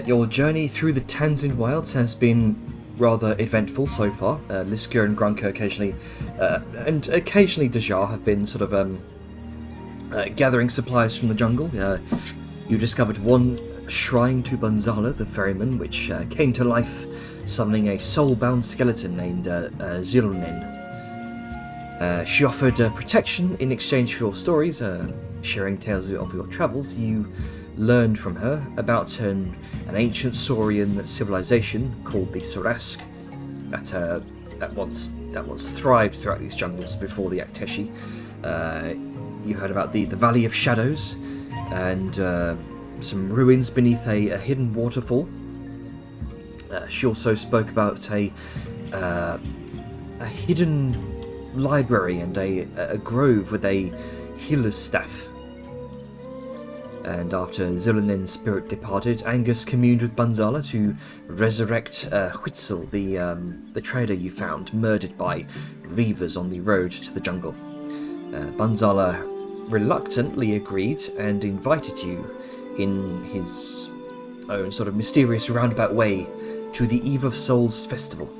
Your journey through the Tanzan wilds has been rather eventful so far. Lisker and Grunker occasionally, and occasionally Dajar have been sort of gathering supplies from the jungle. You discovered one shrine to Banzala, the ferryman, which came to life, summoning a soul-bound skeleton named Zilunen. She offered protection in exchange for your stories, sharing tales of your travels. You learned from her about an ancient Saurian civilization called the Surask that once thrived throughout these jungles before the Akteshi. You heard about the Valley of Shadows and some ruins beneath a hidden waterfall. She also spoke about a hidden library and a grove with a healer's staff. And after Zilunen's spirit departed, Angus communed with Banzala to resurrect Huitzel, the trader you found murdered by reavers on the road to the jungle. Banzala reluctantly agreed and invited you in his own sort of mysterious roundabout way to the Eve of Souls festival.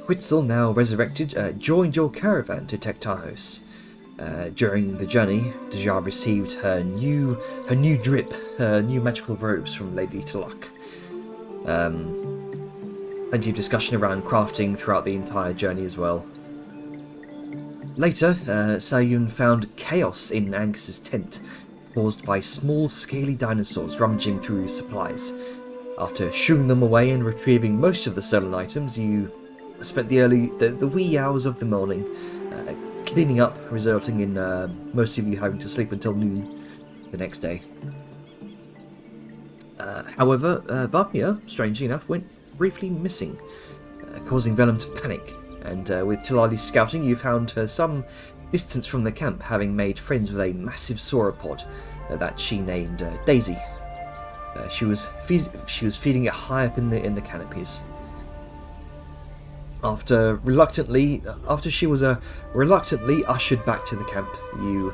Huitzel, now resurrected, joined your caravan to Tektahos. During the journey, Dajar received her new drip, her new magical robes from Lady Talak. Plenty of discussion around crafting throughout the entire journey as well. Later, Sayun found chaos in Angus's tent, caused by small, scaly dinosaurs rummaging through supplies. After shooing them away and retrieving most of the stolen items, you spent the wee hours of the morning cleaning up, resulting in most of you having to sleep until noon the next day. However, Vapnia, strangely enough, went briefly missing, causing Vellum to panic, and with Tilali's scouting, you found her some distance from the camp, having made friends with a massive sauropod that she named Daisy. She was feeding it high up in the canopies. After she was reluctantly ushered back to the camp, you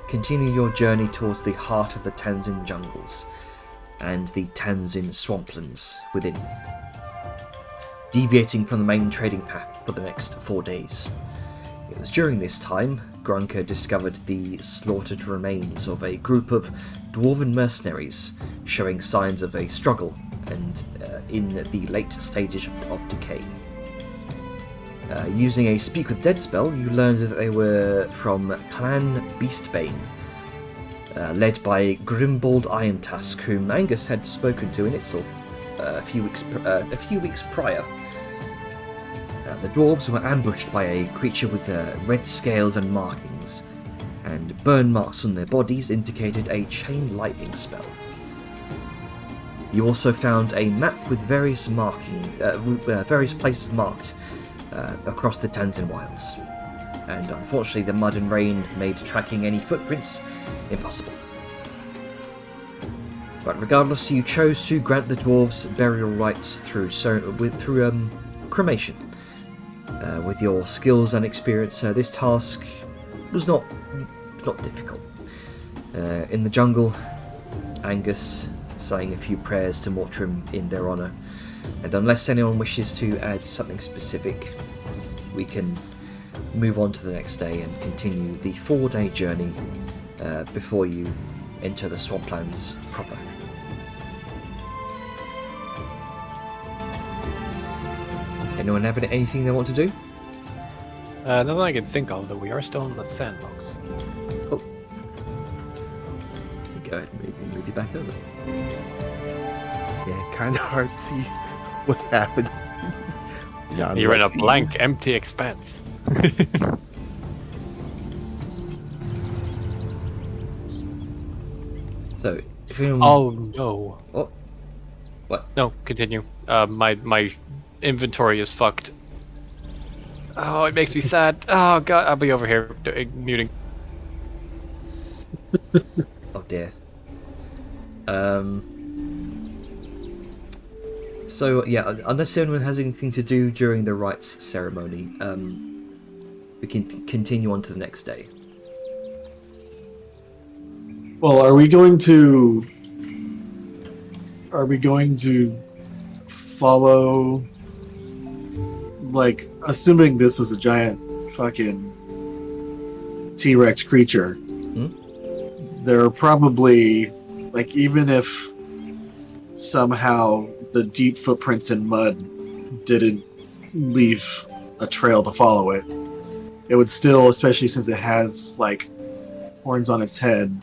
continue your journey towards the heart of the Tanzan jungles and the Tanzan swamplands within, deviating from the main trading path for the next 4 days. It was during this time Grunker discovered the slaughtered remains of a group of dwarven mercenaries, showing signs of a struggle and in the late stages of decay. Using a Speak with Dead spell, you learned that they were from Clan Beastbane, led by Grimbald Irontusk, whom Angus had spoken to in Itzel a few weeks prior. The dwarves were ambushed by a creature with red scales and markings, and burn marks on their bodies indicated a chain lightning spell. You also found a map with various places marked across the Tanzan wilds, and unfortunately the mud and rain made tracking any footprints impossible. But regardless, you chose to grant the dwarves burial rites through cremation. With your skills and experience, this task was not difficult. In the jungle, Angus saying a few prayers to Mortrim in their honour, and unless anyone wishes to add something specific, we can move on to the next day and continue the 4-day journey before you enter the swamplands proper. Anyone have anything they want to do? Nothing I can think of, though we are still in the sandbox. Oh. Go ahead and move you back over. Yeah, kind of hard to see what's happening. You're in a blank, empty expanse. So, if anyone... Oh no. Oh. What? No, continue. My inventory is fucked. Oh, it makes me sad. Oh god, I'll be over here muting. Oh dear. So yeah, unless anyone has anything to do during the rites ceremony, we can continue on to the next day. Well, are we going to are we going to follow, like, assuming this was a giant fucking T-Rex creature, there are probably, like, even if somehow the deep footprints in mud didn't leave a trail to follow it, it would still, especially since it has, like, horns on its head,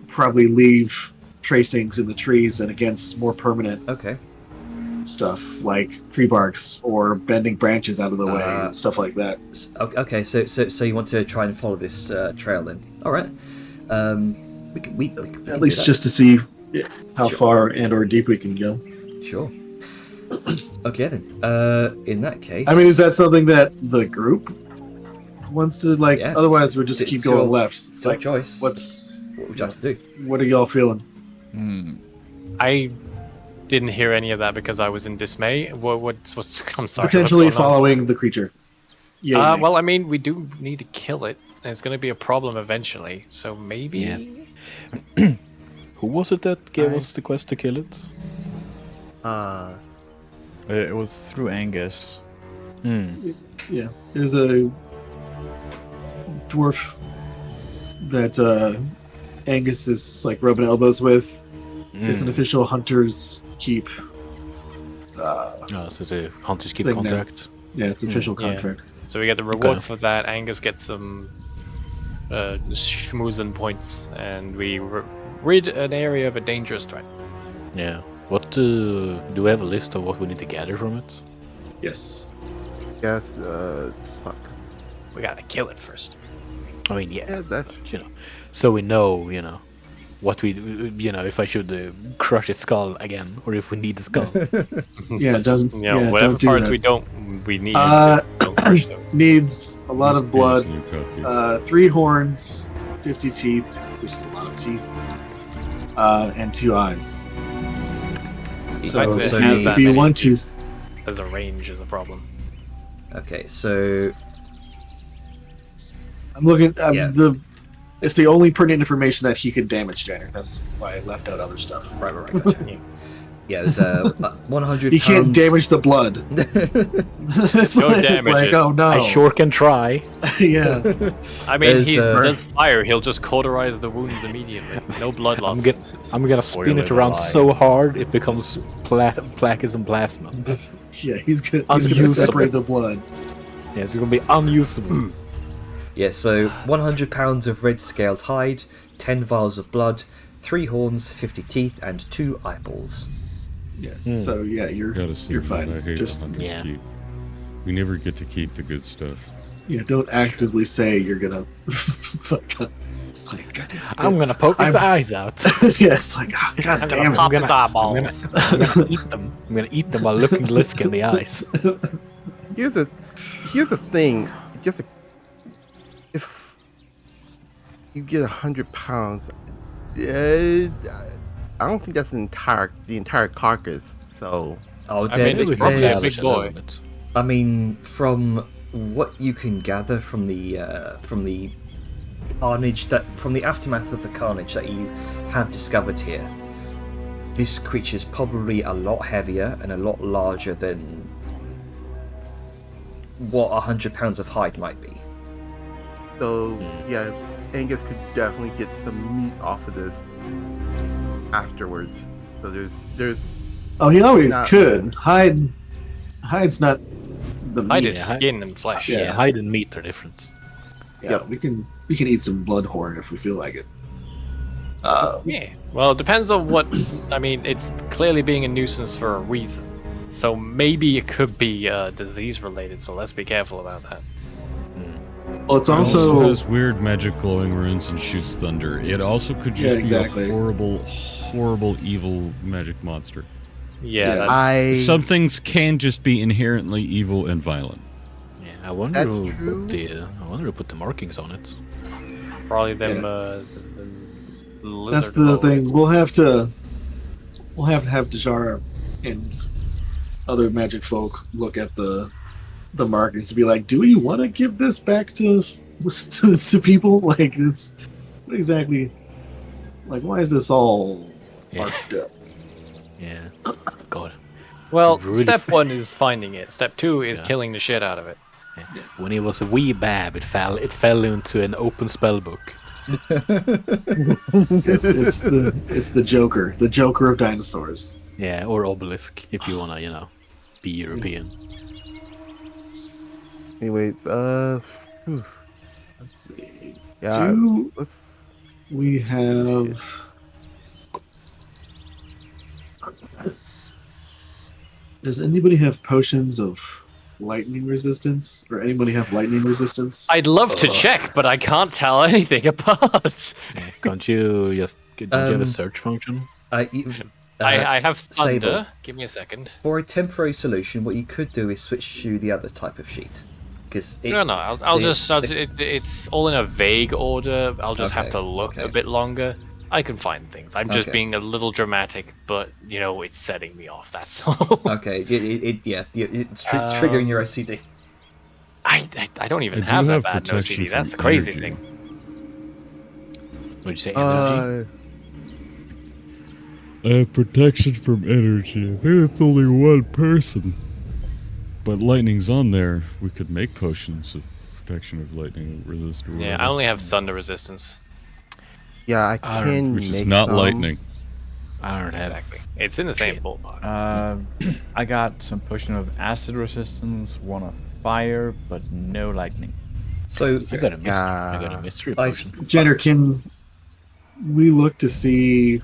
probably leave tracings in the trees and against more permanent Okay. stuff like tree barks or bending branches out of the way and stuff like that. Okay, so you want to try and follow this trail then? All right. We can At do least that. just to see how Sure. far and or deep we can go. Sure. Okay then. In that case, I mean, is that something that the group wants to, like? Yeah, Otherwise, we'll just it's keep your- going left. it's your Like, choice. what would you like to do? are y'all feeling? I didn't hear any of that because I was in dismay. What's I'm sorry. Potentially what's going on? following the creature. Yeah. Well, I mean, we do need to kill it. And it's going to be a problem eventually. So maybe. Yeah. Who was it that gave us the quest to kill it? It was through Angus. Yeah. There's a dwarf that Angus is like rubbing elbows with. It's an official hunter's keep. Oh, so the Hunters Keep Thing now. contract. Yeah, it's official Yeah. contract. So we get the reward Okay. for that. Angus gets some schmoozing points, and we rid an area of a dangerous threat. Yeah. What do we have a list of what we need to gather from it? Yes. Yes, fuck. We gotta kill it first. I mean, yeah, Yeah, that's you know, so we know, what we, if I should crush its skull again, or if we need the skull. Yeah, doesn't. You know, yeah, whatever don't do parts that. we need, Uh, don't crush those. Needs a lot of blood. Penis in your cookie. 3 horns, 50 teeth, which is a lot of teeth, and 2 eyes. So Might if have you, that if you many want to, As a range is a problem. Okay, so I'm looking. Yeah. It's the only pertinent information that he could damage Jenner. That's why I left out other stuff. right, gotcha. Yeah, there's 100. He can't pounds- damage the blood. It's Don't like, damage it. oh no. I sure can try. Yeah. I mean, There's, he uh, does fire. He'll just cauterize the wounds immediately. No blood loss. I'm gonna spin Boil it it around alive. so hard it becomes plaques and plasma. Yeah, he's gonna Unusable. separate the blood. Yeah, it's gonna be unusable. Yeah, so 100 pounds of red scaled hide, 10 vials of blood, 3 horns, 50 teeth, and 2 eyeballs. Yeah. So yeah, you're Gotta see you're that. I fine. hate Just the Hunter's yeah. Keep. We never get to keep the good stuff. don't actively say you're gonna. It's like, I'm gonna poke his eyes out. yeah, it's like, oh, god I'm damn gonna it. pop his I'm eyeballs. gonna eat them. I'm gonna eat them while looking Lisk in the eyes. here's the thing. If you get 100 pounds, I don't think that's the entire carcass. So Oh, I mean, there's- it's probably a there's- big boy. I mean, from what you can gather from the carnage from the aftermath of the carnage that you have discovered here, this creature's probably a lot heavier and a lot larger than what 100 pounds of hide might be. So yeah, Angus could definitely get some meat off of this afterwards. So there's Oh, he always Not- could. Hide's not the Hide meat. is skin and flesh. Yeah. Yeah, hide and meat are different. Yeah, we can eat some bloodhorn if we feel like it. Yeah. Well, it depends on what. I mean, it's clearly being a nuisance for a reason. So maybe it could be disease related. So let's be careful about that. Well, it's It also also has weird magic glowing runes and shoots thunder. It also could just Yeah, be exactly. a horrible, evil magic monster. Yeah. Yeah. That, Some things can just be inherently evil and violent. Yeah, I wonder That's who true. put the markings on it. probably them. Yeah. The lizard that's the lords. thing. We'll have to have Dejara and other magic folk look at the markings to be like, do we want to give this back to people? Like this, what exactly? Like, why is this all Yeah. marked up? Yeah. God. Well, Really step 1 is finding it. Step 2 is Yeah. killing the shit out of it. Yeah. When he was a wee bab, it fell into an open spell book. Yes, it's the Joker of dinosaurs. Yeah, or obelisk if you wanna, be European. Anyway, whew, Let's see. yeah. Let's, We have. Does anybody have potions of lightning resistance, or anybody have lightning resistance? I'd love to check, but I can't tell anything apart. Yeah. Can't you just don't you have a Um, search function? I have thunder. Sable. Give me a second. For a temporary solution, what you could do is switch to the other type of sheet. Because No, it's all in a vague order. I'll just have Okay, to look okay. a bit longer. I can find things. I'm just Okay. being a little dramatic, but it's setting me off. That's all. Okay, it's triggering your OCD. I don't even I do have that have bad no protection CD. That's the from crazy energy. thing. Would you say energy? I have protection from energy. I think it's only one person. But lightning's on there. We could make potions of protection of lightning resist or Yeah, whatever. I only have thunder resistance. yeah, I I can Which is make not some. lightning. I don't have. Exactly. It's in the same ballpark. I got some potion of acid resistance, one of fire, but no lightning. So I got a mystery. I got Yeah. a mystery I- potion. Jenner, can we look to see,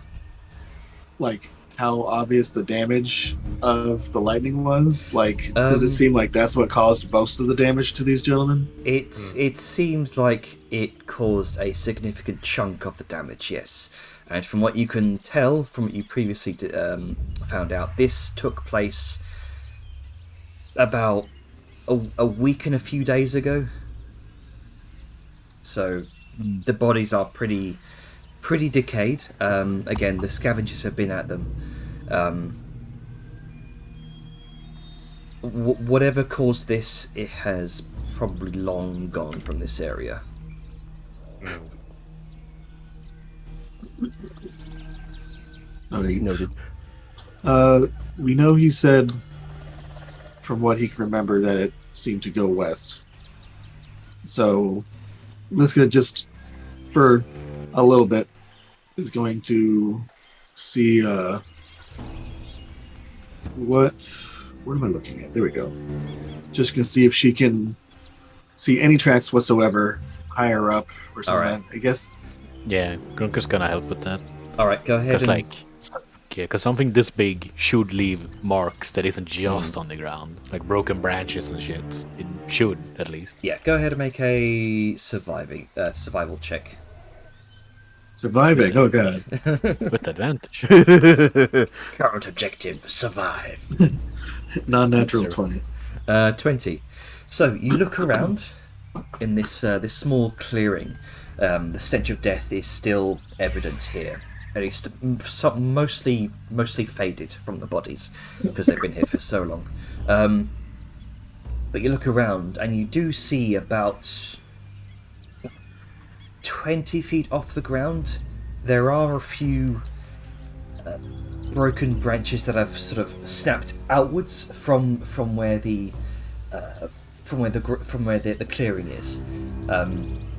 like, how obvious the damage of the lightning was? Like, does it Um, seem like that's what caused most of the damage to these gentlemen? it seems like it caused a significant chunk of the damage, yes. And from what you can tell, from what you previously found out, this took place about a week and a few days ago. So the bodies are pretty decayed. Again, the scavengers have been at them. Whatever caused this, it has probably long gone from this area. Okay. Noted. We know he said, from what he can remember, that it seemed to go west. So, let's go just for a little bit is going to see where am I looking at? There we go. Just gonna see if she can see any tracks whatsoever higher up or something. Alright. I guess Yeah, Grunker's gonna help with that. All right, go ahead. Because And, because something this big should leave marks that isn't just on the ground, like broken branches and shit. It should, at least. yeah, go ahead and make a survival check. surviving. Oh god. With advantage. Current objective: survive. Non-natural Sir. 20. 20. So you look around in this this small clearing. The stench of death is still evident here. At least mostly faded from the bodies because they've been here for so long. But you look around and you do see about 20 feet off the ground. There are a few broken branches that have sort of snapped outwards from where the clearing is,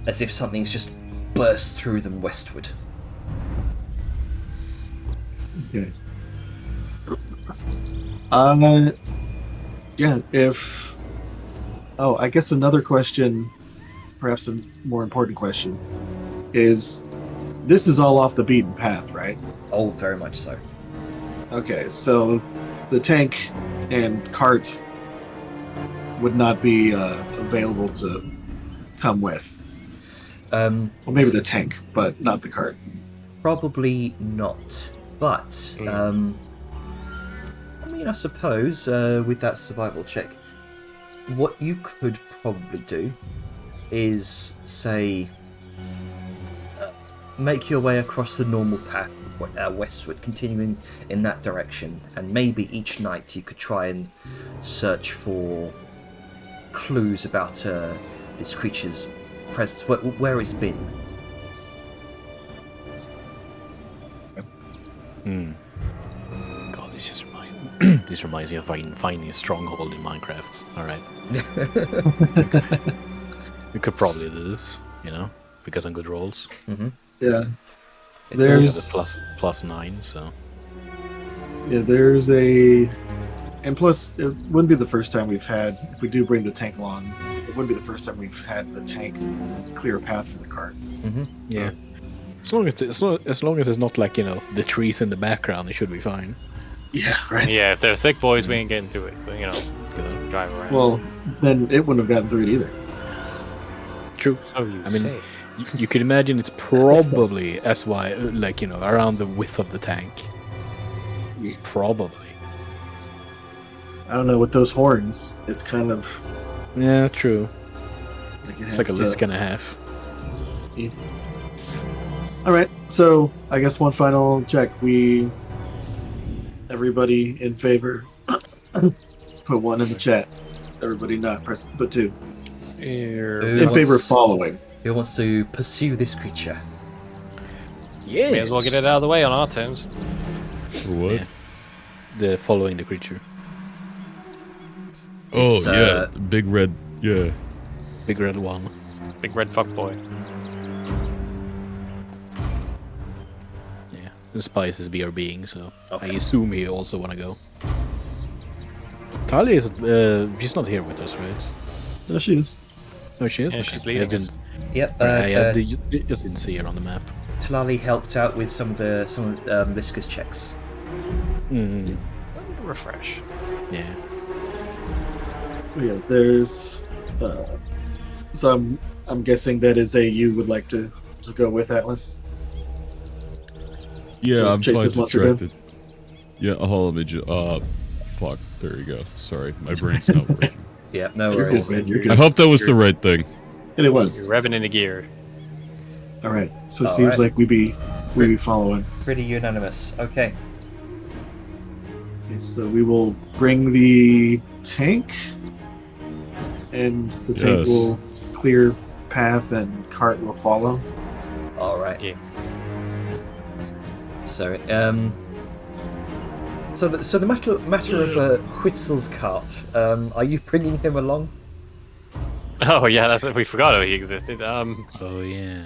as if something's just burst through them westward. Okay. Yeah, if... Oh, I guess another question, perhaps a more important question, is this is all off the beaten path, right? Oh, very much so. Okay, so the tank and cart would not be available to come with. Well, maybe the tank, but not the cart. Probably not. But I mean, I suppose with that survival check, what you could probably do is say make your way across the normal path westward, continuing in that direction, and maybe each night you could try and search for clues about this creature's presence, where it's been. God, This reminds me of finding a stronghold in Minecraft. Alright. We could probably do this, you know, if we get some good rolls. Yeah. It's We have There's the +9, so. yeah, there's a, and plus it wouldn't be the first time we've had, if we do bring the tank along, it wouldn't be the first time we've had the tank clear a path for the cart. Yeah. As long as it's not like, you know, the trees in the background, it should be fine. Yeah, right. Yeah, if they're thick boys, we ain't getting through it. But, you know, drive around. Well, then it wouldn't have gotten through it either. True. so you I mean, say. You could imagine it's probably as wide, like, you know, around the width of the tank. Yeah. Probably. I don't know, with those horns, it's kind of Yeah, true. like it It's has like a to. Lisk and a half. All right, so I guess one final check. Everybody in favor, put 1 in the chat. Everybody not press, put 2 Who in favor of wants- following. Who wants to pursue this creature? Yeah. May as well get it out of the way on our terms. For what? Yeah. The following the creature. Oh It's, yeah, big red. Yeah. Big red one. Big red fuckboy. Yeah. The spice is BRBing, so Okay. I assume he also wanna go. Talia is she's not here with us, right? No, she is. No, she is. Yeah, Okay. she's leading I us. didn't- Yep. yeah, just didn't see her on the map. Talali helped out with some of Liska's checks. Mm, Refresh. yeah. Yeah, there's. So I'm guessing that is a you would like to go with Atlas. Yeah, To I'm chase fine this monster down? distracted. Yeah, hold on, let me fuck. There you go. Sorry, my brain's not working. Yeah, no You're worries. good, man. You're I good. hope that was the right thing. And it You're was. revving into gear. All right. So it All seems right. like we be following. Pretty unanimous. Okay. Okay, so we will bring the tank, and the tank Yes. will clear path, and cart will follow. All right. Yeah. So So the matter of Whitzel's cart. Are you bringing him along? Oh yeah, we forgot he existed. Oh yeah.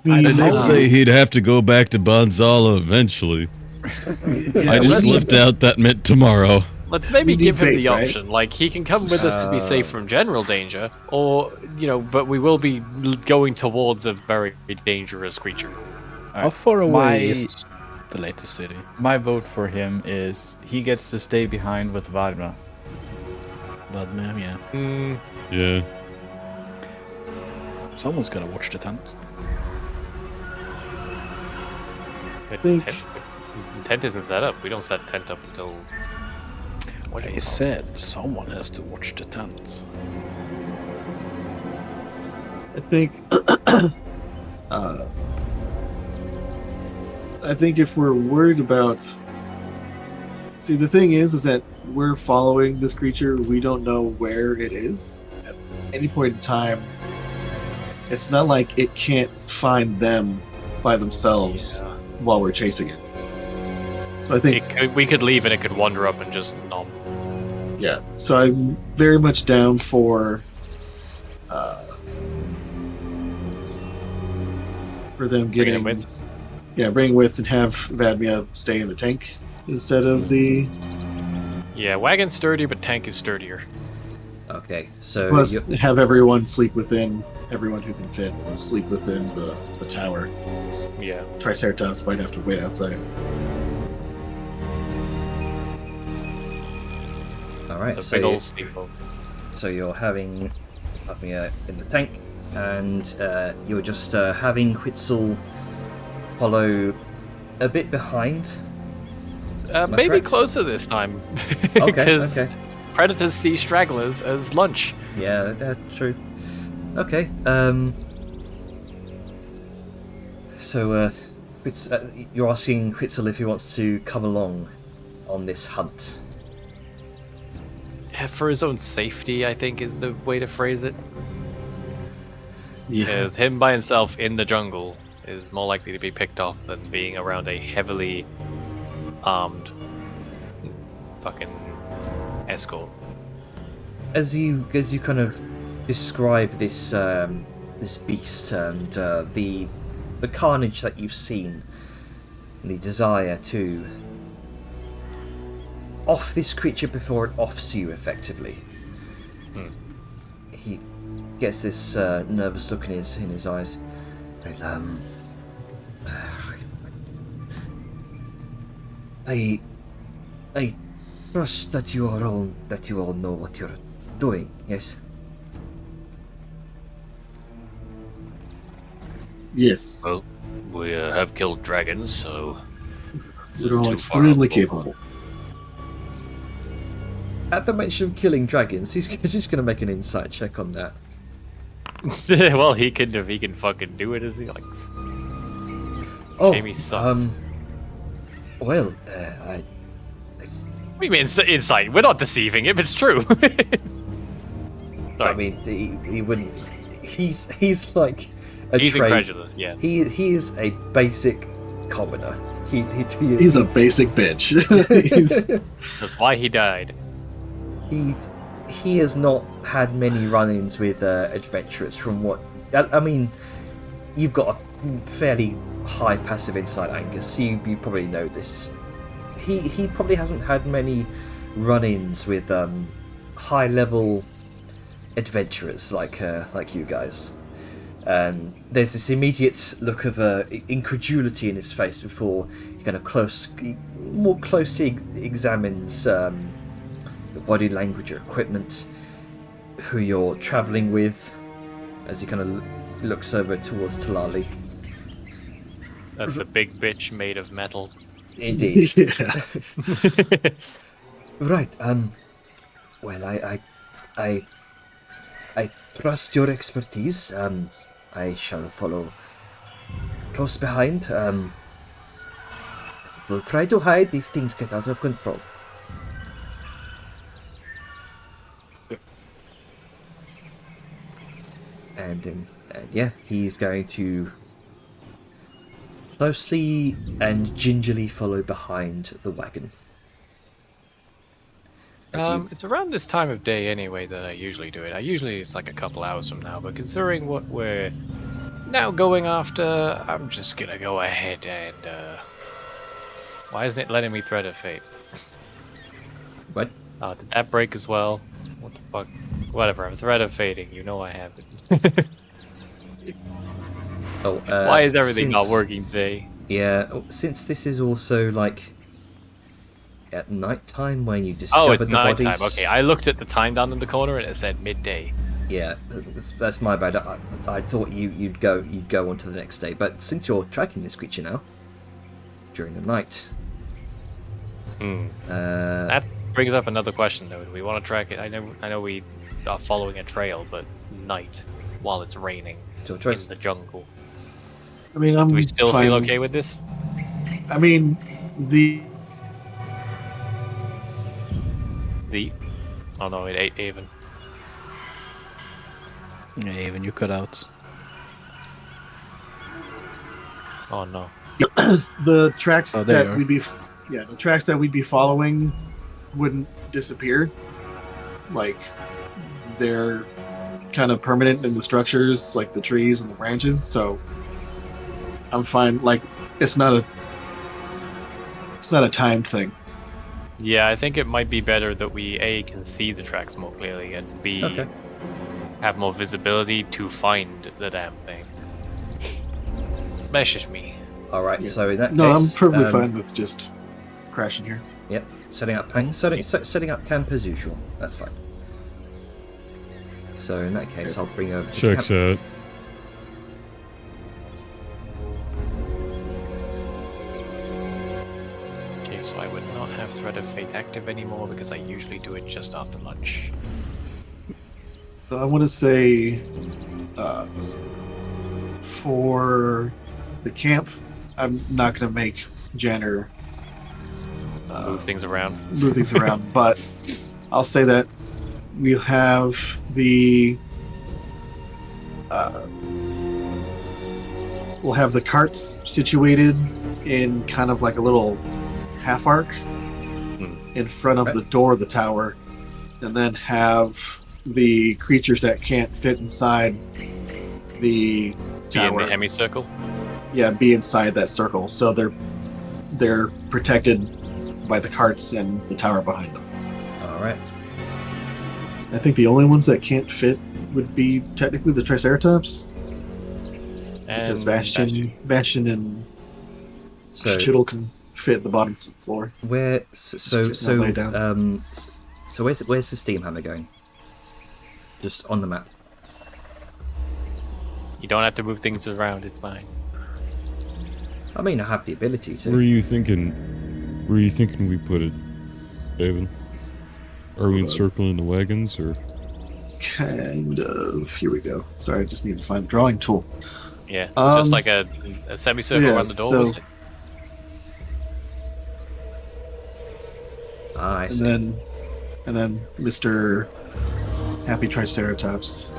I He's did not- say he'd have to go back to Bonzala eventually. Yeah, I just let me- left out that meant tomorrow. let's maybe We need give him the bait, right? option. Like he can come with us to be safe from general danger, or but we will be going towards a very dangerous creature. How far away my- is the latest city? My vote for him is he gets to stay behind with Varma. But man, yeah. Yeah. Someone's gonna watch the tent. think- Tent isn't set up. We don't set tent up until. What do I you call it? said someone has to watch the tent. I think. I think if we're worried about. See, the thing is that we're following this creature. We don't know where it is at any point in time. It's not like it can't find them by themselves Yeah. while we're chasing it. So I think, We could leave and it could wander up and just nom. yeah. So I'm very much down for them Bring getting him with. Yeah, bring with and have Vadmia stay in the tank instead of the. Yeah, wagon's sturdy, but tank is sturdier. Okay. So Plus, you have everyone sleep within. Everyone who can fit sleep within the tower. Yeah. Triceratops might have to wait outside. all right. It's a So big you- old steamboat. So you're having in the tank, and you're just having Whitzel follow a bit behind. Maybe correct? closer this time. Okay. Because Okay. predators see stragglers as lunch. Yeah, that's true. Okay. So you're asking Whitzel if he wants to come along on this hunt. Yeah, for his own safety, I think is the way to phrase it. Because him by himself in the jungle is more likely to be picked off than being around a heavily armed fucking escort. As you kind of describe this this beast and the carnage that you've seen, and the desire to off this creature before it offs you, effectively. He gets this nervous look in his eyes. Well, I trust that you all know what you're doing. Yes. Yes, Well, we have killed dragons, so they're all Too extremely far. capable. At the mention of killing dragons, he's just going to make an insight check on that. Well, he can fucking do it as he likes. Oh, Jamie sucks. Well, What do you mean insight? We're not deceiving him. It's true. Sorry. I mean, he wouldn't. He's like a He's trade. incredulous. Yeah. He is a basic commoner. He's a basic bitch. He's, That's why he died. he has not had many run-ins with adventurers. From what I mean, you've got a fairly high passive insight, Angus. You probably know this. He probably hasn't had many run-ins with high-level adventurers like you guys. And there's this immediate look of incredulity in his face before he kind of more closely examines the body language, your equipment, who you're travelling with, as he kind of looks over towards Talali. That's a big bitch made of metal. Indeed. yeah. Right. Well, I trust your expertise. I shall follow close behind. We'll try to hide if things get out of control. And yeah, he's going to closely and gingerly follow behind the wagon. It's around this time of day anyway that I usually do it. Usually it's like a couple hours from now, but considering what we're now going after, I'm just gonna go ahead and why isn't it letting me thread of fate? What? Oh, did that break as well? What the fuck? Whatever, I'm thread of fading, you know I have it. Oh, Why is everything not since- working today? Yeah, since this is also like at night time when you discover Oh, it's the nighttime. bodies. Okay, I looked at the time down in the corner and it said midday. Yeah, that's my bad. I thought you'd go on to the next day, but since you're tracking this creature now during the night, That brings up another question though. Do we want to track it? I know we are following a trail, but night while it's raining it's your in choice. the jungle. I mean, I'm Do we still fine. feel okay with this? I mean, the Oh no, it ate Avon. yeah, even you cut out. Oh no. the tracks Oh, there you that are. the tracks that we'd be following wouldn't disappear. Like, they're kind of permanent in the structures, like the trees and the branches. So I'm fine. Like, it's not a timed thing. Yeah, I think it might be better that we A, can see the tracks more clearly, and B, Okay. have more visibility to find the damn thing. That's just me. All right. Yeah. So in that No, case, I'm perfectly fine with just crashing here. Yep, setting up camp as usual. That's fine. So in that case, I'll bring over to Checks camp. out. Okay, so I would not have Thread of Fate active anymore because I usually do it just after lunch. So I want to say, for the camp, I'm not going to make Janner Move things around. move things around, but I'll say that we'll have the carts situated in kind of like a little half arc in front of the door of the tower, and then have the creatures that can't fit inside the Be in tower, the hemicircle. be inside that circle, so they're protected by the carts and the tower behind them. All right. I think the only ones that can't fit would be technically the Triceratops, because Bastion and So Chittle can fit the bottom floor. where? Just lay down. So where's the steam hammer going? Just on the map. You don't have to move things around. It's fine. I mean, I have the ability to. Where are you thinking we put it, David? Are we encircling the wagons, or? Kind of. Here we go. Sorry, I just need to find the drawing tool. Yeah, Um, just like a semicircle so yeah, around the door. so- Was it? Ah, I And see. then Mr. Happy Triceratops.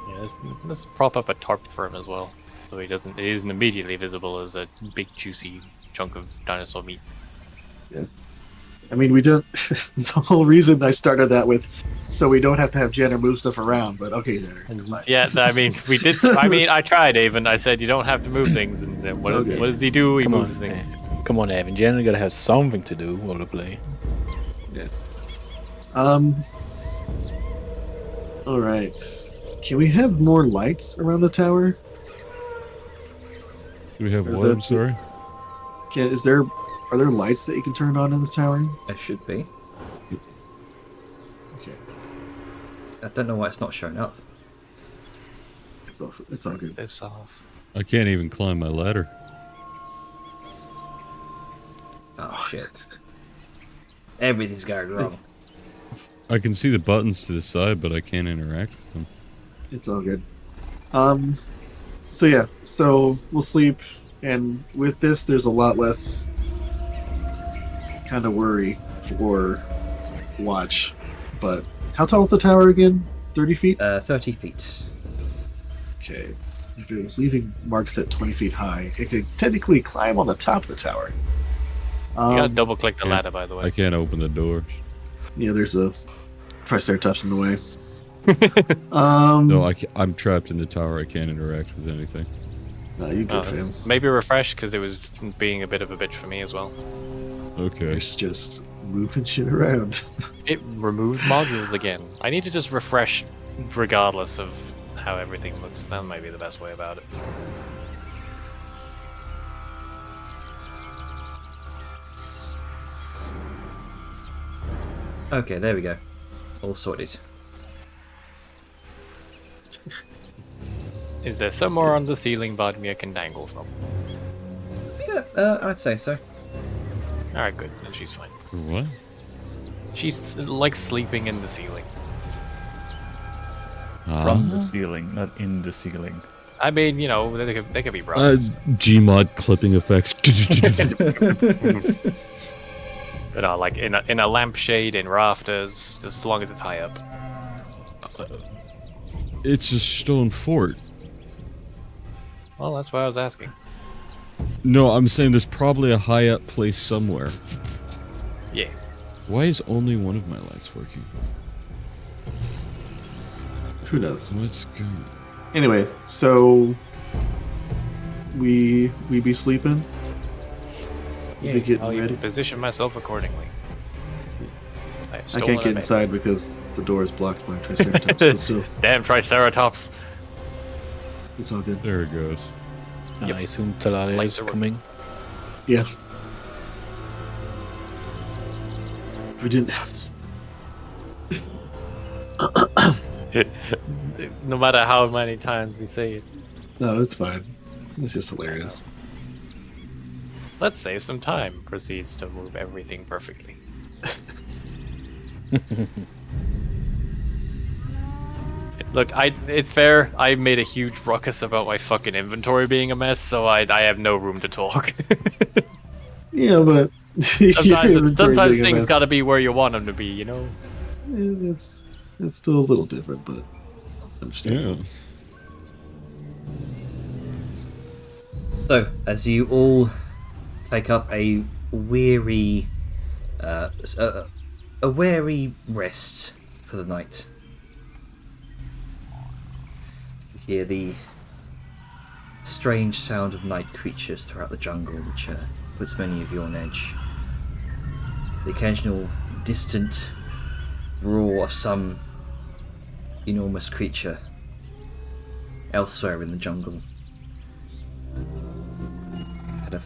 Yeah, let's prop up a tarp for him as well, so he isn't immediately visible as a big juicy chunk of dinosaur meat. I mean, we don't. The whole reason I started that with, so we don't have to have Jenner move stuff around. But okay, Jenner. it's fine. Yeah, I mean, we did. I mean, I tried, Avon. I said you don't have to move things, and then what, okay. what does he do? He Come on, moves things. Come on, Evan. Generally gotta have something to do while we play. All right. Can we have more lights around the tower? Do we have Is what? that- I'm sorry. Are there lights that you can turn on in the tower? There should be. Okay, I don't know why it's not showing up. it's all good. This off. I can't even climb my ladder. Oh shit. Everything's going wrong. It's, I can see the buttons to the side, but I can't interact with them. it's all good. So we'll sleep, and with this, there's a lot less kind of worry for watch. But how tall is the tower again? 30 feet? 30 feet. Okay. If it was leaving marks at 20 feet high, it could technically climb on the top of the tower. You gotta double click the yeah. ladder, by the I way. can't open the door. Yeah, there's a Triceratops in the way. No, I'm trapped in the tower. I can't interact with anything. No, you good, fam. Maybe refresh because it was being a bit of a bitch for me as well. Okay. There's just moving shit around. It removed modules again. I need to just refresh regardless of how everything looks. That might be the best way about it. Okay, there we go. All sorted. Is there somewhere on the ceiling Bodmir can dangle from? Yeah, I'd say so. Alright, good. Then she's fine. For what? She's like sleeping in the ceiling. From the ceiling, not in the ceiling. I mean, you know, they could be brothers. Gmod clipping effects. But like in a lampshade, in rafters, as long as it's high up. It's a stone fort. Well, that's why I was asking. No, I'm saying there's probably a high up place somewhere. Yeah. Why is only one of my lights working? Who knows? What's going? Anyway, so we be sleeping. Yeah, Be getting I'll even ready. position myself accordingly. I have I stolen can't a get bed. inside because the door is blocked by Triceratops. But still, Damn Triceratops! it's all good. There it goes. Yep. I assume Talaria is Lights are coming. Yeah. We didn't have to. No matter how many times we say it. No, it's fine. It's just hilarious. Let's save some time. Proceeds to move everything perfectly. Look, it's fair. I made a huge ruckus about my fucking inventory being a mess, so I have no room to talk. Yeah, but sometimes things gotta be where you want them to be, you know? It's still a little different, but understand. Yeah. So, as you all take up a weary, a weary rest for the night. You hear the strange sound of night creatures throughout the jungle, which puts many of you on edge. The occasional distant roar of some enormous creature elsewhere in the jungle. Kind of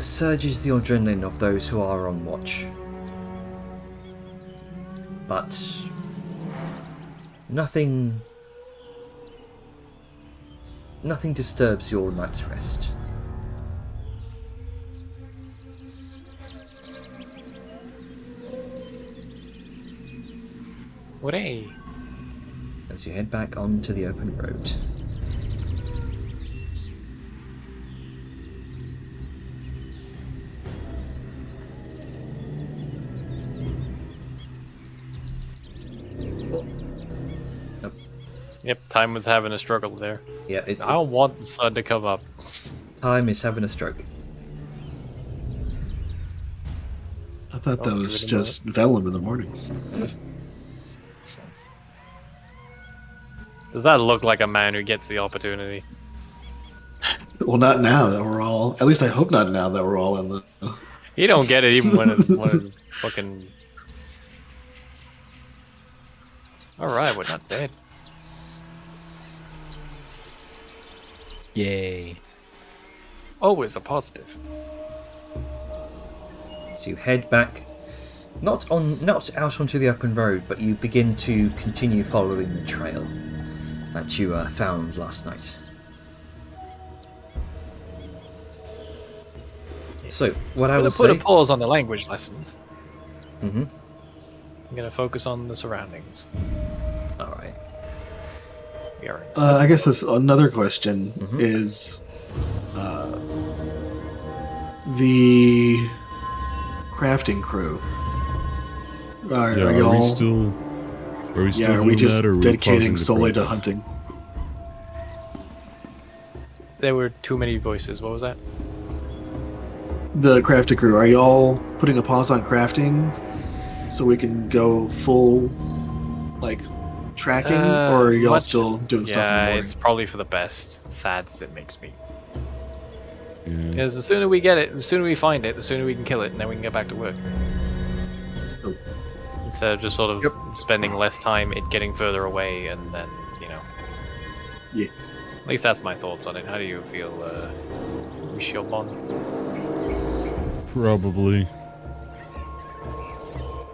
surges the adrenaline of those who are on watch. But nothing disturbs your night's rest. Hooray! As you head back onto the open road. Yep, time was having a struggle there. Yeah, I don't want the sun to come up. time is having a stroke. I thought that Oh, was give it a just Vellum in the morning. Does that look like a man who gets the opportunity? Well, not now that we're all. At least I hope not now that we're all in the. He don't get it even when it's fucking... Alright, we're not dead. Yay. Always a positive. So you head back, not out onto the open road, but you begin to continue following the trail that you found last night. So what I I'm will gonna put say. a pause on the language lessons. Mhm. I'm gonna focus on the surroundings. All right. We are I guess that's another question Mhm. is the crafting crew. Are Yeah, are y'all? we still? Are we still Yeah, are doing we just that, or are we dedicating pausing the solely to progress? hunting? There were too many voices. What was that? The crafting crew, are y'all putting a pause on crafting so we can go full, like, tracking, or are y'all much- still doing stuff in the Yeah, morning? it's probably for the best. Sad it makes me. Yeah. Because the sooner we get it, the sooner we find it, the sooner we can kill it, and then we can get back to work. Oh. Instead of just sort of Yep. spending less time it getting further away, and then, you know. Yeah. At least that's my thoughts on it. How do you feel, Michel Bon? Probably.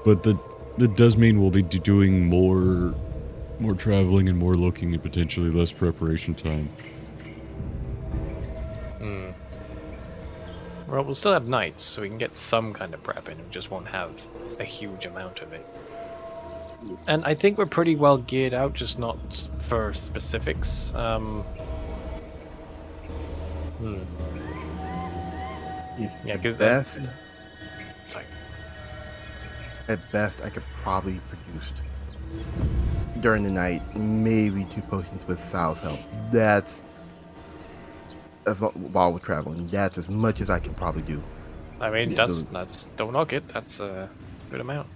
But that does mean we'll be doing more traveling and more looking and potentially less preparation time. Well, we'll still have nights, so we can get some kind of prep in. We just won't have a huge amount of it. And I think we're pretty well geared out, just not for specifics. Yeah, because Best, sorry. at best, I could probably produce during the night maybe 2 potions with Sal's help. That's while we're traveling. That's as much as I can probably do. I mean, Yeah, that's don't knock it. That's a good amount.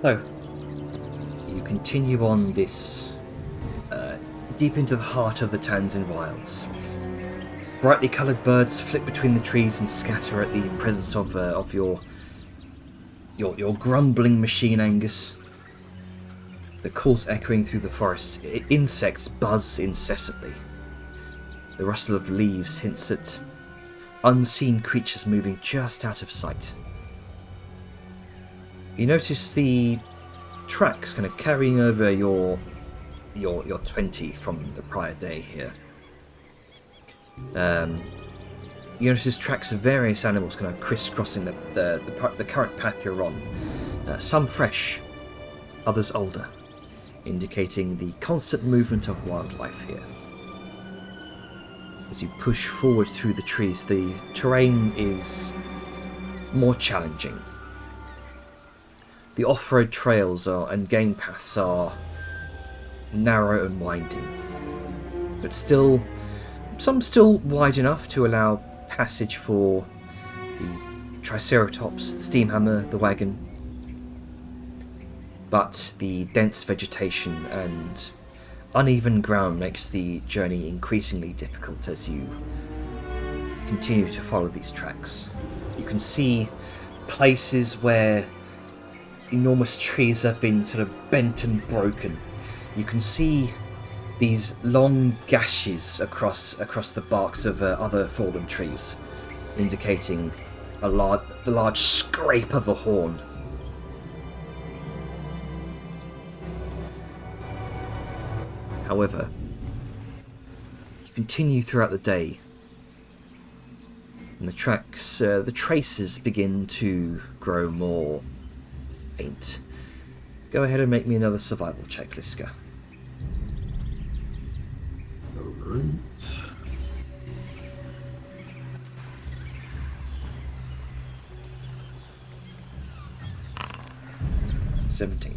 So you continue on this deep into the heart of the Tanzan wilds. Brightly coloured birds flit between the trees and scatter at the presence of your grumbling machine, Angus. The calls echoing through the forest. Insects buzz incessantly. The rustle of leaves hints at unseen creatures moving just out of sight. You notice the tracks kind of carrying over your 20 from the prior day here. You notice tracks of various animals kind of crisscrossing the current path you're on. Some fresh, others older, indicating the constant movement of wildlife here. As you push forward through the trees, the terrain is more challenging. The off-road trails and game paths are narrow and winding, but still some still wide enough to allow passage for the Triceratops, the steam hammer, the wagon. But the dense vegetation and uneven ground makes the journey increasingly difficult as you continue to follow these tracks. You can see places where enormous trees have been sort of bent and broken. You can see these long gashes across the barks of other fallen trees, indicating the large scrape of a horn. However, you continue throughout the day, and the traces begin to grow more faint. Go ahead and make me another survival check, Liska. Alright. — 17.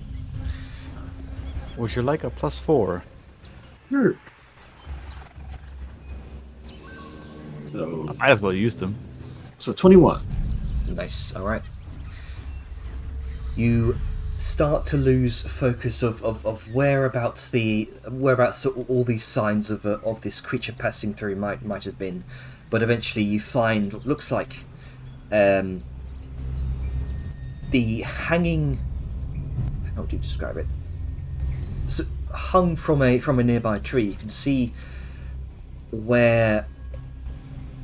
Would you like a +4? Sure. So, I might as well use them. so 21. Nice. All right. You start to lose focus of whereabouts all these signs of this creature passing through might have been, but eventually you find what looks like the hanging. How would you describe it? So, hung from a nearby tree, you can see where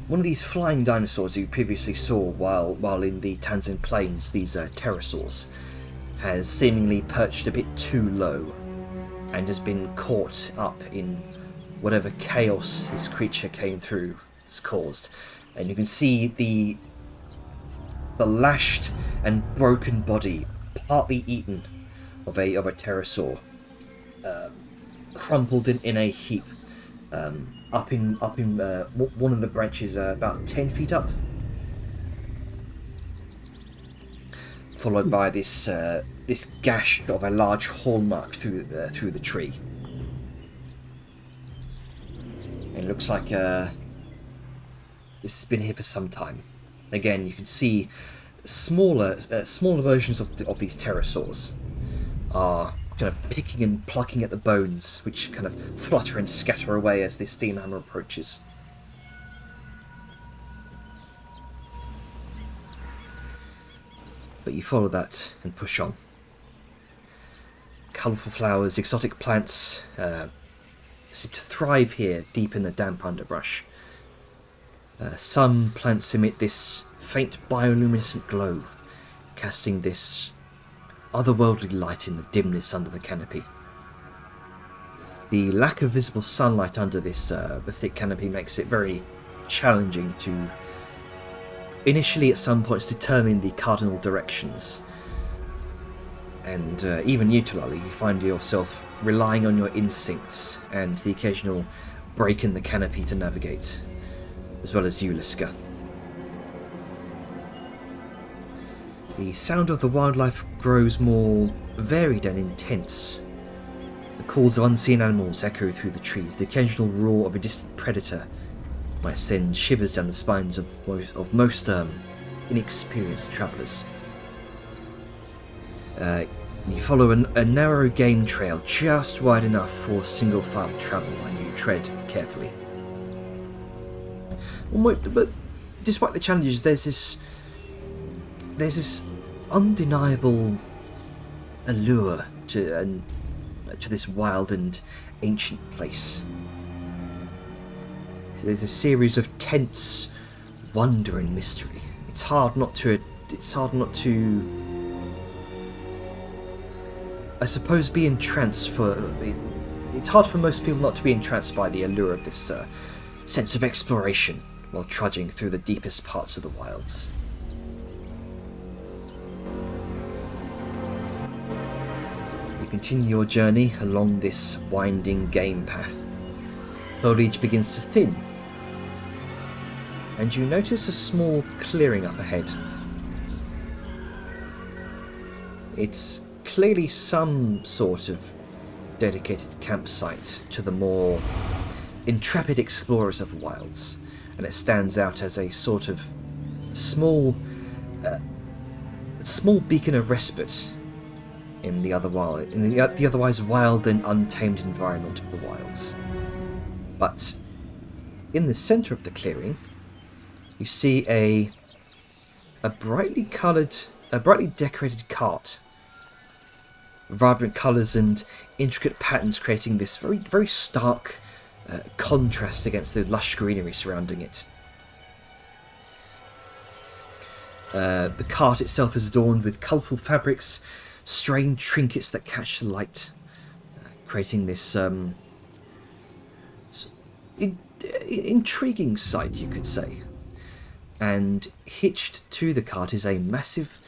one of these flying dinosaurs you previously saw while in the Tanzan Plains, these pterosaurs, has seemingly perched a bit too low and has been caught up in whatever chaos this creature came through has caused. And you can see the lashed and broken body, partly eaten, of a pterosaur, crumpled in a heap, up in one of the branches, about 10 feet up, followed by this gash of a large horn mark through the tree. And it looks like this has been here for some time. Again, you can see smaller versions of these pterosaurs are kind of picking and plucking at the bones, which kind of flutter and scatter away as this steam hammer approaches. But you follow that and push on. Colourful flowers, exotic plants seem to thrive here deep in the damp underbrush. Some plants emit this faint bioluminescent glow, casting this otherworldly light in the dimness under the canopy. The lack of visible sunlight under this the thick canopy makes it very challenging to initially at some points determine the cardinal directions. And even you, Tulali, you find yourself relying on your instincts and the occasional break in the canopy to navigate, as well as you, Liska. The sound of the wildlife grows more varied and intense. The calls of unseen animals echo through the trees. The occasional roar of a distant predator might send shivers down the spines of most inexperienced travellers. You follow a narrow game trail just wide enough for single file travel, and you tread carefully. But despite the challenges, there's this undeniable allure to this wild and ancient place. There's a series of tense wonder and mystery. It's hard not to, I suppose, be entranced it's hard for most people not to be entranced by the allure of this sense of exploration while trudging through the deepest parts of the wilds. You continue your journey along this winding game path. Foliage begins to thin, and you notice a small clearing up ahead. It's clearly some sort of dedicated campsite to the more intrepid explorers of the wilds, and it stands out as a sort of small beacon of respite in the otherwise wild and untamed environment of the wilds. But in the center of the clearing, you see a brightly decorated cart. Vibrant colors and intricate patterns creating this very, very stark contrast against the lush greenery surrounding it. The cart itself is adorned with colourful fabrics, strange trinkets that catch the light, creating this intriguing sight, you could say. And hitched to the cart is a massive,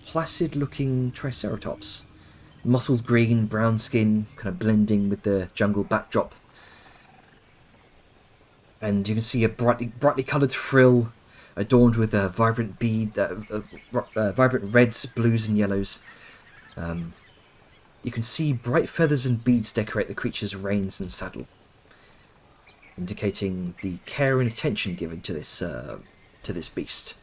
placid-looking Triceratops. Mottled green, brown skin, kind of blending with the jungle backdrop. And you can see a brightly coloured frill adorned with a vibrant reds, blues, and yellows. You can see bright feathers and beads decorate the creature's reins and saddle, indicating the care and attention given to this beast.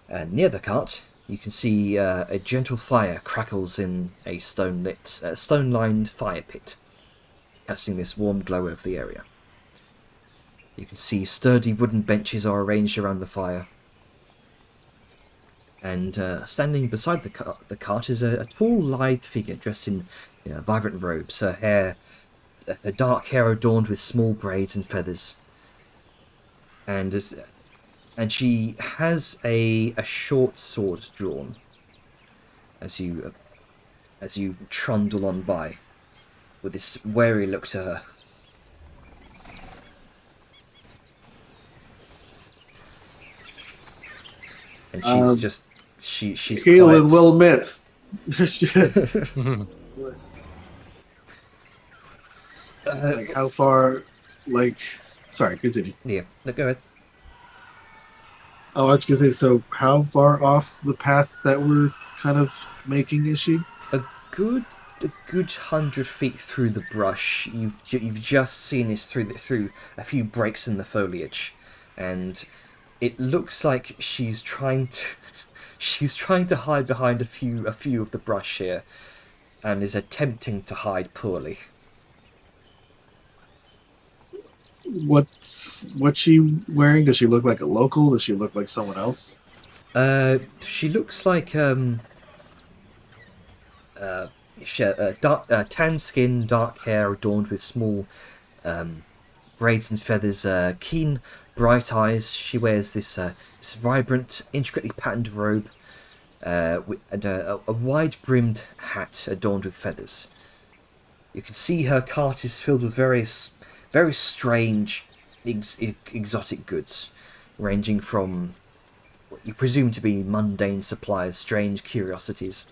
And near the cart, you can see a gentle fire crackles in a stone-lined fire pit, casting this warm glow over the area. You can see sturdy wooden benches are arranged around the fire. And standing beside the cart is a tall, lithe figure dressed in vibrant robes. Her dark hair adorned with small braids and feathers. And she has a short sword drawn as you trundle on by, with this wary look to her. And she's Hail quiet. and well met. Like how far? Sorry, continue. Yeah, no, go ahead. Oh, I was gonna say. So, how far off the path that we're kind of making is she? A good 100 feet through the brush. You've just seen this through a few breaks in the foliage, and it looks like she's trying to hide behind a few of the brush here, and is attempting to hide poorly. What's she wearing? Does she look like a local? Does she look like someone else? She looks like tan skin, dark hair adorned with small braids and feathers, keen, bright eyes. She wears this vibrant, intricately patterned robe and a wide-brimmed hat adorned with feathers. You can see her cart is filled with various very strange, exotic goods, ranging from what you presume to be mundane supplies, strange curiosities.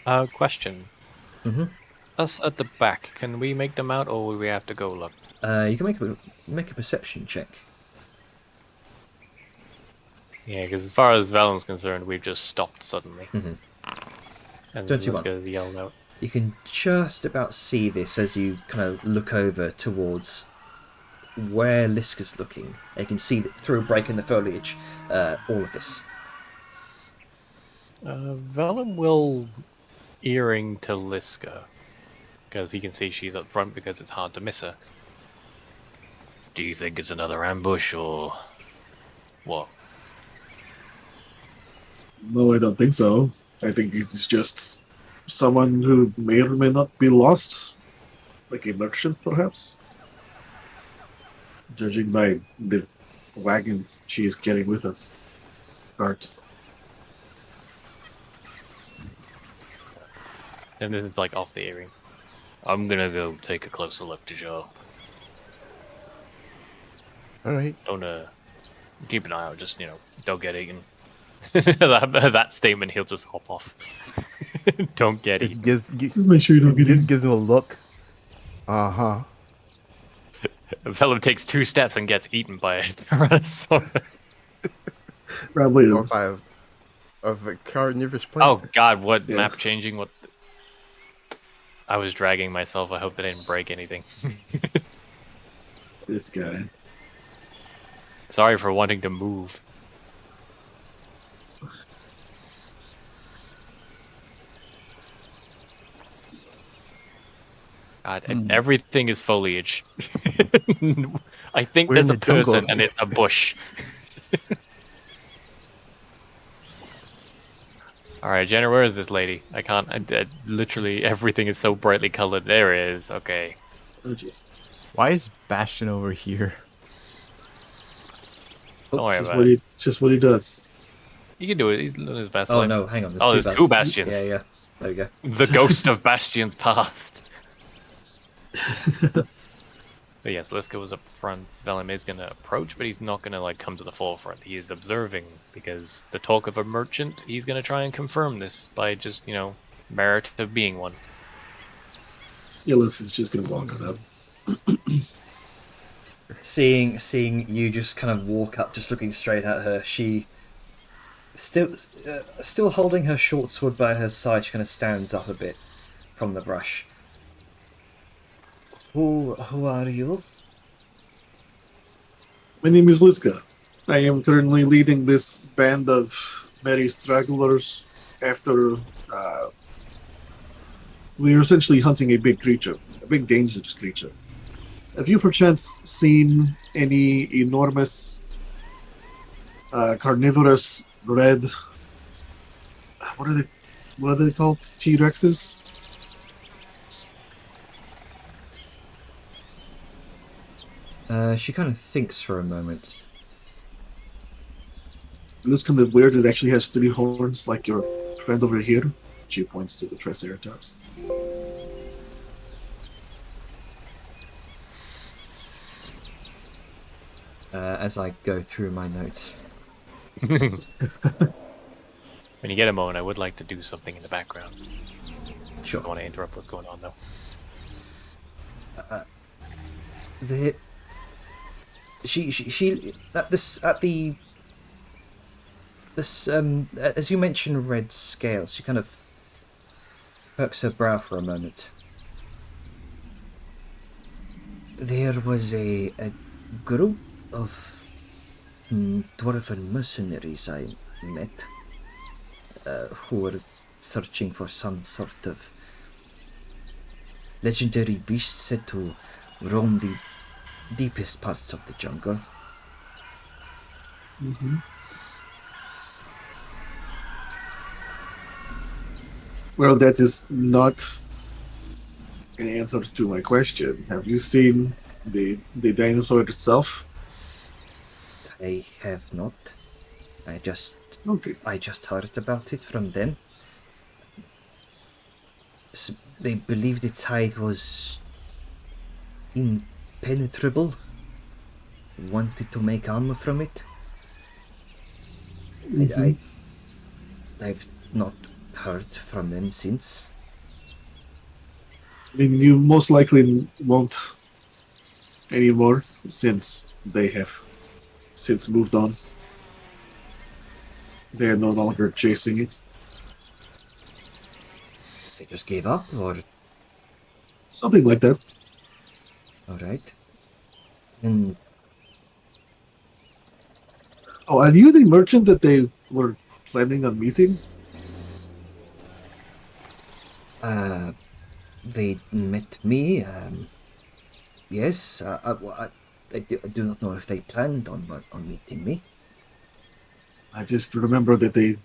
Question. Mm-hmm. Us at the back, can we make them out, or will we have to go look? You can make a perception check. Yeah, because as far as Valen's concerned, we've just stopped suddenly. Mm-hmm. And 21. let's go yelled out. You can just about see this as you kind of look over towards where Liska's looking. You can see that through a break in the foliage, all of this. Velen will earring to Liska, because he can see she's up front because it's hard to miss her. Do you think it's another ambush, or what? No, I don't think so. I think it's just someone who may or may not be lost, like a merchant, perhaps. Judging by the wagon she is getting with her. Cart. And this is like off the earring. I'm gonna go take a closer look to Joe. Alright. Don't keep an eye out. Just don't get eaten. that statement, he'll just hop off. Don't get eaten. Just make sure you don't get in. Gives him a look. Uh-huh. Velen takes 2 steps and gets eaten by a Tyrannosaurus. Probably. Or by of a carnivorous plant. Oh god, what Yeah. map changing? What? I was dragging myself. I hope I didn't break anything. This guy. Sorry for wanting to move. God, and everything is foliage. I think We're there's in a the jungle. person and it's a bush. Alright, Jenna, where is this lady? I can't. Literally everything is so brightly colored. There it is. Okay. Oh jeez. Why is Bastion over here? Don't worry It's about it. just what he does. He can do it. He's living his best Oh life. no, hang on. Oh, there's two bastions. Yeah, yeah. There you go. The ghost of Bastion's path. But yes, Liska was up front. Velim is gonna approach, but he's not gonna like come to the forefront. He is observing because the talk of a merchant. He's gonna try and confirm this by just merit of being one. Illis is just gonna walk on up. Seeing you just kind of walk up, just looking straight at her, she still holding her short sword by her side, she kind of stands up a bit from the brush. Who are you? My name is Liska. I am currently leading this band of merry stragglers after we are essentially hunting a big creature, a big dangerous creature. Have you perchance seen any enormous carnivorous red what are they called? T-Rexes? She kind of thinks for a moment. It looks kind of weird. It actually has 3 horns like your friend over here. She points to the Triceratops. As I go through my notes. When you get a moment, I would like to do something in the background. Sure. I don't want to interrupt what's going on though. As you mentioned red scales, she kind of perks her brow for a moment. There was a group of dwarven mercenaries I met who were searching for some sort of legendary beast said to roam the deepest parts of the jungle. Mm-hmm. Well, that is not an answer to my question. Have you seen the dinosaur itself? I have not. Okay. I just heard about it from them. They believed its hide was impenetrable. Wanted to make armor from it. Mhm. I've not heard from them since. I mean, you most likely won't anymore since they have since moved on. They are no longer chasing it. They just gave up, or Something like that. all right. And Oh, are you the merchant that they were planning on meeting? they met me. Yes. I do not know if they planned on meeting me. I just remember that they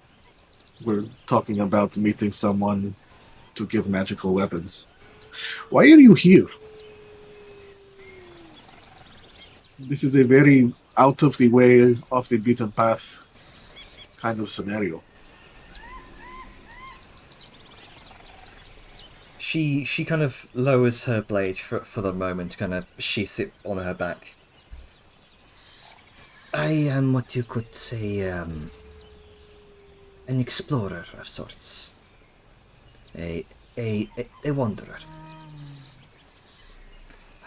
were talking about meeting someone to give magical weapons. Why are you here? This is a very out of the way, off the beaten path kind of scenario. She kind of lowers her blade for the moment, kind of sheaths it on her back. I am what you could say, an explorer of sorts. A wanderer.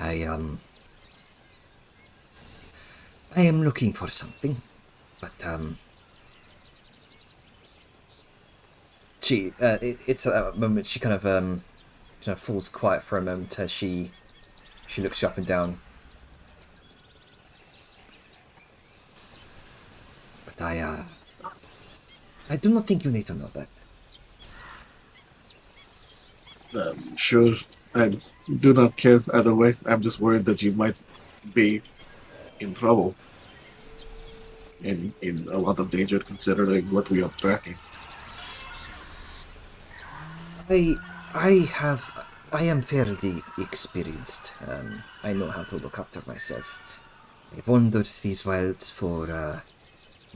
I am looking for something, but it's a moment she kind of kind of falls quiet for a moment as she looks you up and down. But I do not think you need to know that. Sure, I do not care either way. I'm just worried that you might be in trouble. In a lot of danger considering what we are tracking. I am fairly experienced. I know how to look after myself. I've wandered these wilds for a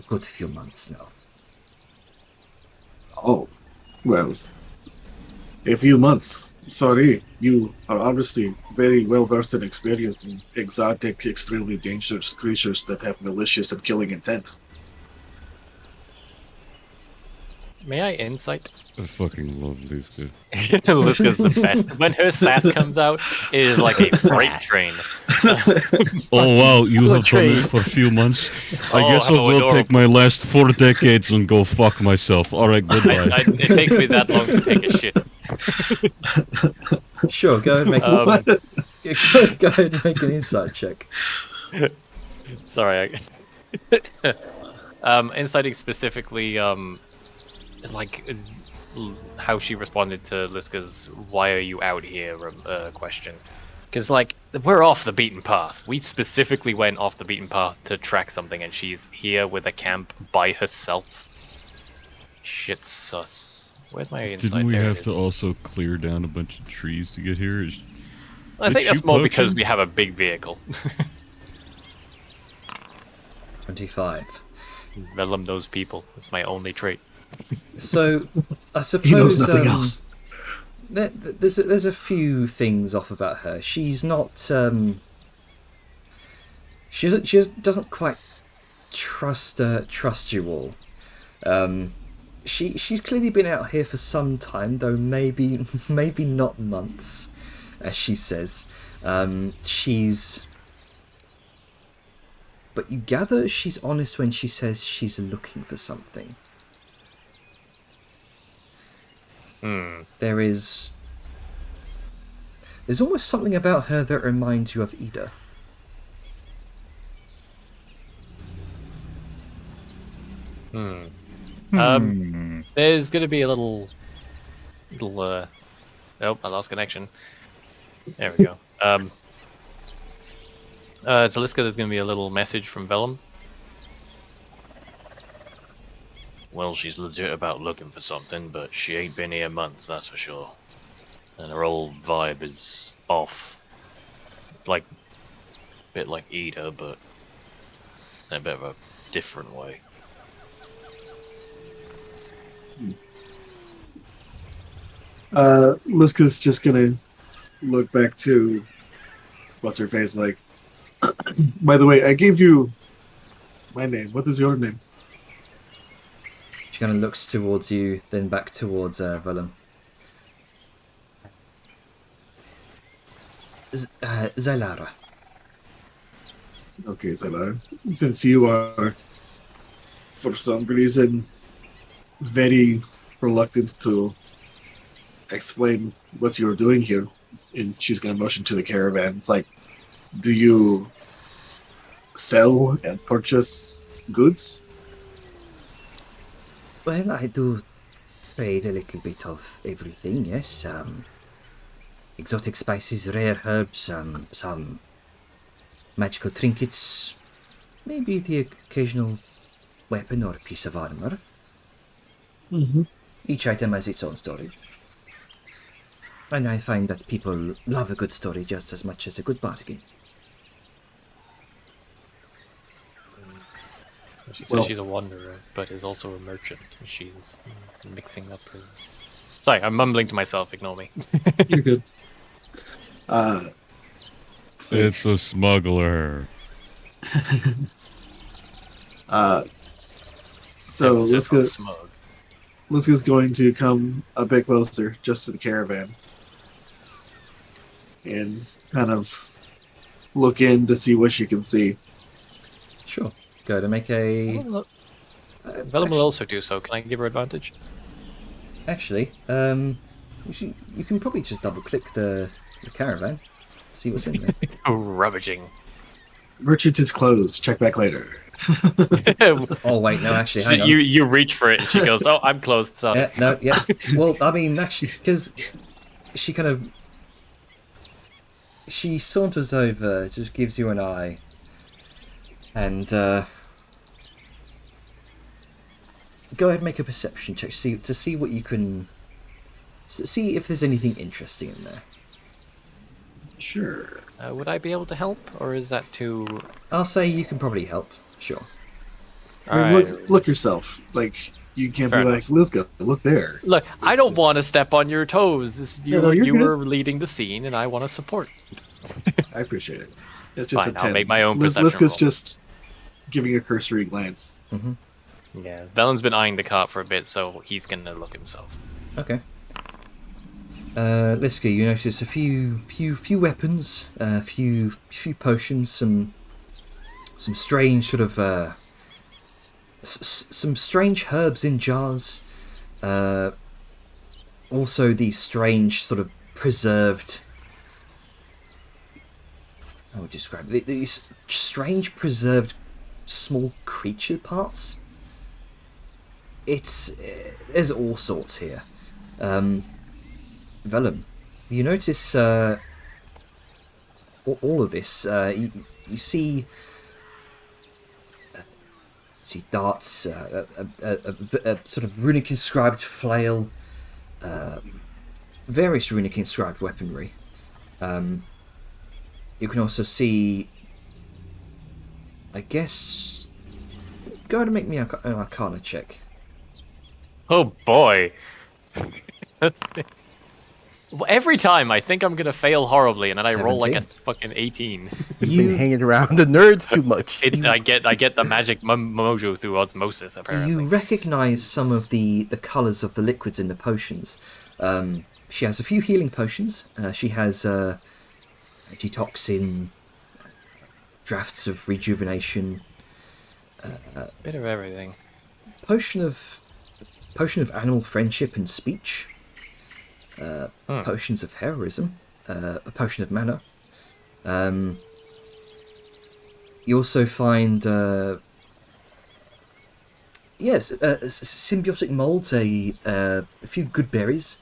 good few months now. Oh, well, a few months. Sorry, you are obviously very well versed and experienced in exotic, extremely dangerous creatures that have malicious and killing intent. May I insight? I fucking love Liska. Liska's the best. When her sass comes out, it is like a freight train. Oh wow, you have done train. it for a few months. I Oh, guess how I'll go adorable. take my last 4 decades and go fuck myself. Alright, goodbye. It takes me that long to take a shit. Sure, go ahead and make go ahead and make an insight check. Sorry. Inciting specifically, like how she responded to Liska's "Why are you out here?" question. Because like we're off the beaten path. We specifically went off the beaten path to track something, and she's here with a camp by herself. Shit sus. Where's my insight? Didn't we There it have is. to also clear down a bunch of trees to get here? I think Did that's you more poach because him? we have a big vehicle. 25. Vellum those people. It's my only trait. So, I suppose He knows nothing else. There's a few things off about her. She's not. She doesn't quite trust you all. She's clearly been out here for some time, though maybe not months, as she says. But you gather she's honest when she says she's looking for something. There's almost something about her that reminds you of Ida. There's gonna be a little. Oh, I lost connection. There we go. To Liska, there's gonna be a little message from Vellum. Well, she's legit about looking for something, but she ain't been here months, that's for sure. And her old vibe is off. Like, a bit like Ida, but in a bit of a different way. Liska's just gonna look back to what's her face like. By the way, I gave you my name. What is your name? She kind of looks towards you, then back towards Vellum. Zylara. Okay, Zalar. Since you are, for some reason, very reluctant to explain what you're doing here, and she's gonna motion to the caravan. It's like, do you sell and purchase goods? Well, I do trade a little bit of everything, yes. Exotic spices, rare herbs, some magical trinkets, maybe the occasional weapon or piece of armor. Mm-hmm. Each item has its own story. And I find that people love a good story just as much as a good bargain. She Well- says she's a wanderer, but is also a merchant. She's mixing up her. Sorry, I'm mumbling to myself. Ignore me. You're good. So, It's a smuggler. so Emphasis on Liska, smug. Liska's going to come a bit closer, just to the caravan, and kind of look in to see what she can see. Sure. Go to make a... Vellum will also do so. Can I give her advantage? Actually, You can probably just double click the caravan, see what's in there. Rummaging. Merchant is closed. Check back later. Oh wait, no, actually, hang on. You reach for it, and she goes, "Oh, I'm closed, son." Yeah, no, yeah. Well, I mean, actually, because she kind of she saunters over, just gives you an eye, and go ahead and make a perception check to see what you can see if there's anything interesting in there. Sure. Would I be able to help, or is that too? I'll say you can probably help. Sure. I mean, Alright. look yourself. Like, you can't Fair be like, Lizka, look there. Look, I It's don't just- want to step on your toes. Yeah, no, you're You good. were leading the scene, and I want to support. I appreciate it. It's just Fine, a I'll 10. make my own perception Lizka's roll. just giving a cursory glance. Yeah, Velen's been eyeing the cart for a bit, so he's gonna look himself. Okay. Liska, you notice a few weapons, a few potions, some strange sort of some strange herbs in jars. Also these strange sort of preserved. How would you describe it? These strange preserved small creature parts. There's all sorts here. Vellum, you notice all of this. You see darts, a sort of runic inscribed flail, various runic inscribed weaponry. You can also see, I guess, go ahead and make me an Arcana check. Oh boy! Well, every time I think I'm gonna fail horribly, and then I roll like a 17. fucking 18. You've been hanging around the nerds too much. I get the magic mojo through osmosis, apparently. You recognise some of the colours of the liquids in the potions. She has a few healing potions. She has detoxin, drafts of rejuvenation, Bit of everything. potion of animal friendship and speech, potions of heroism, a potion of mana. You also find symbiotic molds, a few good berries.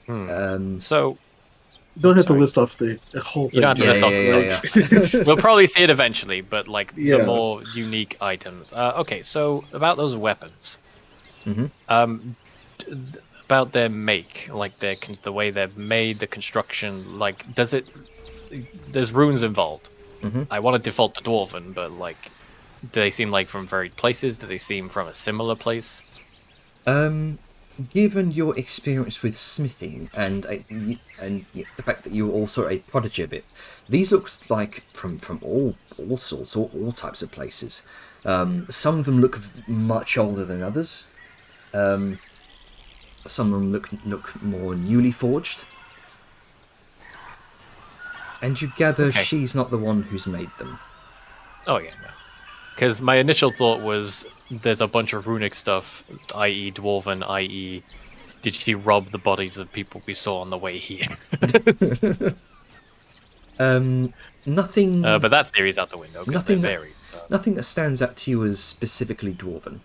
So You don't have Sorry. to list off the whole thing. You don't have to list off the stuff. We'll probably see it eventually, but like Yeah. the more unique items. Okay, so about those weapons. Mhm. About their make, like the way they're made, the construction. Like, there's runes involved. Mhm. I want to default to dwarven, but like, do they seem like from varied places? Do they seem from a similar place? Given your experience with smithing and the fact that you're also a prodigy of it, these look like from all sorts, all types of places. Some of them look much older than others. Some of them look more newly forged. And you gather Okay. she's not the one who's made them. Oh yeah, no. Because my initial thought was there's a bunch of runic stuff, i.e. dwarven, i.e. did she rob the bodies of people we saw on the way here? Nothing. But that theory's out the window because they're Nothing that- varied. So. Nothing that stands out to you as specifically dwarven.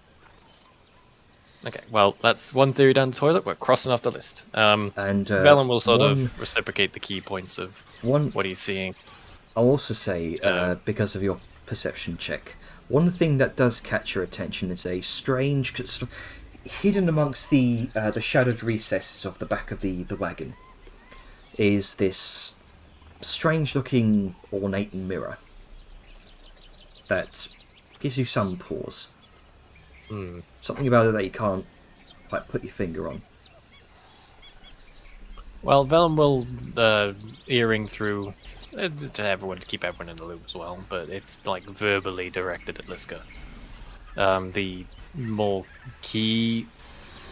Okay, well, that's one theory down the toilet. We're crossing off the list. And Velen will sort one- of reciprocate the key points of One, what he's seeing. I'll also say, because of your perception check, one thing that does catch your attention is a strange, sort of hidden amongst the shadowed recesses of the back of the wagon, is this strange-looking ornate mirror that gives you some pause. Something about it that you can't quite put your finger on. Well, Velen will earring through to everyone to keep everyone in the loop as well, but it's like verbally directed at Liska. The more key,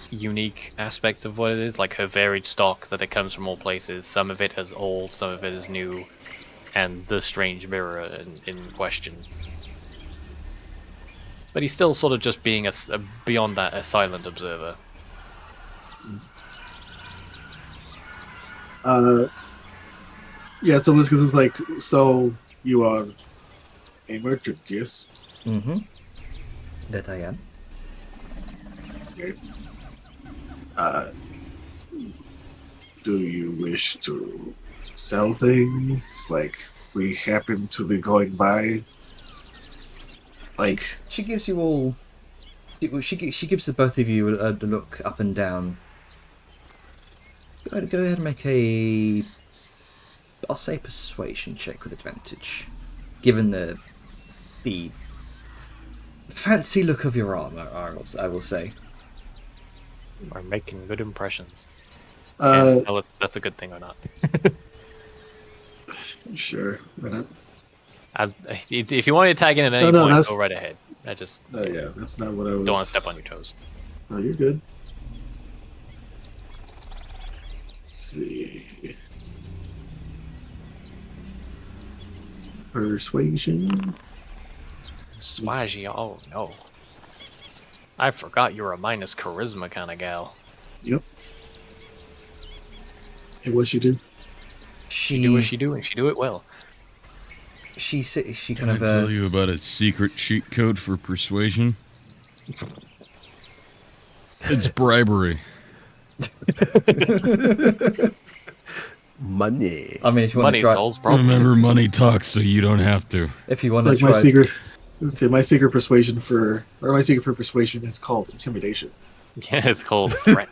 unique aspects of what it is, like her varied stock, that it comes from all places. Some of it is old, some of it is new, and the strange mirror in question. But he's still sort of just being beyond that, a silent observer. Yeah, so Liskus is like, so you are a merchant, yes? Mm-hmm. That I am. Okay. Do you wish to sell things? Like, we happen to be going by? Like, She gives you all. She gives the both of you a look up and down. Go ahead and make a. I'll say persuasion check with advantage, given the fancy look of your armor. I will say. We're making good impressions. uh, And tell if that's a good thing or not. sure. Why not? If you want to tag in at any No, point, that's- go right ahead. I just Yeah, that's not what I was. don't want to step on your toes. No, you're good. Let's see. Persuasion. Swaggy, oh no. I forgot you're a minus charisma kind of gal. Yep. Hey, what'd she do? She do what she do, and she do it well. She Can kind I of tell you about a secret cheat code for persuasion? It's bribery. Money. I mean, if you want Money to try, solves problems. Remember, money talks, so you don't have to. if you It's want to like try, my secret persuasion for persuasion is called intimidation. Yeah, it's called threat.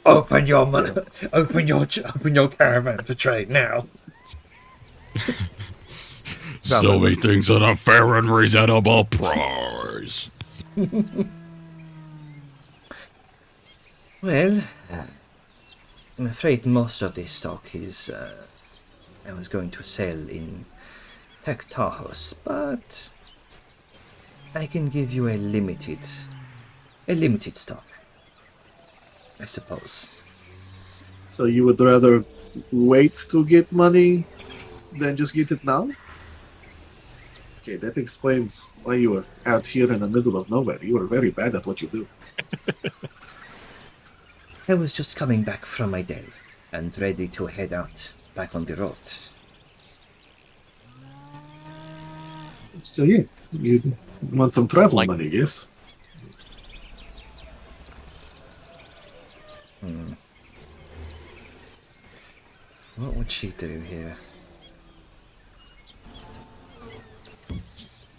open your caravan for trade now. Sell me things at a fair and reasonable price. Well, I'm afraid most of this stock is I was going to sell in Tectahos, but I can give you a limited stock, I suppose. So you would rather wait to get money than just get it now? Okay, that explains why you were out here in the middle of nowhere. You were very bad at what you do. I was just coming back from my delve and ready to head out back on the road. So yeah, you want some travel Like- money, yes? What would she do here?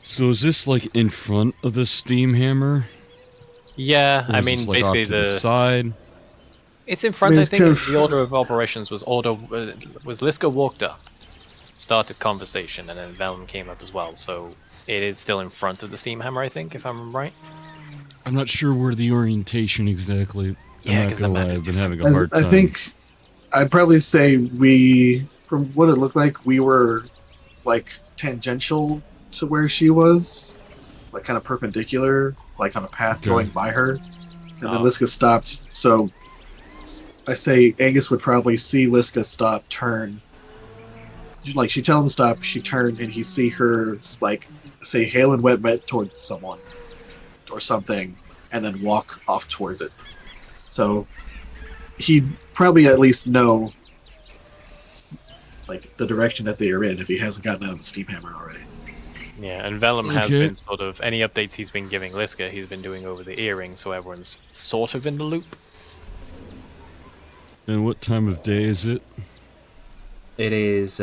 So is this like in front of the steam hammer? Yeah, Or I is mean, this, like, off basically to the side. it's in front. I mean, I it's think kind of- the order of operations was Liska walked up, started conversation, and then Vellum came up as well. So it is still in front of the steam hammer, I think, if I'm right. I'm not sure where the orientation exactly. Yeah, I'm not 'cause the gonna map lie, is I've been different. having a hard time. I think I'd probably say from what it looked like, we were like tangential to where she was, like kind of perpendicular, like on a path Okay. going by her. And then Oh. Liska stopped. So I say Angus would probably see Liska stop, turn. Like she tell him stop, she turned, and he see her like say hail and wet towards someone or something, and then walk off towards it. So he'd probably at least know like the direction that they are in if he hasn't gotten out of the steam hammer already. Yeah, and Vellum has Okay. been sort of any updates he's been giving Liska, he's been doing over the earring, so everyone's sort of in the loop. And what time of day is it? It is.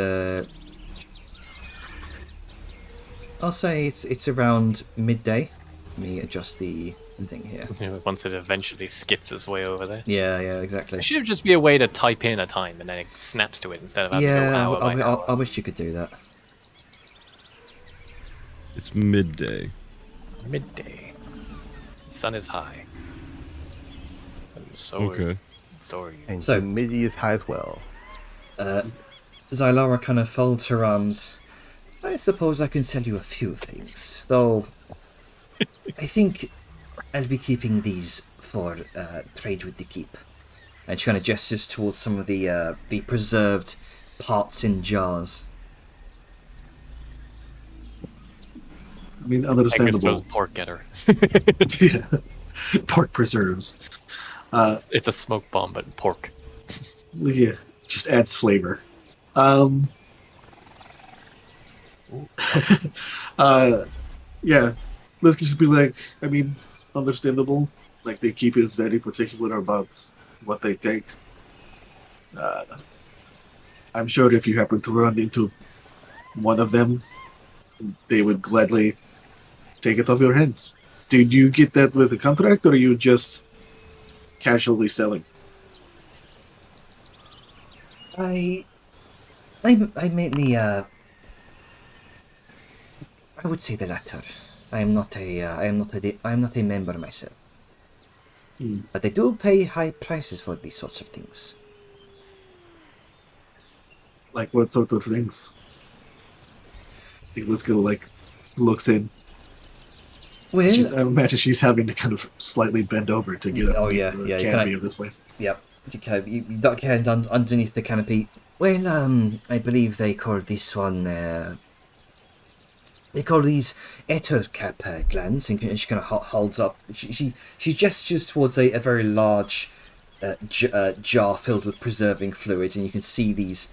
I'll say it's around midday. Let me adjust the thing here. You know, once it eventually skits its way over there. Yeah, exactly. There should just be a way to type in a time and then it snaps to it instead of having to go Yeah, hour by hour. I wish you could do that. It's midday. Midday. The sun is high. And so Okay. so are you. And So- humidity is high as well. Zylara kind of folds her arms. I suppose I can sell you a few things, though. I think I'll be keeping these for trade with the keep. And she kind of gestures towards some of the preserved parts in jars. I mean, Angus understandable. throws pork at her. Yeah. Pork preserves. It's a smoke bomb, but pork. Yeah, just adds flavor. Um, yeah, let's just be like, I mean, understandable. Like they keep us very particular about what they take. Uh, I'm sure if you happen to run into one of them, they would gladly take it off your hands. Did you get that with a contract, or are you just casually selling? I mainly I would say the latter. I am not a member myself, Hmm. but they do pay high prices for these sorts of things. Like what sort of things? I think let's go like looks in. Well, I imagine she's having to kind of slightly bend over to get Oh, underneath yeah, the yeah, you canopy kinda- of this place. yep. You duck your hand underneath the canopy. Well, I believe they call this one. They call these ettercap glands, and she kind of holds up. She gestures towards a very large jar filled with preserving fluid, and you can see these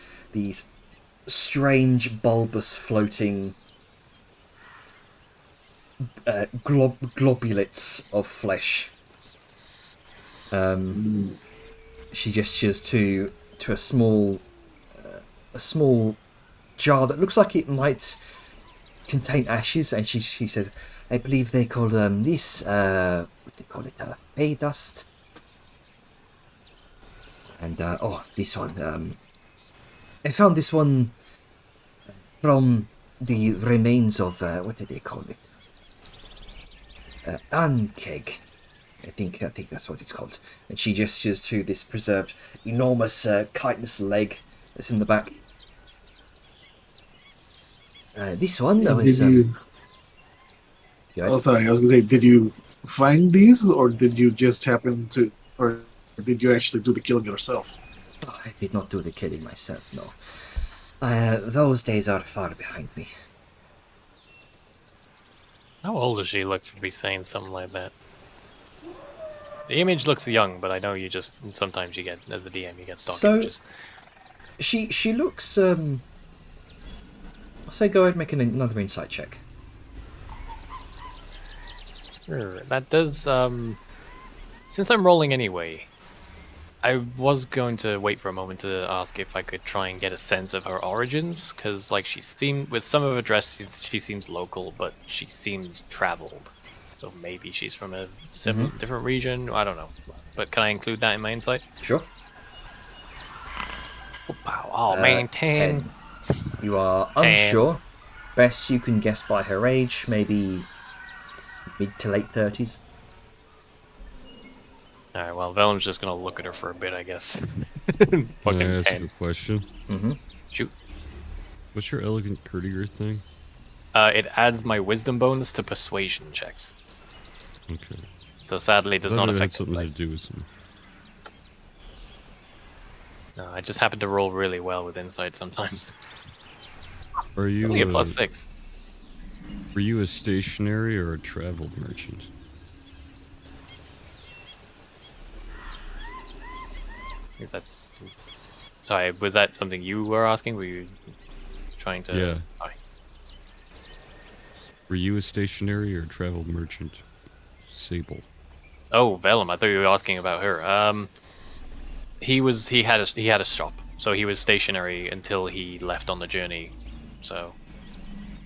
strange bulbous floating globulates of flesh. She gestures to a small jar that looks like it might contain ashes, and she says, "I believe they call this what they call it, hay dust." And this one, I found this one from the remains of what did they call it? Ankeg. I think that's what it's called. And she gestures to this preserved, enormous chitinous leg that's in the back. This one, that was. Did you? Go ahead. Oh, sorry. I was gonna say, did you find these, or did you just happen to, or did you actually do the killing yourself? Oh, I did not do the killing myself, no. Those days are far behind me. How old does she look to be saying something like that? The image looks young, but I know you just sometimes you get as a DM you get stock So- images. She looks. I'll say go ahead and make another insight check. Sure, that does. Since I'm rolling anyway, I was going to wait for a moment to ask if I could try and get a sense of her origins, because like with some of her dress, she seems local, but she seems traveled. So maybe she's from a different region. I don't know. But can I include that in my insight? Sure. Wow. Oh man, 10. You are 10. unsure. Best you can guess by her age, maybe mid to late 30s. Alright, well, Velem's just gonna look at her for a bit, I guess. Can I Fucking ask 10. a question? Mm-hmm. Shoot. What's your elegant courtier thing? It adds my wisdom bonus to persuasion checks. Okay. So sadly, it does I not thought it had affect something insight. to do with some. No, I just happen to roll really well with insight sometimes. Are It's you only a +6. Were you a stationary or a travel merchant? Is that sorry, was that something you were asking? Were you trying to... Yeah. Sorry. Were you a stationary or a travel merchant? Sable. Oh, Velem, I thought you were asking about her. He had a shop, so he was stationary until he left on the journey. So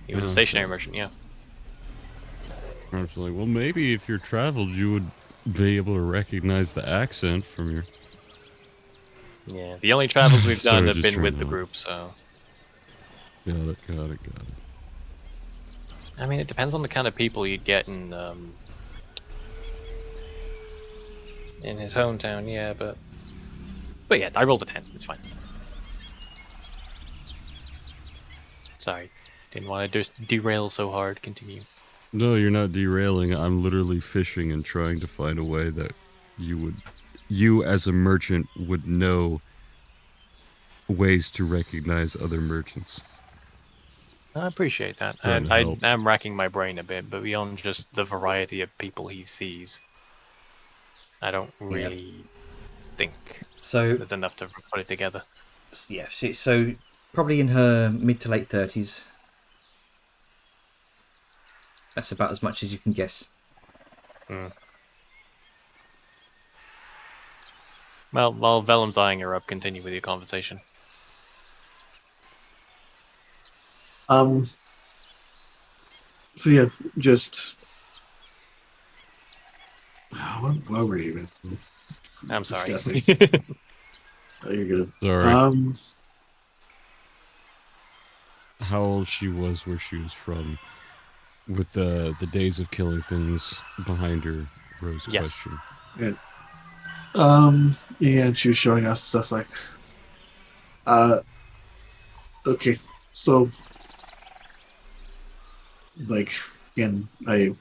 he was a stationary merchant, yeah. I was like, well, maybe if you're traveled, you would be able to recognize the accent from your. Yeah, the only travels we've done Sorry, have just been trying with to- the group, so... Got it. I mean, it depends on the kind of people you'd get in his hometown, yeah, but yeah, I rolled a 10. It's fine. Sorry, didn't want to just derail so hard. Continue. No, you're not derailing. I'm literally fishing and trying to find a way that you as a merchant would know ways to recognize other merchants. I appreciate that. Trying And to I help. am racking my brain a bit, but beyond just the variety of people he sees. I don't really think So there's enough to put it together. yeah, so probably in her mid to late 30s. That's about as much as you can guess. Well, while Vellum's eyeing her up, continue with your conversation. So yeah, just what were you even I'm sorry. discussing? Oh, you're good. Sorry. How old she was, where she was from, with the days of killing things behind her. Rose Yes. question. Yeah, and she was showing us stuff like, okay, so, like, can I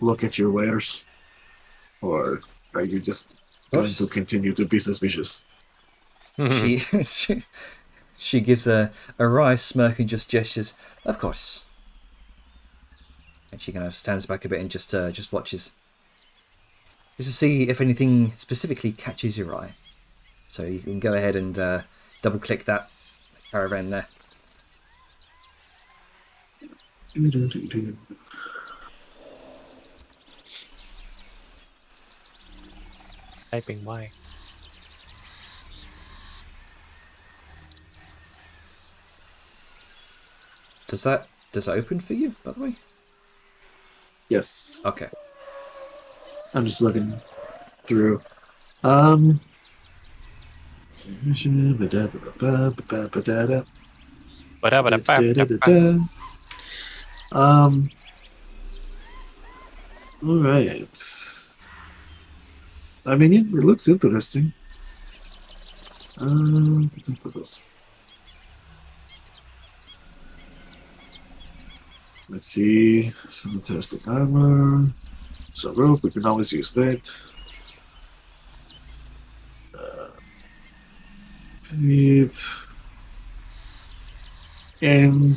look at your wares, or are you just going to continue to be suspicious? She, she gives a wry smirk and just gestures, of course. And she kind of stands back a bit and just watches. Just to see if anything specifically catches your eye. So you can go ahead and double click that caravan there. Typing why? Does that open for you, by the way? Yes, Okay. I'm just looking through. All right. I mean, it looks interesting. Let's see. Some fantastic armor. Some rope. We can always use that. Feet. And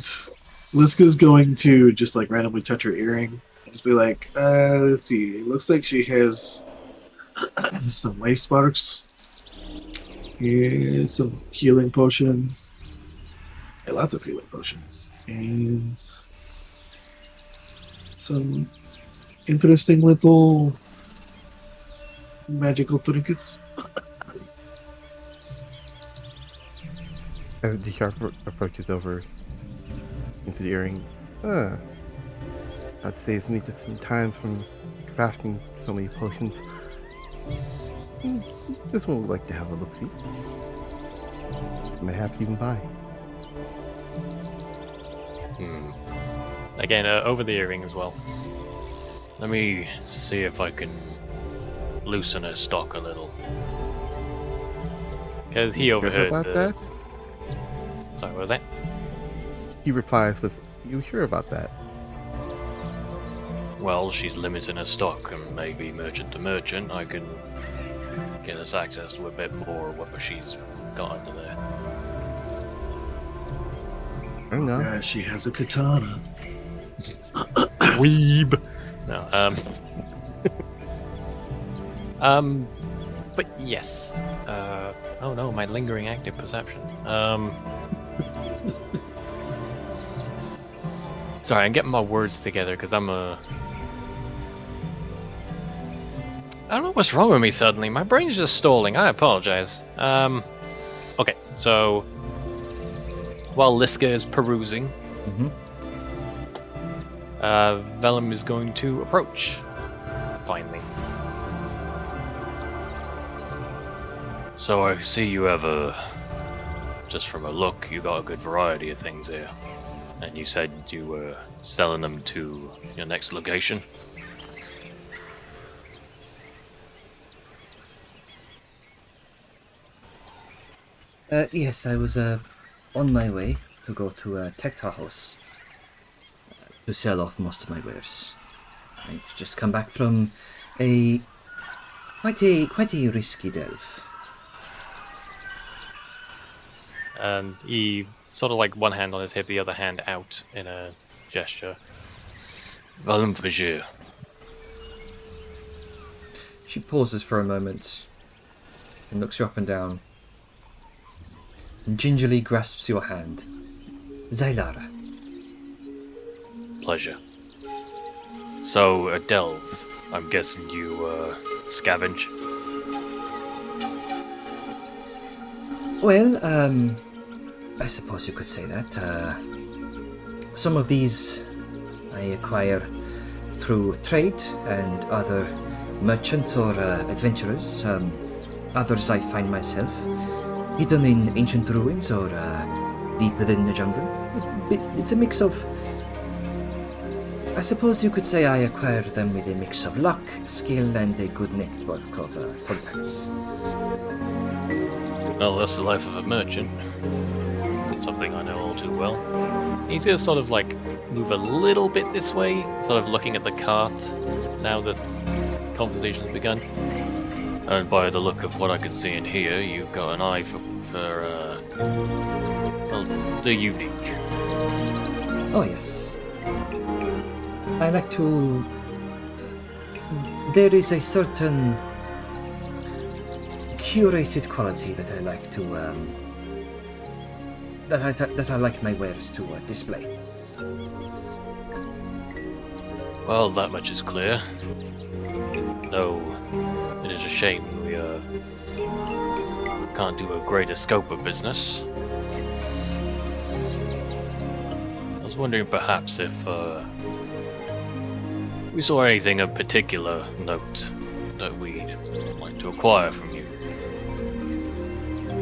Liska's going to just like randomly touch her earring and just be like, let's see. It looks like she has some waste sparks. Here's some healing potions. A lot of healing potions. And some interesting little magical trinkets. As the sharp approaches over into the earring, that saves me just some time from crafting so many potions. This one would like to have a look-see. Perhaps even buy. Again, over the earring as well. Let me see if I can loosen her stock a little. Because he overheard about that? Sorry, what was that? He replies with, "You sure about that?" Well, she's limiting her stock, and maybe merchant to merchant, I can get us access to a bit more of what she's got under there. I don't know. Yeah, she has a katana. Weeb. No. But yes. Oh no, my lingering active perception. Sorry, I'm getting my words together because I don't know what's wrong with me suddenly. My brain's just stalling. I apologize. Okay, so while Liska is perusing, Vellum is going to approach. Finally. So I see you have just from a look, you got a good variety of things here. And you said you were selling them to your next location? Yes, I was on my way to go to Tekta House to sell off most of my wares. I've just come back from quite a risky delve. And he sort of like one hand on his hip, the other hand out in a gesture. Vellum Fajir. She pauses for a moment and looks you up and down and gingerly grasps your hand. Zylara. Pleasure. So, Delve, I'm guessing you, scavenge? Well, I suppose you could say that. Some of these I acquire through trade and other merchants or adventurers. Others I find myself hidden in ancient ruins or deep within the jungle. It's a mix of... I suppose you could say I acquire them with a mix of luck, skill, and a good network of contacts. Well, that's the life of a merchant. Something I know all too well. He's gonna sort of like move a little bit this way, sort of looking at the cart now that the conversation has begun. And by the look of what I can see in here, you've got an eye for well, the unique. Oh yes. I like to... There is a certain curated quality that I like to that I like my wares to display. Well, that much is clear. Though it is a shame we can't do a greater scope of business. I was wondering perhaps if we saw anything of particular note that we'd like to acquire from you.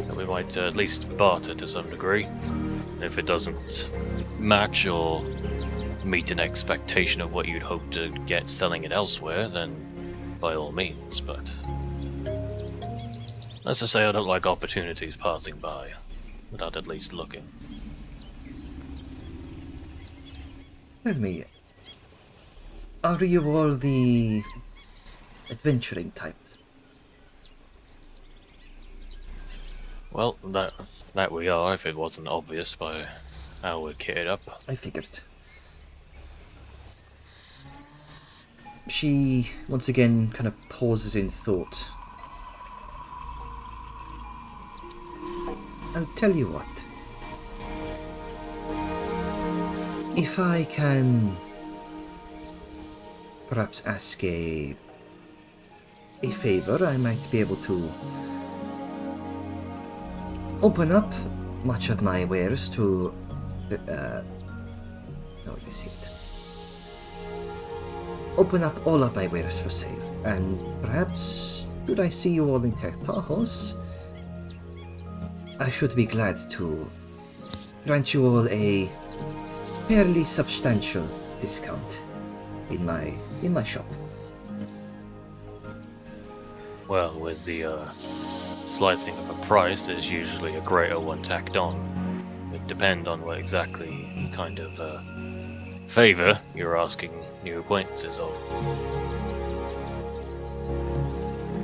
That we might at least barter to some degree. If it doesn't match or meet an expectation of what you'd hope to get selling it elsewhere, then by all means, but let's just say I don't like opportunities passing by without at least looking. Tell me, are you all the adventuring type? Well, that we are, if it wasn't obvious by how we're kitted up. I figured. She once again kind of pauses in thought. I'll tell you what. If I can perhaps ask a favor, I might be able to open up much of my wares to how would I say it? Open up all of my wares for sale, and perhaps should I see you all in Tertahos, I should be glad to grant you all a fairly substantial discount in my shop. Well, with the slicing of a price, there's usually a greater one tacked on. It depends on what exactly kind of favor you're asking new acquaintances of.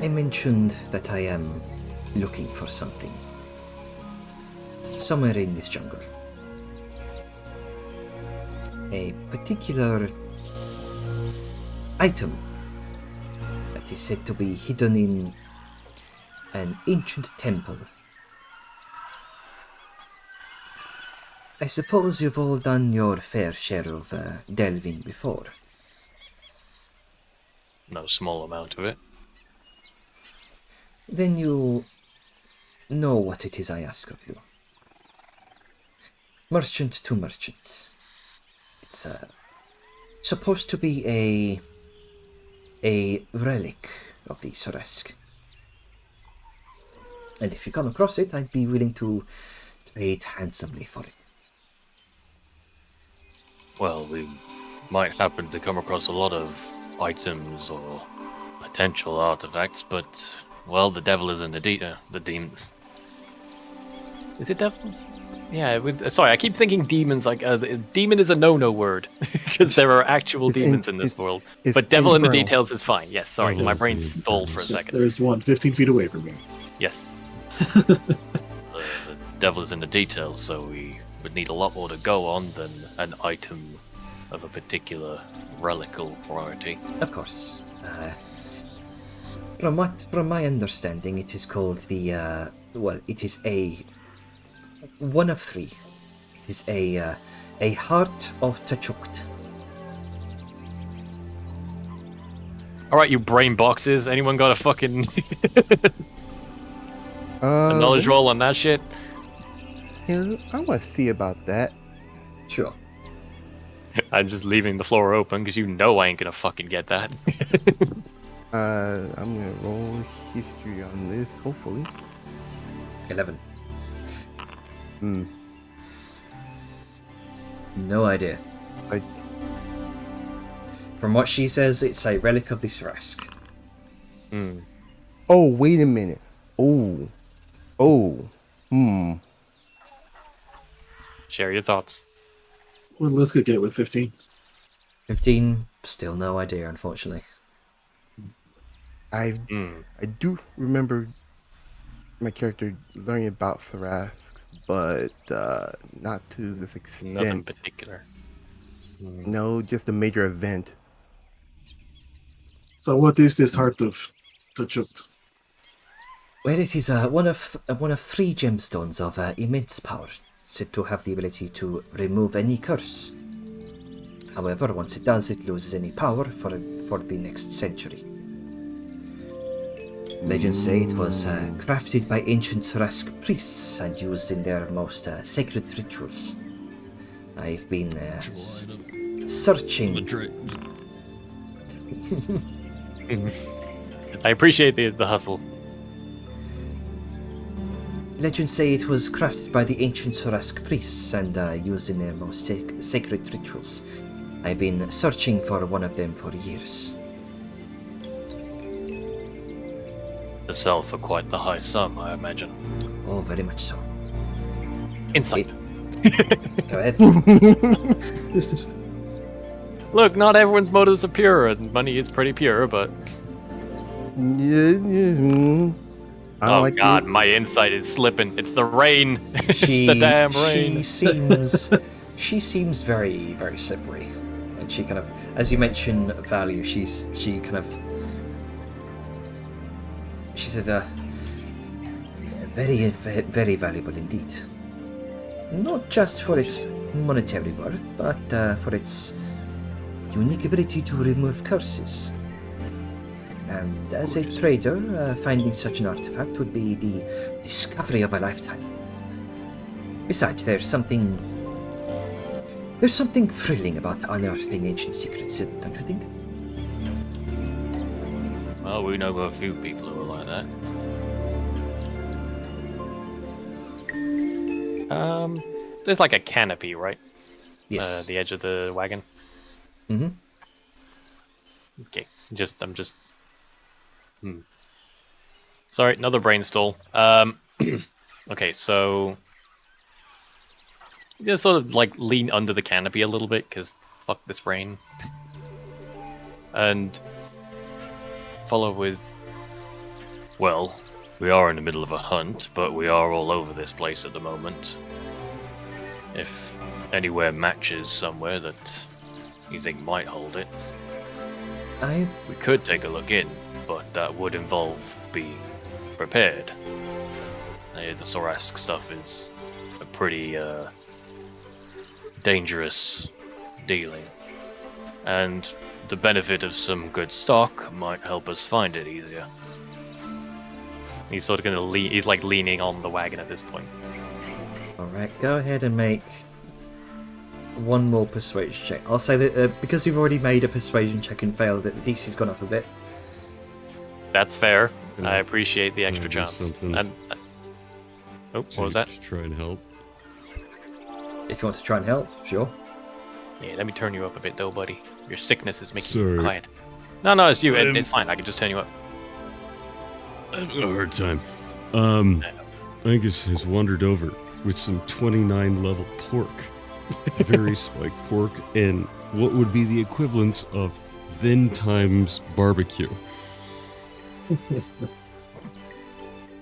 I mentioned that I am looking for something. Somewhere in this jungle. A particular item that is said to be hidden in an ancient temple. I suppose you've all done your fair share of delving before. No small amount of it. Then you know what it is I ask of you. Merchant to merchant. It's supposed to be a relic of the Soresk. And if you come across it, I'd be willing to trade handsomely for it. Well, we might happen to come across a lot of items or potential artifacts, but, well, the devil is in the demon. Is it devils? Yeah, sorry, I keep thinking demons like, demon is a no-no word, because there are actual demons in this world. But devil in the infernal. details is fine, yes, sorry, my brain stalled for a Yes, second. there's one 15 feet away from me. Yes. The devil is in the details, so we would need a lot more to go on than an item of a particular relical variety. Of course. From my understanding, it is called the it is a one of three. It is a heart of Tachukt. Alright, you brain boxes. Anyone got a fucking a knowledge roll on that shit? Yeah, I want to see about that. Sure. I'm just leaving the floor open because you know I ain't gonna fucking get that. I'm gonna roll history on this, hopefully. 11. Hmm. No idea. I From what she says, it's a relic of the Sarask. Hmm. Oh, wait a minute. Oh. Share your thoughts. What did Liska get with 15? 15, still no idea, unfortunately. I do remember my character learning about Thrask, but not to this extent. Nothing particular. No, just a major event. So what is this heart of Tachukt? Well, it is one of three gemstones of immense power, said to have the ability to remove any curse. However, once it does, it loses any power for the next century. Legends say it was crafted by ancient Sarask priests and used in their most sacred rituals. I've been searching. I appreciate the hustle. Legends say it was crafted by the ancient Sarask priests and used in their most sacred rituals. I've been searching for one of them for years. To sell for quite the high sum, I imagine. Oh, very much so. Insight. Go ahead. Look, not everyone's motives are pure, and money is pretty pure, but... I Oh like god, it. my insight is slipping. It's the rain. She, the damn rain. she seems very, very slippery. And she kind of, as you mention value, she says, very, very valuable indeed. Not just for its monetary worth, but for its unique ability to remove curses. And as a trader, finding such an artifact would be the discovery of a lifetime. Besides, there's something thrilling about unearthing ancient secrets, don't you think? Well, we know a few people who are like that. There's like a canopy, right? Yes. The edge of the wagon. Mm-hmm. Okay, I'm just. Sorry, another brain stall. Okay, so you sort of like lean under the canopy a little bit because fuck this rain, and follow with. Well, we are in the middle of a hunt, but we are all over this place at the moment. If anywhere matches somewhere that you think might hold it, we could take a look in, but that would involve being prepared. The Sorask stuff is a pretty dangerous dealing, and the benefit of some good stock might help us find it easier. He's sort of gonna lean. He's like leaning on the wagon at this point. Alright, go ahead and make one more persuasion check. I'll say that because you've already made a persuasion check and failed, that the DC's gone up a bit. That's fair. Yeah. I appreciate the extra Yeah, chance. something And what was that? To try and help. If you want to try and help, sure. Yeah, let me turn you up a bit though, buddy. Your sickness is making Sorry. you quiet. No, it's you. I'm- It's fine. I can just turn you up. I'm having a hard time. Angus has wandered over with some 29 level pork. Very spiked pork, and what would be the equivalence of then times barbecue.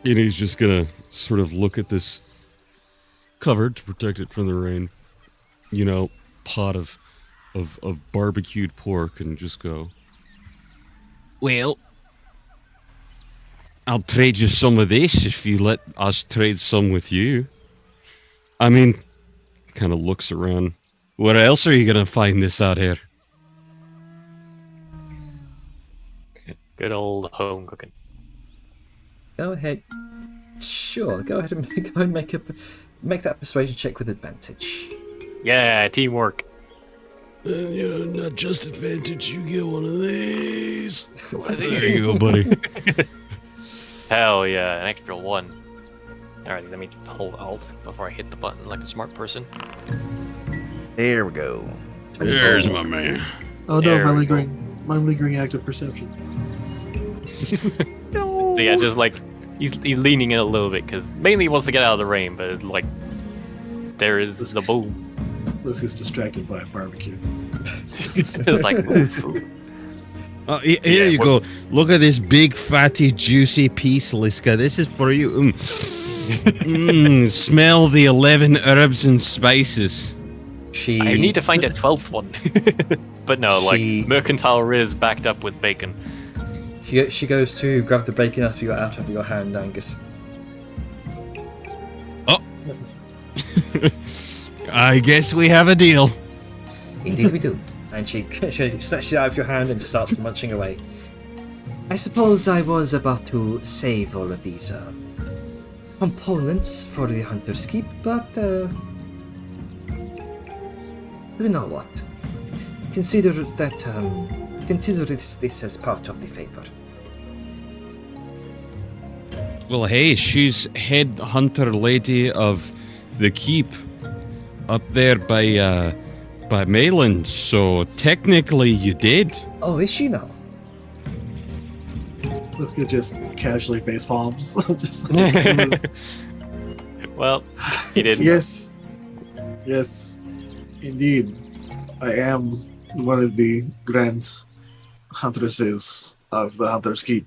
And he's just gonna sort of look at this covered to protect it from the rain, pot of barbecued pork and just go, well, I'll trade you some of this if you let us trade some with you. I mean, kind of looks around. Where else are you gonna find this out here? Good old home cooking. Go ahead. Sure, go ahead and make that persuasion check with advantage. Yeah, teamwork. Not just advantage, you get one of these. There you go, buddy. Hell yeah, an extra 1. Alright, let me hold Alt before I hit the button like a smart person. There we go. There's my man. Oh no, There my we go. lingering active perception. So yeah, just like he's leaning in a little bit because mainly he wants to get out of the rain, but it's like there is the boom. Let's get distracted by a barbecue. It's like Oh, here Yeah, you go. Look at this big, fatty, juicy piece, Liska. This is for you. Smell the 11 herbs and spices. I need to find a 12th one. But no, like She- mercantile Riz backed up with bacon. She goes to grab the bacon out of your hand, Angus. I guess we have a deal. Indeed we do. And she snatches it out of your hand and starts munching away. I suppose I was about to save all of these components for the Hunter's Keep, but you know what? Consider this as part of the favor. Well, hey, she's head hunter lady of the keep up there by Mayland, so technically you did. Oh, is she now? Let's get just casually face palms. Just like it was- Well, he didn't. yes, yes, indeed. I am one of the grand huntresses of the Hunter's Keep.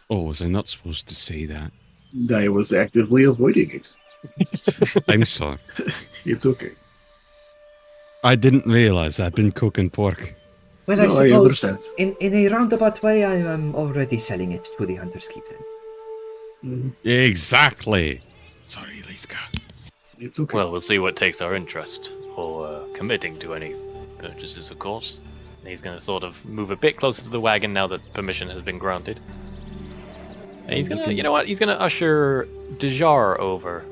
Oh, was I not supposed to say that? I was actively avoiding it. I'm sorry. It's okay. I didn't realize I'd been cooking pork. Well, No, I I suppose understand. in a roundabout way, I am already selling it to the Hunter's Keep then. Exactly. Sorry, Liska. It's okay. Well, we'll see what takes our interest, or committing to any purchases, of course. He's going to sort of move a bit closer to the wagon now that permission has been granted. And he's going to, you know what, he's going to usher Dejar over.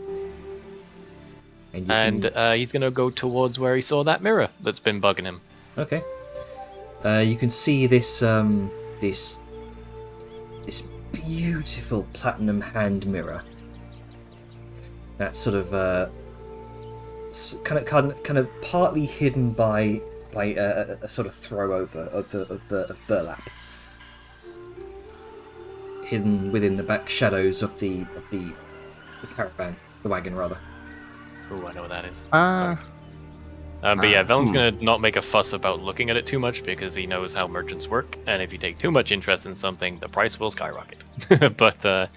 And you And can, he's going to go towards where he saw that mirror that's been bugging him. okay. You can see this this beautiful platinum hand mirror. That's sort of kind of partly hidden by a sort of throw over of burlap, hidden within the back shadows of the caravan, the wagon rather. Ooh, I know what that is. Ah, But yeah, Velen's gonna not make a fuss about looking at it too much because he knows how merchants work, and if you take too much interest in something, the price will skyrocket. But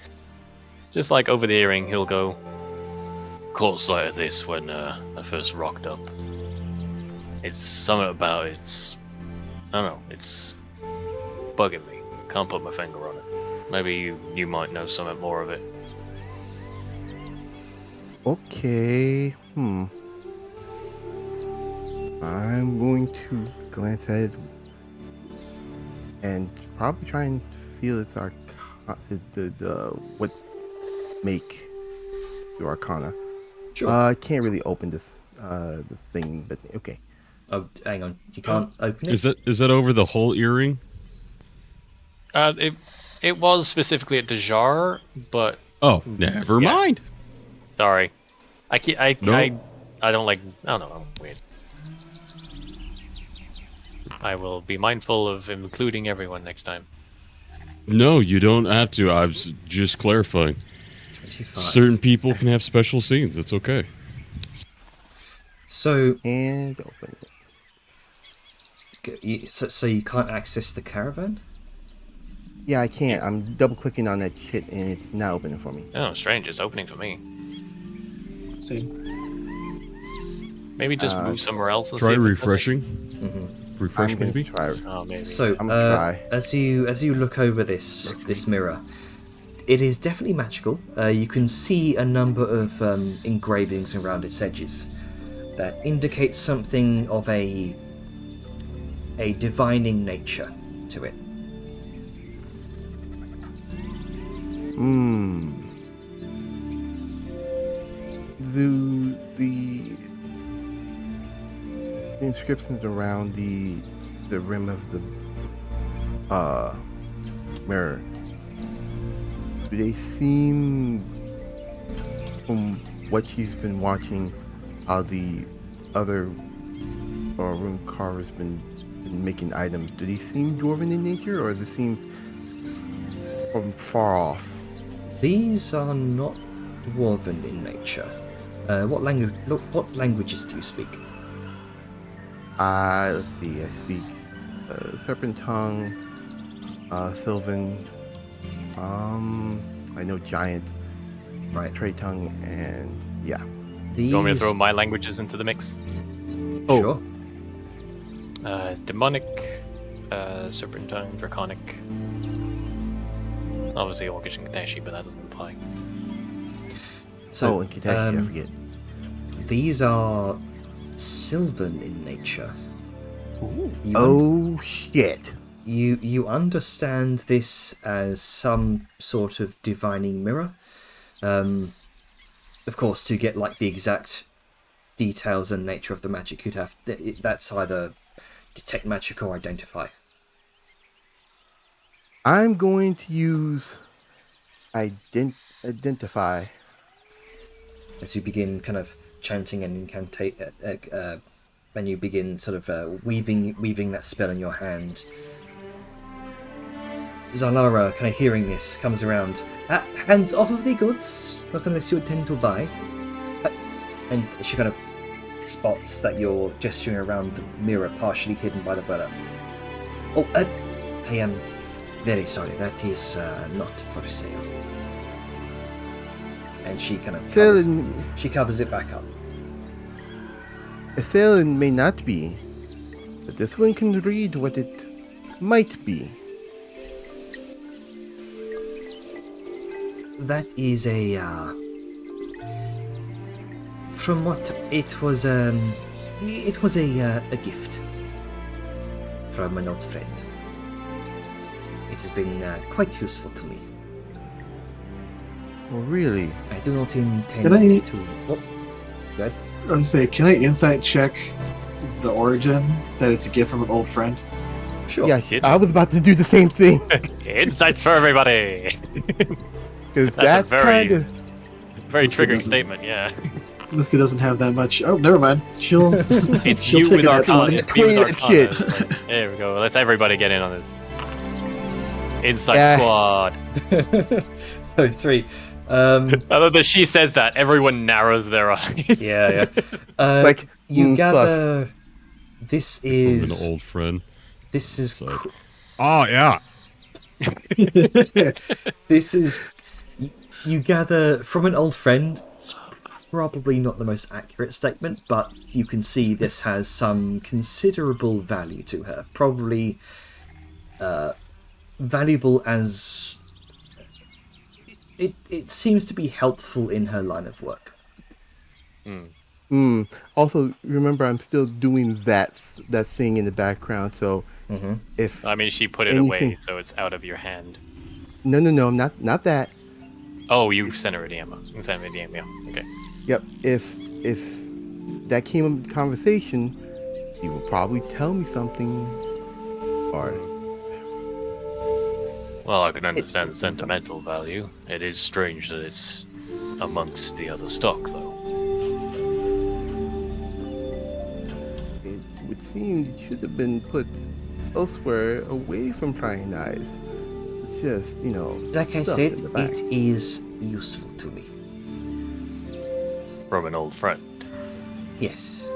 just like over the earring, he'll go, caught sight of this when I first rocked up. It's something about it's, I don't know, it's bugging me. Can't put my finger on it. Maybe you might know something more of it. Okay. I'm going to glance at it and probably try and feel its what make your arcana. Sure. I can't really open this the thing, but okay. Oh, hang on. You can't open it? Is that over the whole earring? It was specifically at Dejar, but Oh, never Yeah. mind. sorry, No. I don't like, I don't know, I'm weird. I will be mindful of including everyone next time. No, you don't have to. I was just clarifying. 25. Certain people can have special scenes. It's okay. So, And open it. so you can't access the caravan? Yeah, I can't. I'm double clicking on that shit and it's not opening for me. Oh, strange, it's opening for me. Same. Maybe just move somewhere else and Try see if it does it. refreshing. Mm-hmm. Refresh, I'm gonna maybe. try. Oh, maybe. So, I'm gonna try. as you look over this mirror, it is definitely magical. You can see a number of engravings around its edges that indicate something of a divining nature to it. Do the inscriptions around the rim of the mirror, do they seem, from what she's been watching, how the other rune carver's been making items, do they seem dwarven in nature, or do they seem from far off? These are not dwarven in nature. What languages do you speak? Let's see, I speak Serpent Tongue, Sylvan, I know Giant, Right. Trade Tongue, and yeah. These... You want me to throw my languages into the mix? Oh. Sure. Demonic, Serpentine, Draconic. Obviously Orcish and Kadeshi, but that doesn't apply. So, and Kentucky, I forget. these are Sylvan in nature. You Shit. You understand this as some sort of divining mirror. Of course, to get like the exact details and nature of the magic, you'd have that's either detect magic or identify. I'm going to use identify. As you begin kind of chanting and incantate, when you begin sort of weaving that spell in your hand, Zalara, kind of hearing this, comes around. Hands off of the goods, not unless you intend to buy. And she kind of spots that you're gesturing around the mirror, partially hidden by the burlap. Oh, I am very sorry. That is not for sale. And she kind of covers it back up. A sale may not be, but this one can read what it might be. That is a from what it was a gift from an old friend. It has been quite useful to me. Oh, really? I do not intend Can I- to. Oh, go ahead. I was gonna say, can I insight check the origin that it's a gift from an old friend? Sure. Yeah, Hidden. I was about to do the same thing. Insights for everybody! Because That's that's a very- kind of... Very That's good, triggering isn't it? statement, yeah. This guy doesn't have that much. Oh, never mind. She'll. It's she'll you take with it our at 20. It's me with Queen of shit. Arcana. Like, there we go. Let's everybody get in on this. Insight Yeah. squad. So 3. I love that she says that. Everyone narrows their eyes. Yeah. Like, You sus. gather. This From is. an old friend. This is. Sorry. Oh yeah. This is. You gather from an old friend. It's probably not the most accurate statement, but you can see this has some considerable value to her. Probably valuable as. It seems to be helpful in her line of work. Also, remember, I'm still doing that thing in the background, so Mm-hmm. if... I mean, she put it Anything- away, so it's out of your hand. No, not that. Oh, you sent her a DM. You sent me a DM, yeah. Okay. Yep, if that came in conversation, he will probably tell me something, or... Well, I can understand the sentimental value. It is strange that it's amongst the other stock, though. It would seem it should have been put elsewhere, away from prying eyes. Just, Like I stuffed said, in the back. it is useful to me. From an old friend. Yes.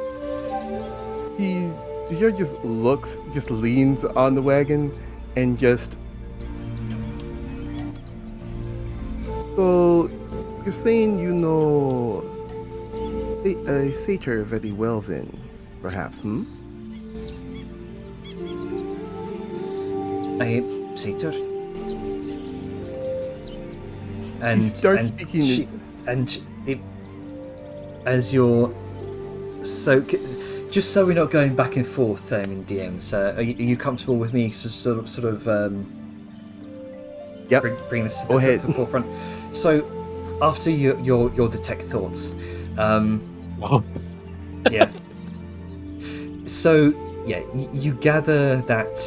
Tajir just leans on the wagon, and just... So, you're saying you know a satyr very well then, perhaps, I satyr. and starts and speaking she, and it, as you're just so we're not going back and forth in DMs. Are you comfortable with me sort of Yep. bring this Go ahead. to the forefront? So after your detect thoughts, yeah. So yeah, you gather that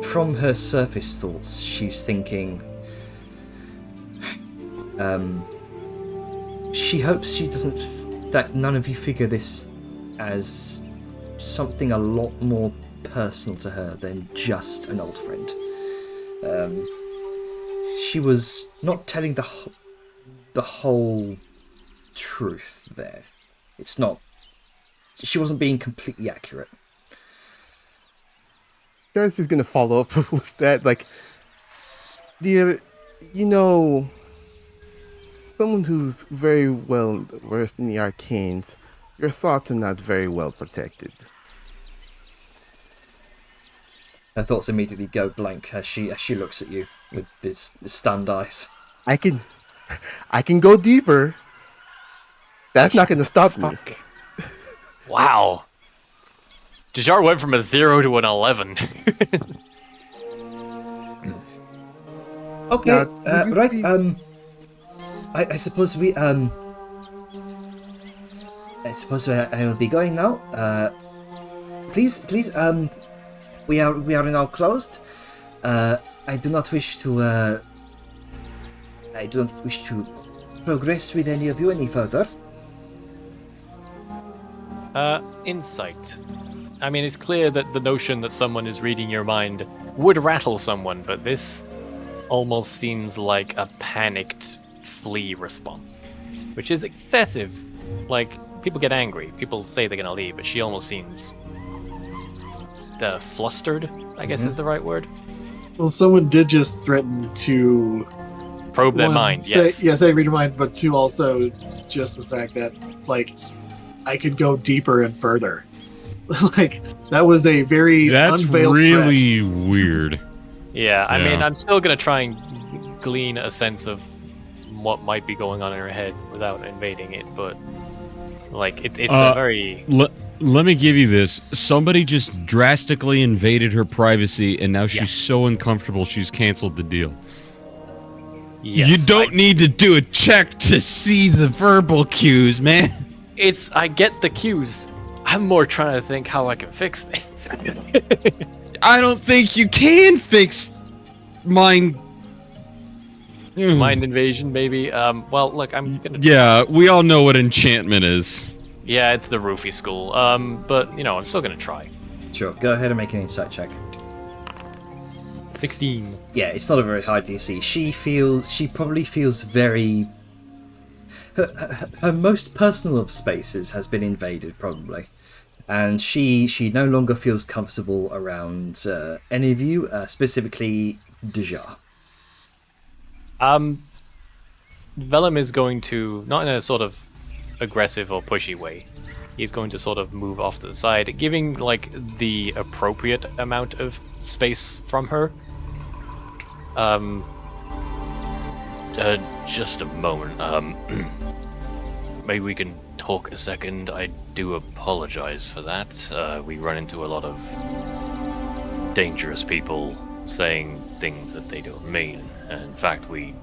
from her surface thoughts, she's thinking. She hopes that none of you figure this as something a lot more personal to her than just an old friend. She was not telling the whole truth there. It's not. She wasn't being completely accurate. Darcy's gonna follow up with that, like, dear, someone who's very well versed in the arcanes, your thoughts are not very well protected. Her thoughts immediately go blank as she looks at you with this stunned eyes. I can go deeper. That's not gonna stop me. Wow. Jajar went from a 0 to an 11. Okay, Now, would you right. please- I suppose I will be going now. Please, we are now closed. I do not wish to progress with any of you any further. Insight. I mean, it's clear that the notion that someone is reading your mind would rattle someone, but this almost seems like a panicked flee response, which is excessive. Like, people get angry, people say they're gonna leave, but she almost seems flustered, I guess is the right word. Well, someone did just threaten to Probe their one, mind, say, yes. Yeah, say read your mind, but two, also just the fact that it's like I could go deeper and further. Like, that was a very That's unveiled really threat. weird. Yeah, I mean, Yeah. I'm still gonna try and glean a sense of what might be going on in her head without invading it, but like it's a very Let me give you this. Somebody just drastically invaded her privacy, and now she's so uncomfortable she's canceled the deal. yes, You don't need to do a check to see the verbal cues, man. I get the cues. I'm more trying to think how I can fix it. I don't think you can fix mind. Mind invasion, maybe. Well, look, I'm gonna. Yeah, we all know what enchantment is. Yeah, it's the roofie school. But I'm still gonna try. Sure, go ahead and make an insight check. 16. Yeah, it's not a very high DC. She probably feels very. Her most personal of spaces has been invaded, probably, and she no longer feels comfortable around any of you, specifically Deja. Vellum is going to, not in a sort of aggressive or pushy way, he's going to sort of move off to the side, giving like the appropriate amount of space from her. Just a moment. Maybe we can talk a second. I do apologize for that. We run into a lot of dangerous people saying things that they don't mean. In fact, we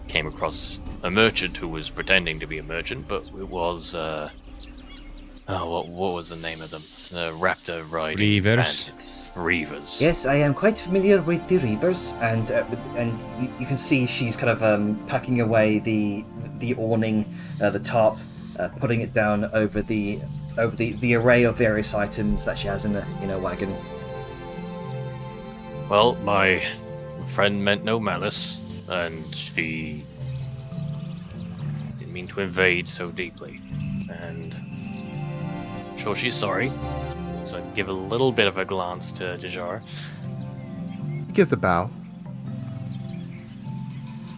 came across a merchant who was pretending to be a merchant, but it was, what was the name of them? The raptor riding Reavers? bandits. Reavers. Yes, I am quite familiar with the Reavers, and you can see she's kind of packing away the awning, the tarp, putting it down over the array of various items that she has in a wagon. Well, my friend meant no malice, and she didn't mean to invade so deeply. And I'm sure she's sorry. So I give a little bit of a glance to Dejar. He gives a bow.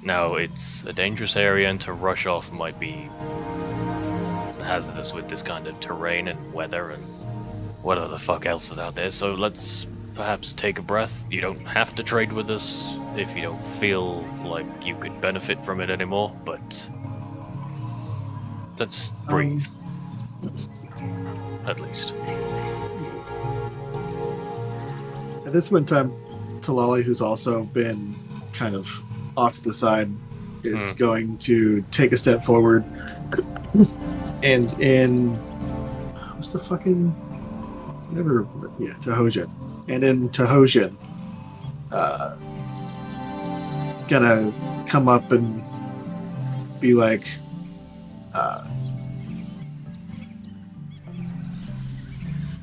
Now, it's a dangerous area, and to rush off might be hazardous with this kind of terrain and weather and whatever the fuck else is out there. So let's perhaps take a breath. You don't have to trade with us if you don't feel like you could benefit from it anymore, but let's breathe. At least. At this point in time, Talali, who's also been kind of off to the side, is going to take a step forward. And in... What's the fucking... Never... Yeah, Tahosian. And in Tahosian, gonna come up and be like...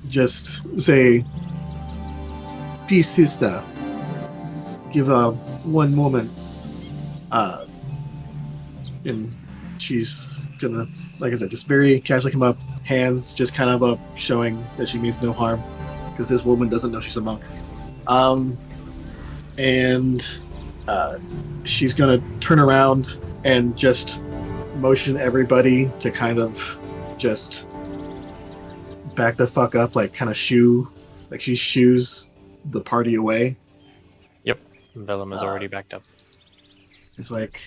just say, peace, sister. Give her one moment. And she's gonna, like I said, just very casually come up, hands just kind of up, showing that she means no harm, because this woman doesn't know she's a monk. And she's gonna turn around and just motion everybody to kind of just back the fuck up, like kind of she shoos the party away. Yep, Vellum is already backed up. It's like,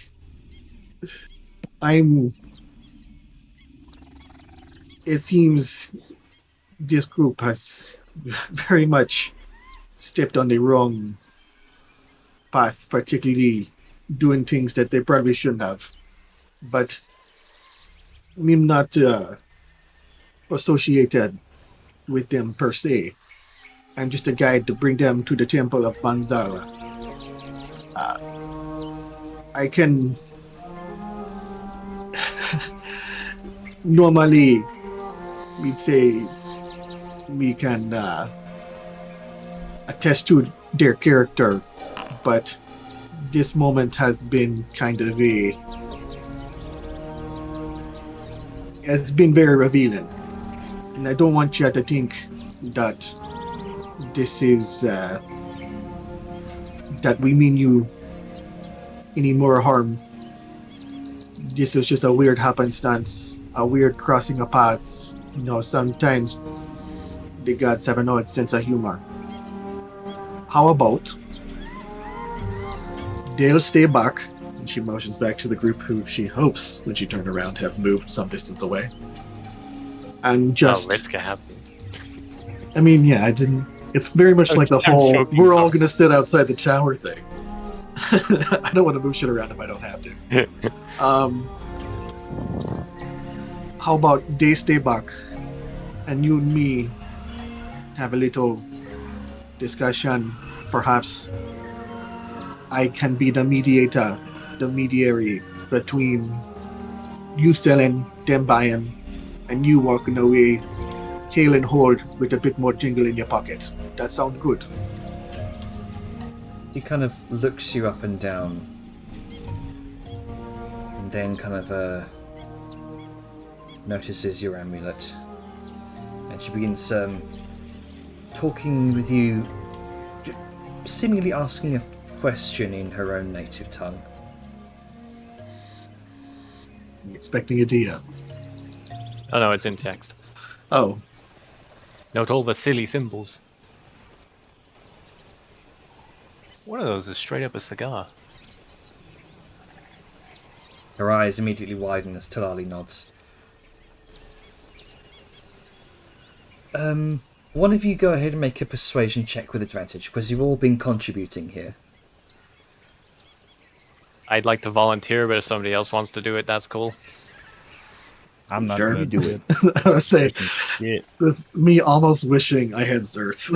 it seems this group has very much stepped on the wrong path, particularly doing things that they probably shouldn't have. But I'm not associated with them per se. I'm just a guide to bring them to the temple of Banzala. I can normally we'd say we can attest to their character, but this moment has been kind of has been very revealing, and I don't want you to think that this is that we mean you any more harm. This is just a weird happenstance, a weird crossing of paths. You know, sometimes the gods have an odd sense of humor. How about they'll stay back, and she motions back to the group who she hopes, when she turned around, have moved some distance away. And just... Oh, Liska hasn't. I mean, yeah, I didn't... It's very much like the I'm whole, joking, we're all sorry. gonna sit outside the tower thing. I don't want to move shit around if I don't have to. How about they stay back, and you and me have a little discussion. Perhaps I can be the mediator, the mediary between you selling, them buying, and you walking away, hail and hold with a bit more jingle in your pocket. That sound good? He kind of looks you up and down, and then kind of notices your amulet, and she begins talking with you, seemingly asking a question in her own native tongue. I'm expecting a DM. Oh no, it's in text. Oh, Note all the silly symbols. One of those is straight up a cigar. Her eyes immediately widen as Talali nods. One of you go ahead and make a persuasion check with advantage, because you've all been contributing here. I'd like to volunteer, but if somebody else wants to do it, that's cool. I'm not Sure. gonna do it. I would say Shit. this me almost wishing I had Zerth.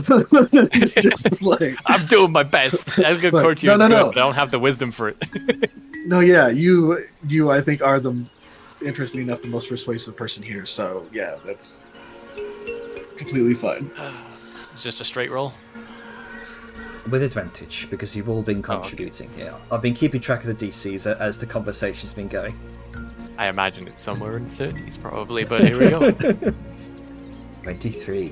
Just like I'm doing my best. As good But- courtier no, is no, good, no. but I don't have the wisdom for it. no, yeah, you I think are the interestingly enough the most persuasive person here. So yeah, that's completely fine. It's just a straight roll. With advantage, because you've all been contributing here. I've been keeping track of the DCs as the conversation's been going. I imagine it's somewhere in the 30s probably, but here we go. 23.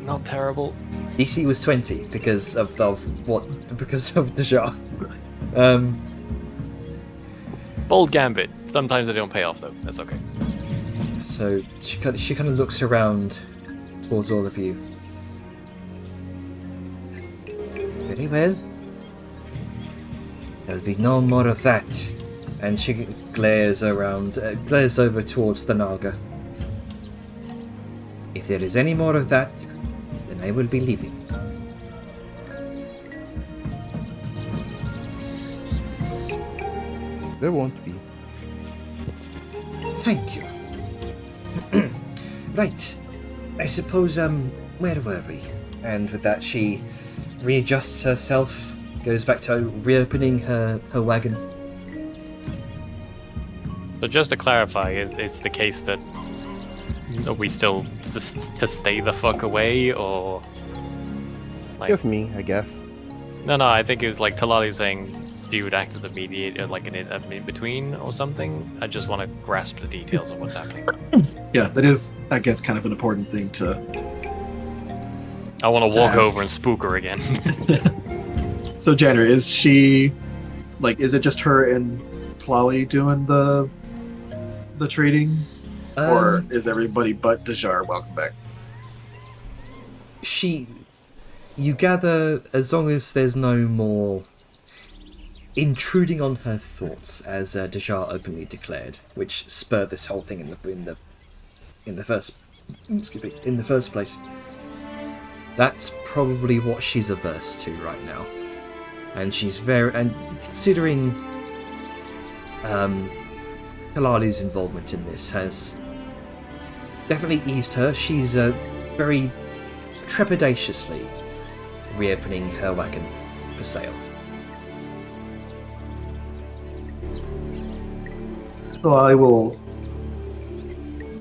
Not terrible. DC was 20 because of Deja. Bold gambit. Sometimes they don't pay off though. That's okay. So she kind of looks around towards all of you. Very well. There'll be no more of that. And she glares around, glares over towards the Naga. If there is any more of that, then I will be leaving. There won't be. Thank you. Right. I suppose, where were we? And with that, she readjusts herself, goes back to reopening her wagon. So just to clarify, is the case that are we still to stay the fuck away, or like? Just me, I guess. No, I think it was like Talali saying she would act as a mediator, like an in between or something. I just want to grasp the details of what's happening. Yeah, that is, I guess, kind of an important thing to. I want to walk ask. over and spook her again. So, Janner, is she like? Is it just her and Tlali doing the trading, or is everybody but Dajar welcome back? You gather, as long as there's no more intruding on her thoughts, as Dajar openly declared, which spurred this whole thing in the first place. That's probably what she's averse to right now, and considering Kalali's involvement in this has definitely eased her. She's very trepidatiously reopening her wagon for sale. So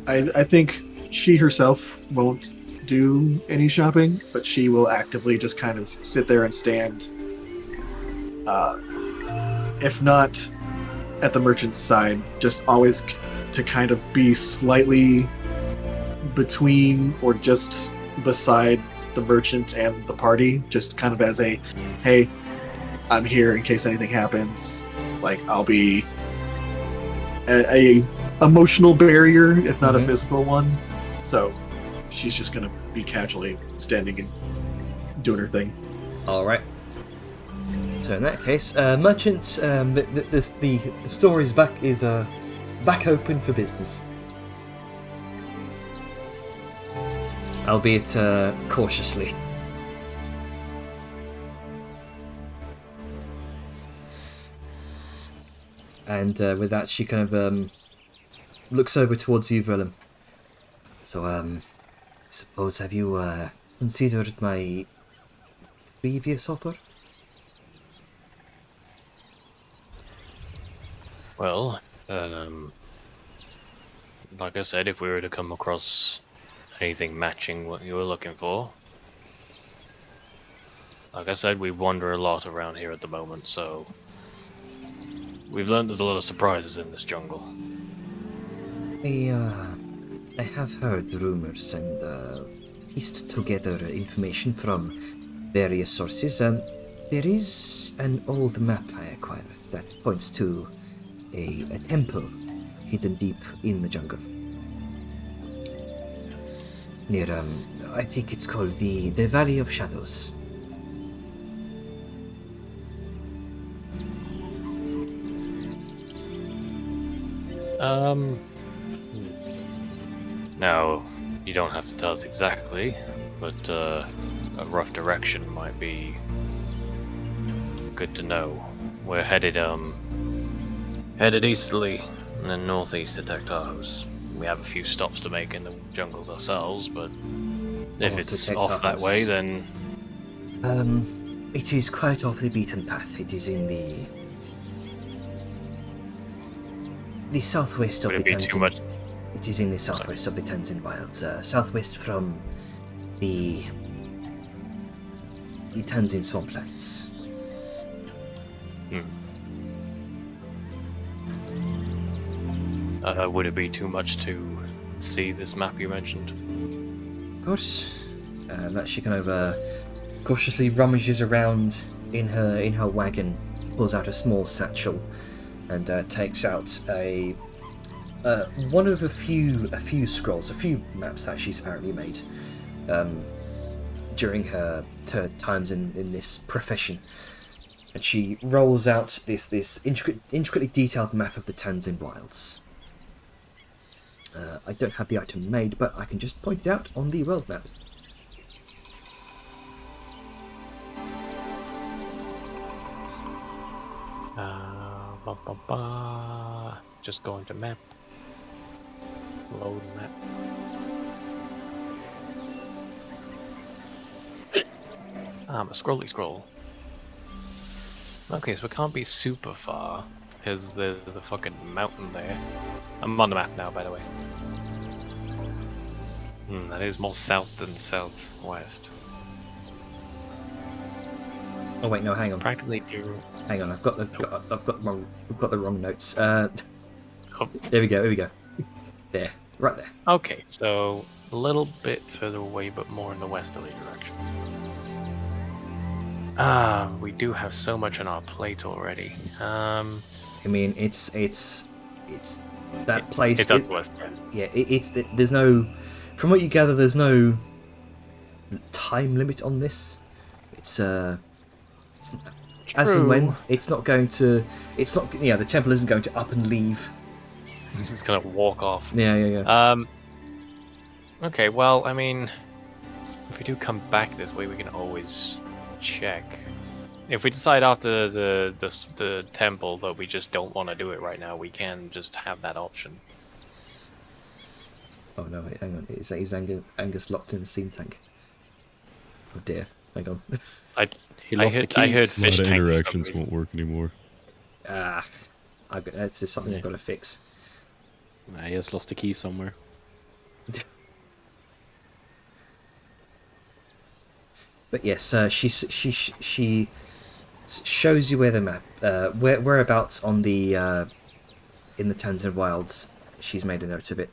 I think she herself won't do any shopping, but she will actively just kind of sit there and stand. If not at the merchant's side, just always to kind of be slightly between or just beside the merchant and the party, just kind of as a, hey, I'm here in case anything happens. Like, I'll be a emotional barrier, if not a physical one. So she's just gonna be casually standing and doing her thing. Alright. So in that case, merchant, the store is back open for business. Albeit cautiously. And with that, she kind of looks over towards you, Willem. So, I suppose, have you considered my previous offer? Well, like I said, if we were to come across anything matching what you were looking for, like I said, we wander a lot around here at the moment, so we've learned there's a lot of surprises in this jungle. I have heard rumors and pieced together information from various sources. There is an old map I acquired that points to a temple hidden deep in the jungle. Near, I think it's called the Valley of Shadows. Now, you don't have to tell us exactly, but a rough direction might be good to know. We're headed easterly and then northeast to Tektaros. We have a few stops to make in the jungles ourselves, but if it's off that way, then it is quite off the beaten path. It is in the southwest of the Tanzan. It is in the southwest of the Tanzan wilds, southwest from the Tanzan swamplands. Would it be too much to see this map you mentioned? Of course. That she kind of cautiously rummages around in her wagon, pulls out a small satchel, and takes out one of a few scrolls, a few maps that she's apparently made. during her times in this profession. And she rolls out this intricately detailed map of the Tanzin Wilds. I don't have the item made, but I can just point it out on the world map. Just going to map. Load map. I'm a scrolly scroll. Okay, so it can't be super far, because there's a fucking mountain there. I'm on the map now, by the way. That is more south than southwest. Oh wait, no, hang on. Practically zero. Hang on, I've got the wrong notes. Oh. There we go. There, right there. Okay, so a little bit further away, but more in the westerly direction. We do have so much on our plate already. I mean, it's that place. It's up west. Yeah, there's no. From what you gather, there's no time limit on this. It's as and when. It's not going to. It's not. Yeah, the temple isn't going to up and leave. It's just gonna walk off. Yeah. Okay, well, I mean, if we do come back this way, we can always check. If we decide after the temple that we just don't want to do it right now, we can just have that option. Oh no, wait, hang on. Is Angus locked in the steam tank? Oh dear, hang on. I heard fish A lot of tank for some interactions reason. won't work anymore. That's just something I've got to fix. Nah, he has lost the key somewhere. But yes, she shows you where the map, whereabouts on the in the Tanzan Wilds. She's made a note of it.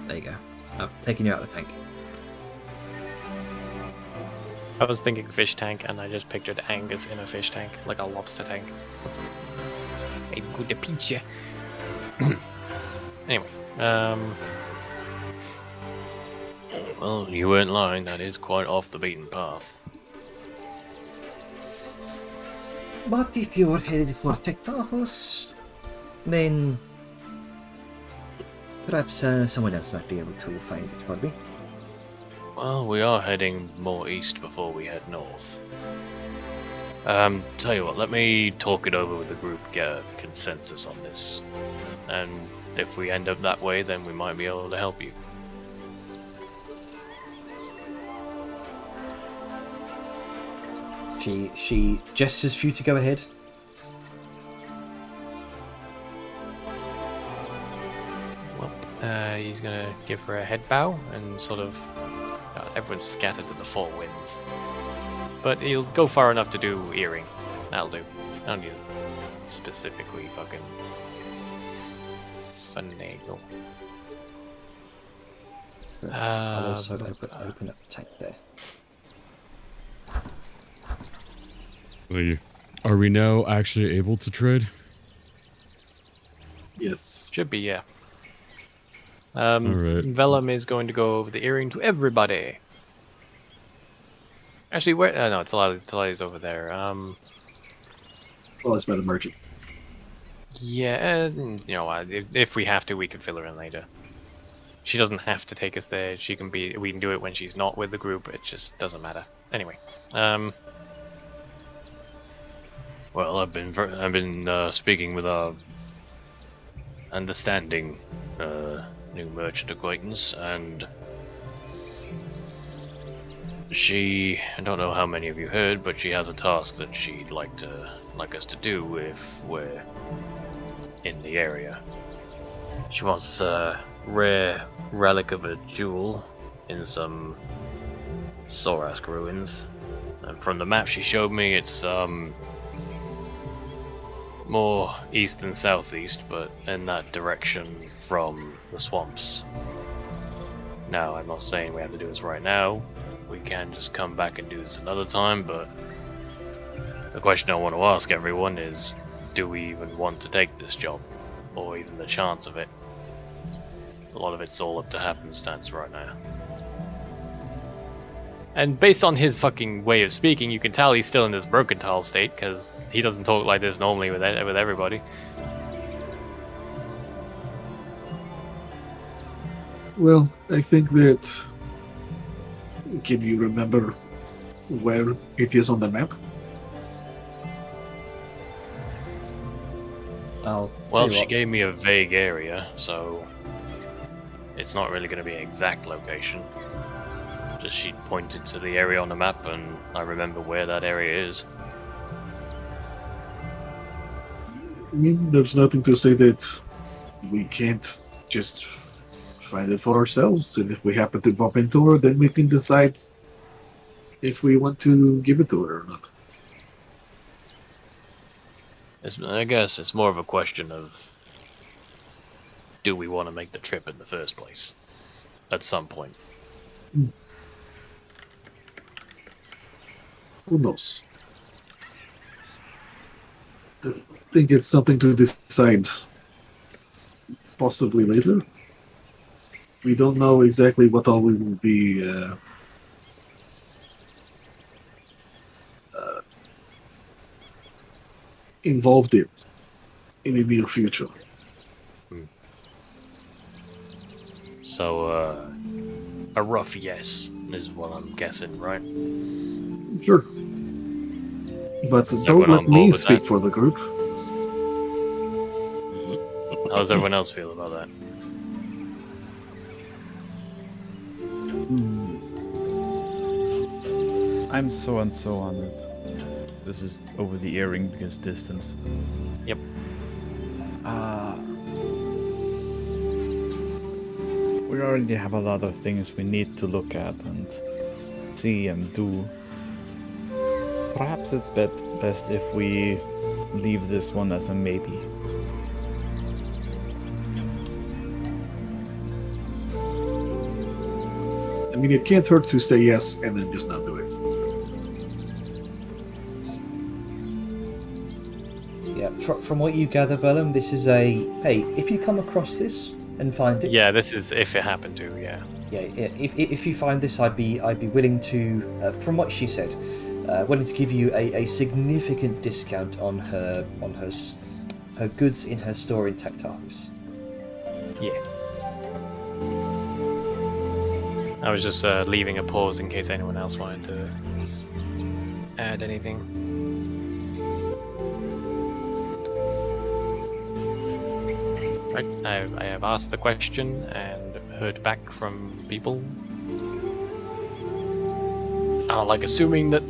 There you go. I've taken you out of the tank. I was thinking fish tank, and I just pictured Angus in a fish tank, like a lobster tank. A good pizza. Anyway, well, you weren't lying. That is quite off the beaten path. But if you were headed for Tektahos, then perhaps someone else might be able to find it for me. Well, we are heading more east before we head north. Tell you what, let me talk it over with the group, get a consensus on this. And if we end up that way, then we might be able to help you. She gestures for you to go ahead. Well, he's gonna give her a head bow and sort of... everyone's scattered to the four winds. But he'll go far enough to do earring. That'll do. I don't need specifically fucking... finagle. I'll also open up the tank there. Are we now actually able to trade? Yes. Should be, yeah. Alright. Vellum is going to go over the earring to everybody. Actually, where? No, Talali's over there. Well, it's by the merchant. Yeah, you know, if we have to, we can fill her in later. She doesn't have to take us there. She can be. We can do it when she's not with the group. It just doesn't matter. Anyway, well, I've been speaking with our understanding new merchant acquaintance, and she, I don't know how many of you heard, but she has a task that she'd like us to do if we're in the area. She wants a rare relic of a jewel in some Sorask ruins, and from the map she showed me, it's more east than southeast, but in that direction from the swamps. Now, I'm not saying we have to do this right now. We can just come back and do this another time, but the question I want to ask everyone is, do we even want to take this job? Or even the chance of it? A lot of it's all up to happenstance right now. And based on his fucking way of speaking, you can tell he's still in this broken-tile state, because he doesn't talk like this normally with everybody. Well, I think that. Can you remember where it is on the map? I'll Well, tell you she what. gave me a vague area, so it's not really going to be an exact location. Just she pointed to the area on the map, and I remember where that area is. I mean, there's nothing to say that we can't just find it for ourselves, and if we happen to bump into her, then we can decide if we want to give it to her or not. I guess it's more of a question of, do we want to make the trip in the first place? At some point. Who knows? I think it's something to decide possibly later. We don't know exactly what all we will be involved in the near future. So, a rough yes is what I'm guessing, right? Sure. But Is don't everyone let on board me with speak that? for the group. How does everyone else feel about that? I'm so and so on it. This is over the earring because distance. Yep. We already have a lot of things we need to look at and see and do. Perhaps it's best if we leave this one as a maybe. I mean, it can't hurt to say yes and then just not do it. Yeah, from what you gather, Bellum, this is a hey. If you come across this and find it, Yeah, this is if it happened to, yeah. yeah. If you find this, I'd be willing to, from what she said, willing to give you a significant discount on her goods in her store in Tectaris. Yeah. I was just leaving a pause in case anyone else wanted to add anything. Right, I have asked the question and heard back from people. I don't like assuming that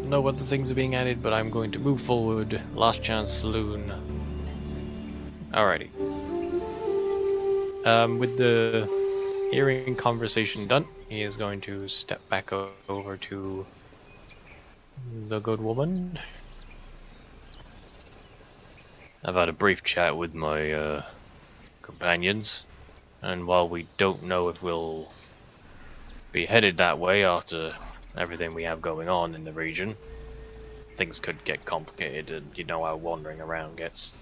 no other things are being added, but I'm going to move forward. Last Chance Saloon. Alrighty. With the hearing conversation done, he is going to step back over to the good woman. I've had a brief chat with my companions, and while we don't know if we'll be headed that way after everything we have going on in the region, things could get complicated, and you know how wandering around gets.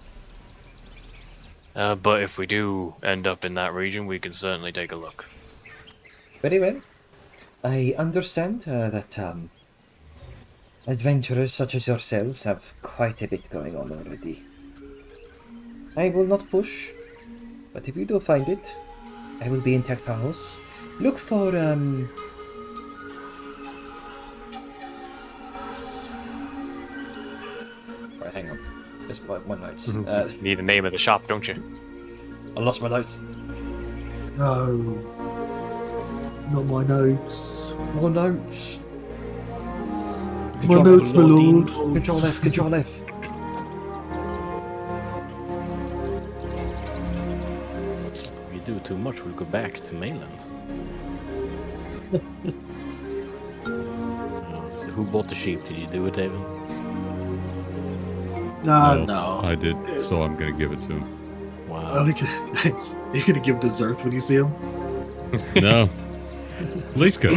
But if we do end up in that region, we can certainly take a look. Very well. I understand that adventurers such as yourselves have quite a bit going on already. I will not push, but if you do find it, I will be in Tectaros. Look for Right, hang on. There's my notes. You need the name of the shop, don't you? I lost my notes. No. Not my notes. More notes. My notes, my lord. Control F. Control F. If you do too much, we'll go back to mainland. So who bought the sheep? Did you do it, David? No. I did, so I'm gonna give it to him. Wow. Oh, nice. You're gonna give it to Zerth when you see him? No. Liska.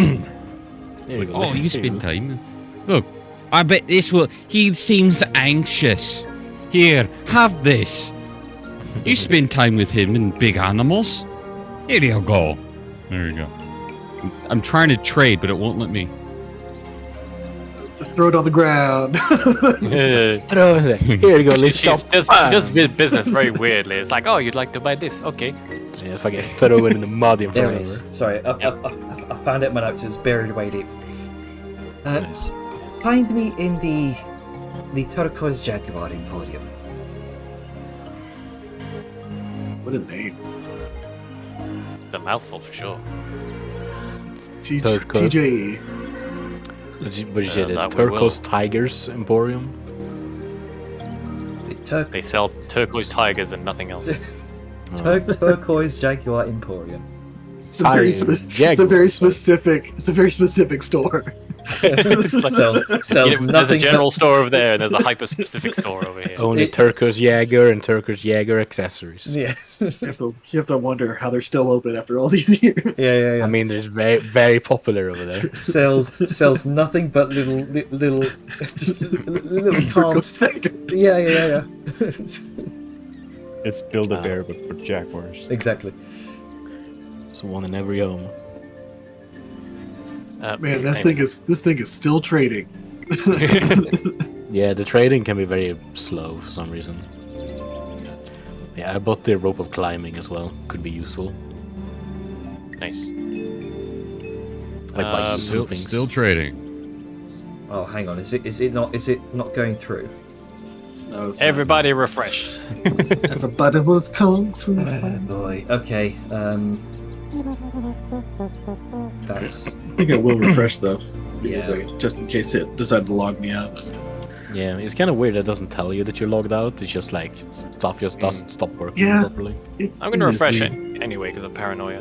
There you go. Oh, you There spend go. time. Look, I bet this will. He seems anxious. Here, have this. You spend time with him and big animals. Here you go. There you go. I'm trying to trade, but it won't let me. Throw it on the ground. Throw it. Here you go, let's She shop. does business very weirdly. It's like, oh, you'd like to buy this? Okay. Yeah, if I get throw it in the mud in There front it of is. her. Sorry, I found it in my notes. It was buried away deep. Nice. Find me in the Turquoise Jaguar Emporium. What a name. The mouthful for sure. TJE. What did you say? The that we will. Turquoise Tigers Emporium? The They sell turquoise tigers and nothing else. Turquoise Jaguar Emporium. It's a very, it's a very specific. It's a very specific store. sells There's nothing a general store over there, and there's a hyper-specific store over here. Only Turquoise Jaeger and Turquoise Jaeger accessories. Yeah. You have to wonder how they're still open after all these years. Yeah. I mean, there's very, very popular over there. Sells nothing but little just little toms. Yeah. It's Build-A-Bear, but for Jaguars. Exactly. It's one in every home. Man, that anyway. this thing is still trading. Yeah, the trading can be very slow for some reason. Yeah, I bought the rope of climbing as well. Could be useful. Nice. Like by Still, things. still trading. Oh, hang on. Is it not going through? No, it's Everybody refresh. not. Everybody was kung fu. Boy. Okay. That's I think I will refresh though, because Yeah. just in case it decided to log me out. Yeah, it's kind of weird. It doesn't tell you that you're logged out. It's just like stuff just doesn't stop working Yeah. properly. It's I'm gonna refresh weird. it anyway because of paranoia.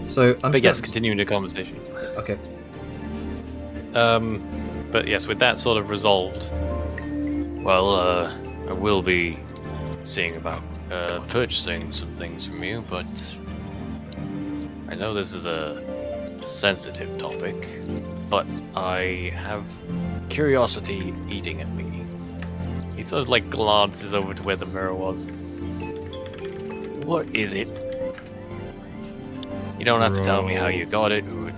so. I'm But yes, just- continuing the conversation. Okay. But yes, with that sort of resolved, well, I will be seeing about purchasing some things from you, but I know this is a sensitive topic, but I have curiosity eating at me. He sort of like glances over to where the mirror was. What is it? You don't have to tell me how you got it, who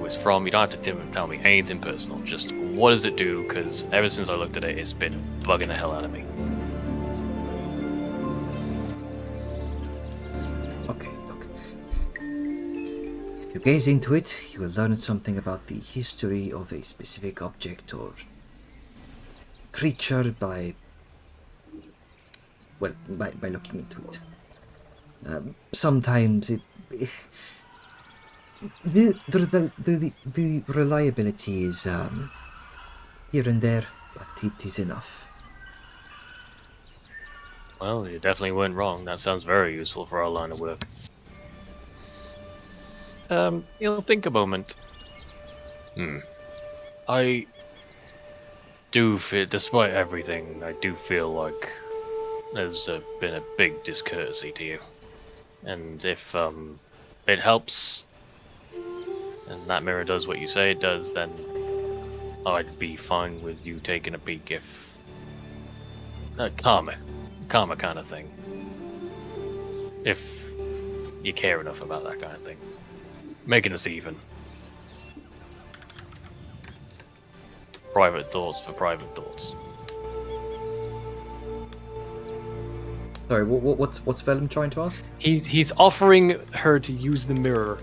it's from. You don't have to tell me anything personal. Just what does it do? Because ever since I looked at it, it's been bugging the hell out of me. Okay. Look. If you gaze into it, you will learn something about the history of a specific object or creature by looking into it. Sometimes the reliability is here and there, but it is enough. Well, you definitely weren't wrong. That sounds very useful for our line of work. You'll think a moment. I do feel, despite everything, I do feel like there's been a big discourtesy to you. And if it helps, and that mirror does what you say it does, then I'd be fine with you taking a peek if... karma kind of thing. If you care enough about that kind of thing. Making us even. Private thoughts for private thoughts. Sorry, what's Vellum trying to ask? He's offering her to use the mirror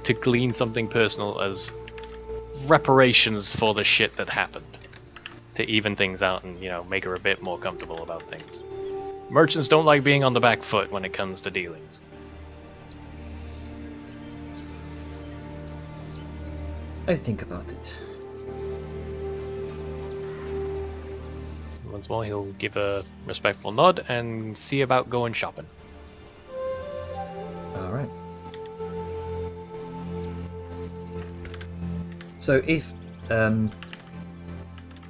to glean something personal as reparations for the shit that happened. To even things out and, you know, make her a bit more comfortable about things. Merchants don't like being on the back foot when it comes to dealings. I think about it. Once more, he'll give a respectful nod and see about going shopping. All right. So if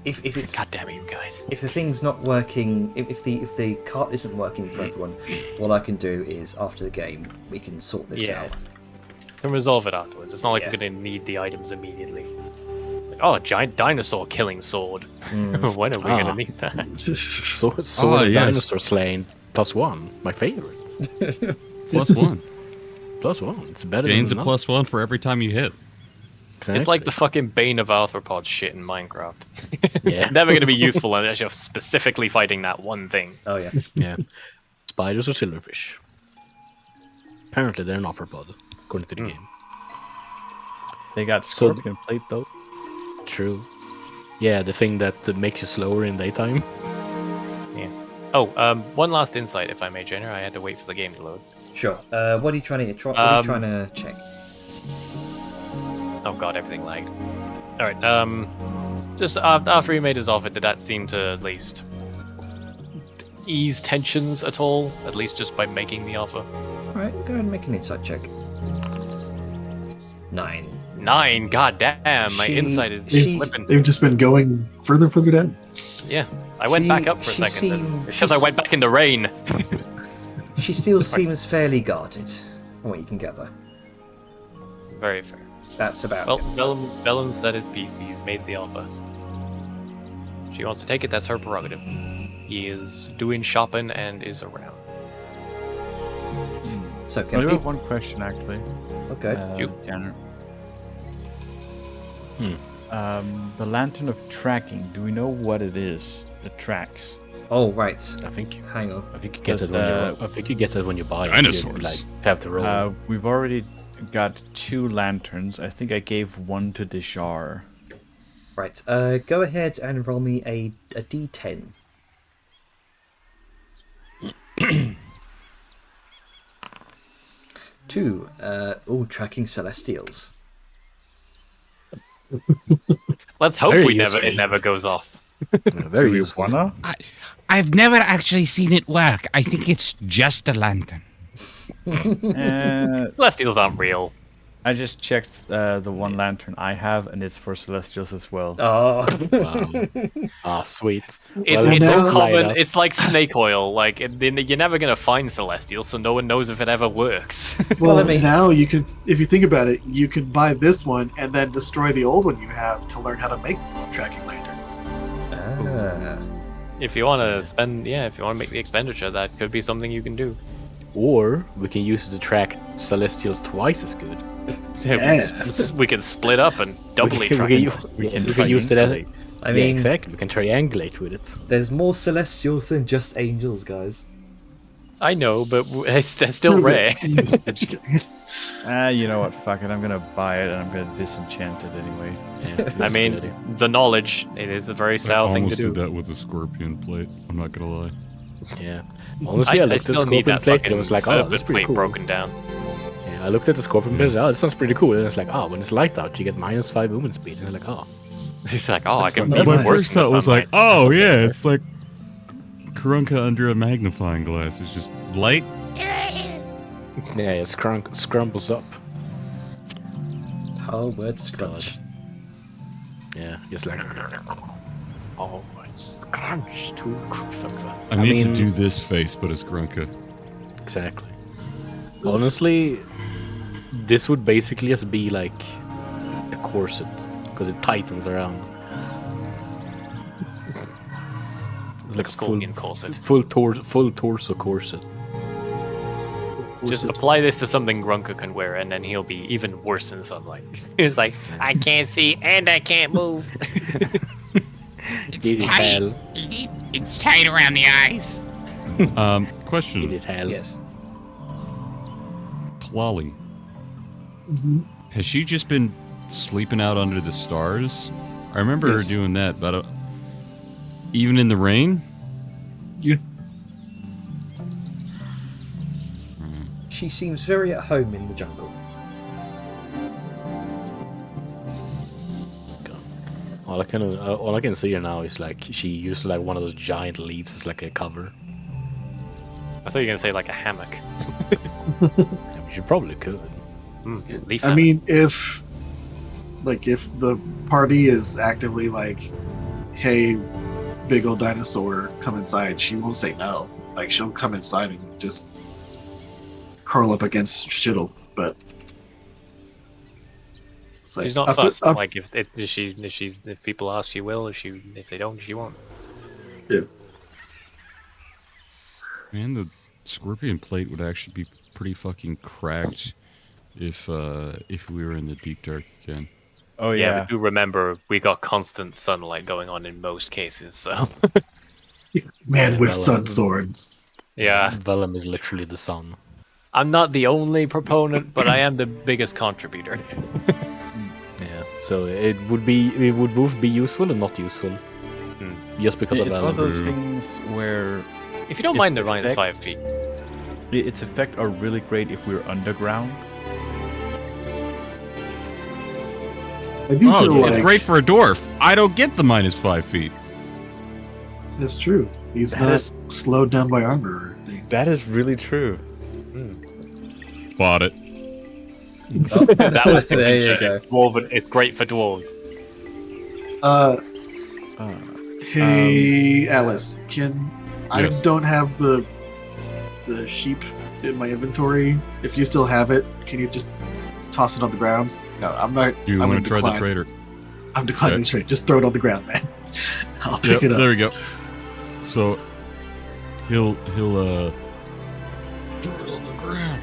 it's God damn it, you guys. if the thing's not working, if the cart isn't working for everyone, what I can do is after the game we can sort this Yeah. out. Can resolve it afterwards. It's not like Yeah. we're gonna need the items immediately. Oh, giant dinosaur killing sword. When are we Ah. gonna need that? Sword Ah, of yes. Dinosaur Slain +1. My favorite. +1. +1. It's better Gains a than nothing. +1 for every time you hit. It's like the Exactly. fucking Bane of Arthropods shit in Minecraft. Yeah. Never gonna be useful unless you're specifically fighting that one thing. Oh yeah. Yeah. Spiders or silverfish. Apparently they're an arthropod, according to the game. They got So th- scorpion plate though. True. Yeah, the thing that makes you slower in daytime. Oh, one last insight, if I may, Jenner. I had to wait for the game to load. Sure. What are you trying to what are you trying to check? Oh god, everything lagged. Alright, just after he made his offer, did that seem to at least ease tensions at all? At least just by making the offer? Alright, go ahead and make an insight check. 9. 9, god damn, my She- insight is she- slipping. They've just been going further and further down. Yeah, I went She- back up for a she second. seemed- Because I went back in the rain. She still seems fairly guarded, from what you can gather. Very fair. That's about Well, it. Vellum's said his piece. He's made the offer. She wants to take it. That's her prerogative. He is doing shopping and is around. So I can do we... have one question actually. Okay. You- Tanner. The lantern of tracking. Do we know what it is? That tracks. Oh, right. I think Hang on. you get Because, it when I think you get it when you buy it. You, Dinosaurs. like have to roll. We've already got 2 lanterns. I think I gave one to Dejar. Right. Go ahead and roll me a d10. Two. Tracking celestials. Let's hope Very it useful. never goes off. Very useful. Wanna? I've never actually seen it work. I think it's just a lantern. Celestials aren't real. I just checked the one lantern I have, and it's for celestials as well. Oh. Wow. Ah, sweet. It's Well, now- uncommon. light It's like snake oil. Like you're never gonna find celestials, so no one knows if it ever works. Well, I mean- now you can, if you think about it, you can buy this one and then destroy the old one you have to learn how to make tracking lanterns. Ah. If you want to spend, if you want to make the expenditure, that could be something you can do. Or we can use it to track celestials twice as good. We can split up and doubly we can, track. we them. can use it as triangulate. I yeah, mean, exactly. We can triangulate with it. there's more celestials than just angels, guys. I know, but they're still rare. Just kidding. You know what? Fuck it. I'm gonna buy it, and I'm gonna disenchant it anyway. Yeah, I mean, the knowledge, it is a very I Sal thing to almost do. did that with the scorpion plate. I'm not gonna lie. yeah. Honestly, I I looked at the still need scorpion that plate and fucking it was like, oh, that's serpent pretty plate cool. broken down. Yeah, I looked at the scorpion plate. Oh, this sounds pretty cool. And it's like, oh, when it's light out, you get -5 movement speed. And it's like, oh, He's like, oh, I can not be bad. even My worse first than thought this was on like, mine. oh yeah, it's like Karunka under a magnifying glass. It's just light. yeah, it scrumbles up. Oh, word scrunch. Yeah, just like. Oh, it's crunch too. I need to mean- do this face, but it's Grunka. Exactly. Honestly, this would basically just be like a corset because it tightens around. It's like a Scorpion corset. full torso corset. Just apply this to something Grunka can wear, and then he'll be even worse in sunlight. He's like, I can't see and I can't move. It's It is tight. hell. It's tight around the eyes. Question: It is hell. Yes. Tlali, Mhm. has she just been sleeping out under the stars? I remember Yes. her doing that, but even in the rain. She seems very at home in the jungle. All I can see her now is like she used like one of those giant leaves as like a cover. I thought you were gonna say like a hammock. I mean, she probably could. Leaf I hammock. mean, if the party is actively like, "Hey, big old dinosaur, come inside," she won't say no. Like she'll come inside and just curl up against Shittle. But It's like, She's not up- fussed. up- Like if people ask, she will. If they don't, she won't. Man, the scorpion plate would actually be pretty fucking cracked if we were in the deep dark again. Oh Yeah, yeah. but do remember we got constant sunlight going on in most cases. So Man with well, sun sword. yeah, Vellum is literally the sun. I'm not the only proponent, but I am the biggest contributor. Yeah. So it would both be useful and not useful. Just because of It's one of those Vellum. things where If you don't If mind the the Ryan's 5 effects- feet. its effects are really great if we're underground. I do feel Oh, it's like great for a dwarf. I don't get the -5 feet. that's true. He's That not is- slowed down by armor or things. That is really true. Bought it. That was the There you picture. go. It's dwarven. It's great for dwarves. Uh, Hey, Alice, I Yes. don't have the sheep in my inventory. If you still have it, can you just toss it on the ground? No, I'm not. Do you I'm want to gonna try the decline. trader? I'm declining Okay. the trade. Just throw it on the ground, man. I'll pick it up. There we go. So he'll throw it on the ground.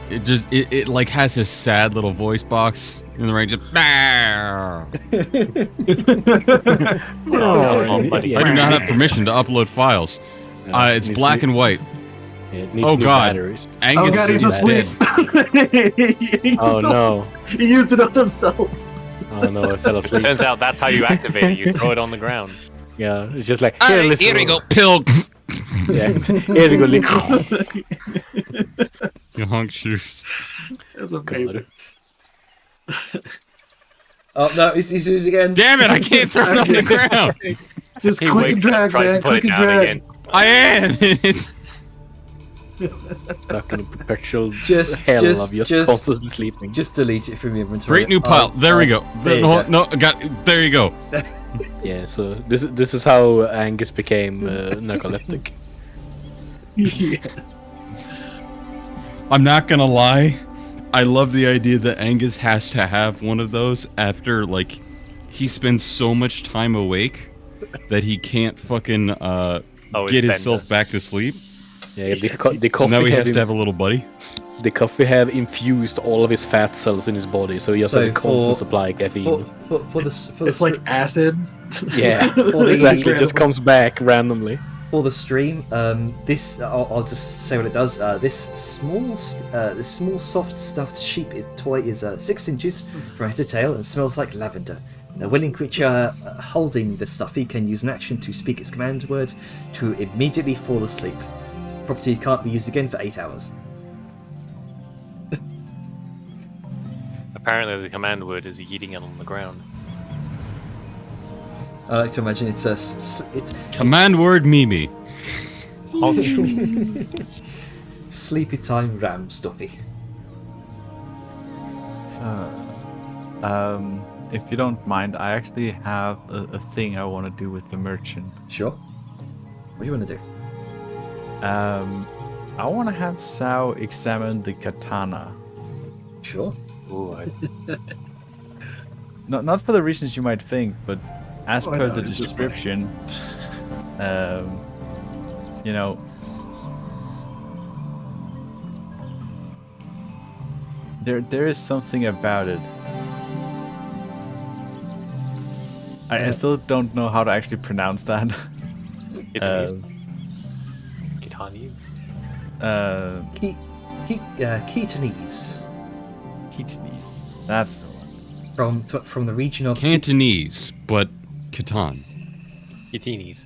It like has a sad little voice box in the range of Oh, buddy. I do not have permission to upload files. It's needs black new- and white. Yeah, it needs Oh, new God. batteries. Oh Angus god, he's is asleep. dead. Oh no. He used it on himself. Oh no, I fell asleep. Turns out that's how you activate it. You throw it on the ground. Yeah, it's just like here, listen. Here we go. Pill. Yeah, here we go. Link. You honk shoes. That's amazing. Oh no, he's used again. Damn it! I can't throw it on the ground. Just He click and wakes up, drag, tries man. to put Click it and down drag. again. I am. It's Stuck in a perpetual Just- hell just- of just just- constantly sleeping. Just delete it from your inventory. great new pile. There we go. There you No, go. no, there you go. Yeah, so this is how Angus became narcoleptic. Yeah. I'm not gonna lie. I love the idea that Angus has to have one of those after like he spends so much time awake that he can't fucking it's get Ben himself does. back to sleep. Yeah, the So coffee now he have has to have a little buddy. the coffee have infused all of his fat cells in his body, so he just So has a constant for- supply of caffeine. For the It's like acid. Yeah, the- exactly. It just comes back randomly. for the stream, this I'll just say what it does. This small soft stuffed sheep toy is 6 inches from head to tail and smells like lavender. A willing creature holding the stuffy can use an action to speak its command word to immediately fall asleep. Property can't be used again for 8 hours. Apparently, the command word is eating it on the ground. I like to imagine it's Command word Mimi. sleepy time ram stuffy. If you don't mind, I actually have a thing I want to do with the merchant. Sure. What do you want to do? I want to have Sao examine the katana. Sure. Ooh, Not for the reasons you might think, but as Why per not? the It's just funny. description, you know, there is something about it. I still don't know how to actually pronounce that. Kitanese. Um, Kitanese. Keatonese. Keatonese. That's the one. From the region of Cantonese, but Catan. Kitanis.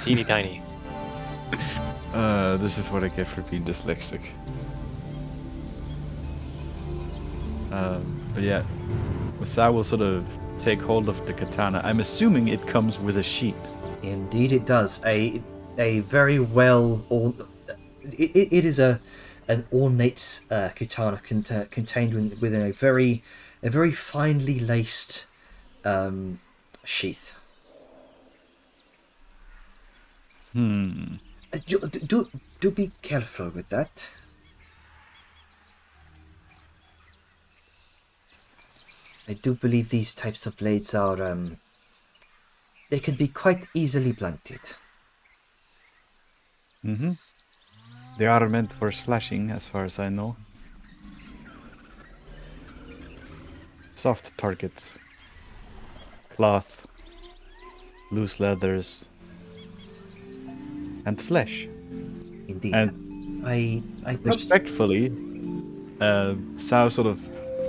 Teeny tiny. This is what I get for being dyslexic. But yeah, Masai will sort of take hold of the katana. I'm assuming it comes with a sheath. Indeed, it does. A very well. It is an ornate katana contained within a very finely laced sheath. Do be careful with that. I do believe these types of blades are, they can be quite easily blunted. Mm-hmm. They are meant for slashing, as far as I know. Soft targets. Cloth. Loose leathers. And flesh. Indeed. And I respectfully, Sao sort of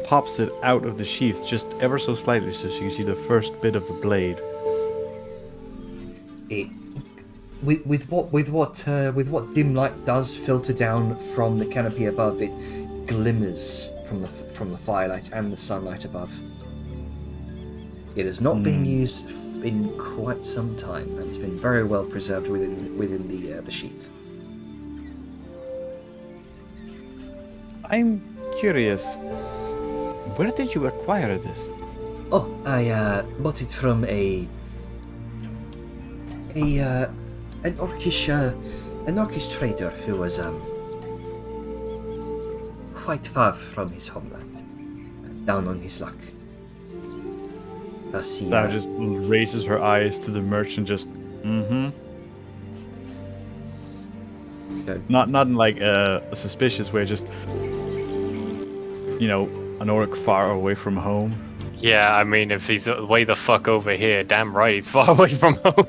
pops it out of the sheath just ever so slightly so she can see the first bit of the blade. It, with what dim light does filter down from the canopy above, it glimmers from the firelight and the sunlight above. It has not been used in quite some time, and it's been very well preserved within the sheath. I'm curious, where did you acquire this? Oh, I bought it from an orcish trader who was quite far from his homeland, down on his luck. Thus he Thou just raises her eyes to the merchant, just Okay. not in like a suspicious way, just an orc far away from home. Yeah, I mean, if he's way the fuck over here, damn right he's far away from home.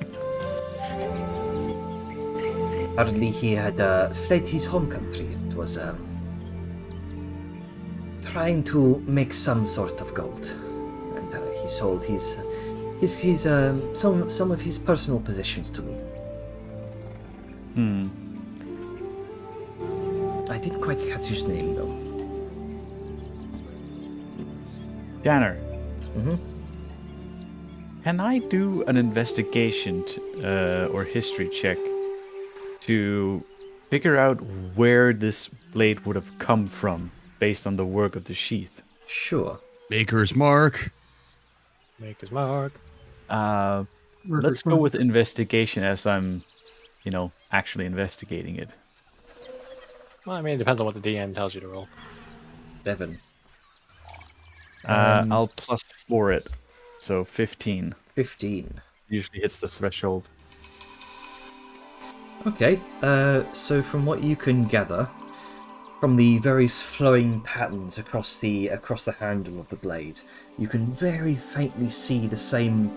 Apparently he had fled his home country and was trying to make some sort of gold, and he sold some of his personal possessions to me. I didn't quite catch his name though. Danner, Mm-hmm. can I do an investigation or history check to figure out where this blade would have come from based on the work of the sheath? Sure. Maker's Mark. Maker's Mark. Let's go with investigation as I'm, actually investigating it. Well, I mean, it depends on what the DM tells you to roll. 7. I'll +4 it, so 15. 15. Usually hits the threshold. Okay, so from what you can gather, from the various flowing patterns across the handle of the blade, you can very faintly see the same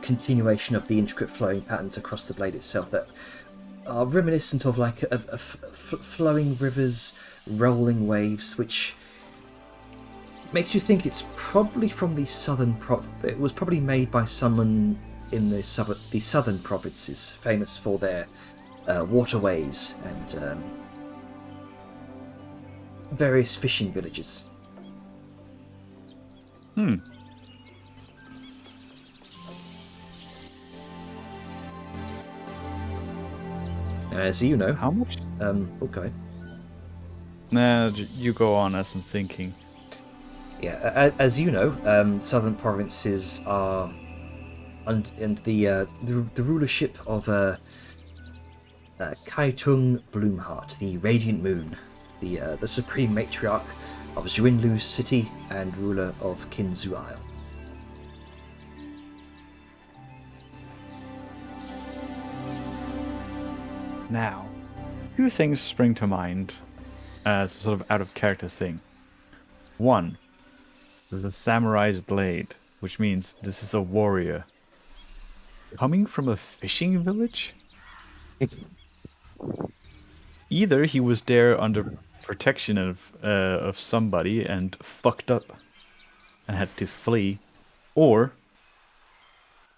continuation of the intricate flowing patterns across the blade itself that are reminiscent of like flowing rivers, rolling waves, which makes you think it's probably from the southern it was probably made by someone in the southern provinces, famous for their waterways and various fishing villages. As you know, How much? okay. Nah, you go on as I'm thinking. Yeah, as you know, southern provinces are under the rulership of Kaitung Bloomheart, the Radiant Moon, the supreme matriarch of Zwinlu City and ruler of Kinzu Isle. Now, two things spring to mind as a sort of out of character thing. One, there's a samurai's blade, which means this is a warrior. Coming from a fishing village? Either he was there under protection of somebody and fucked up and had to flee, or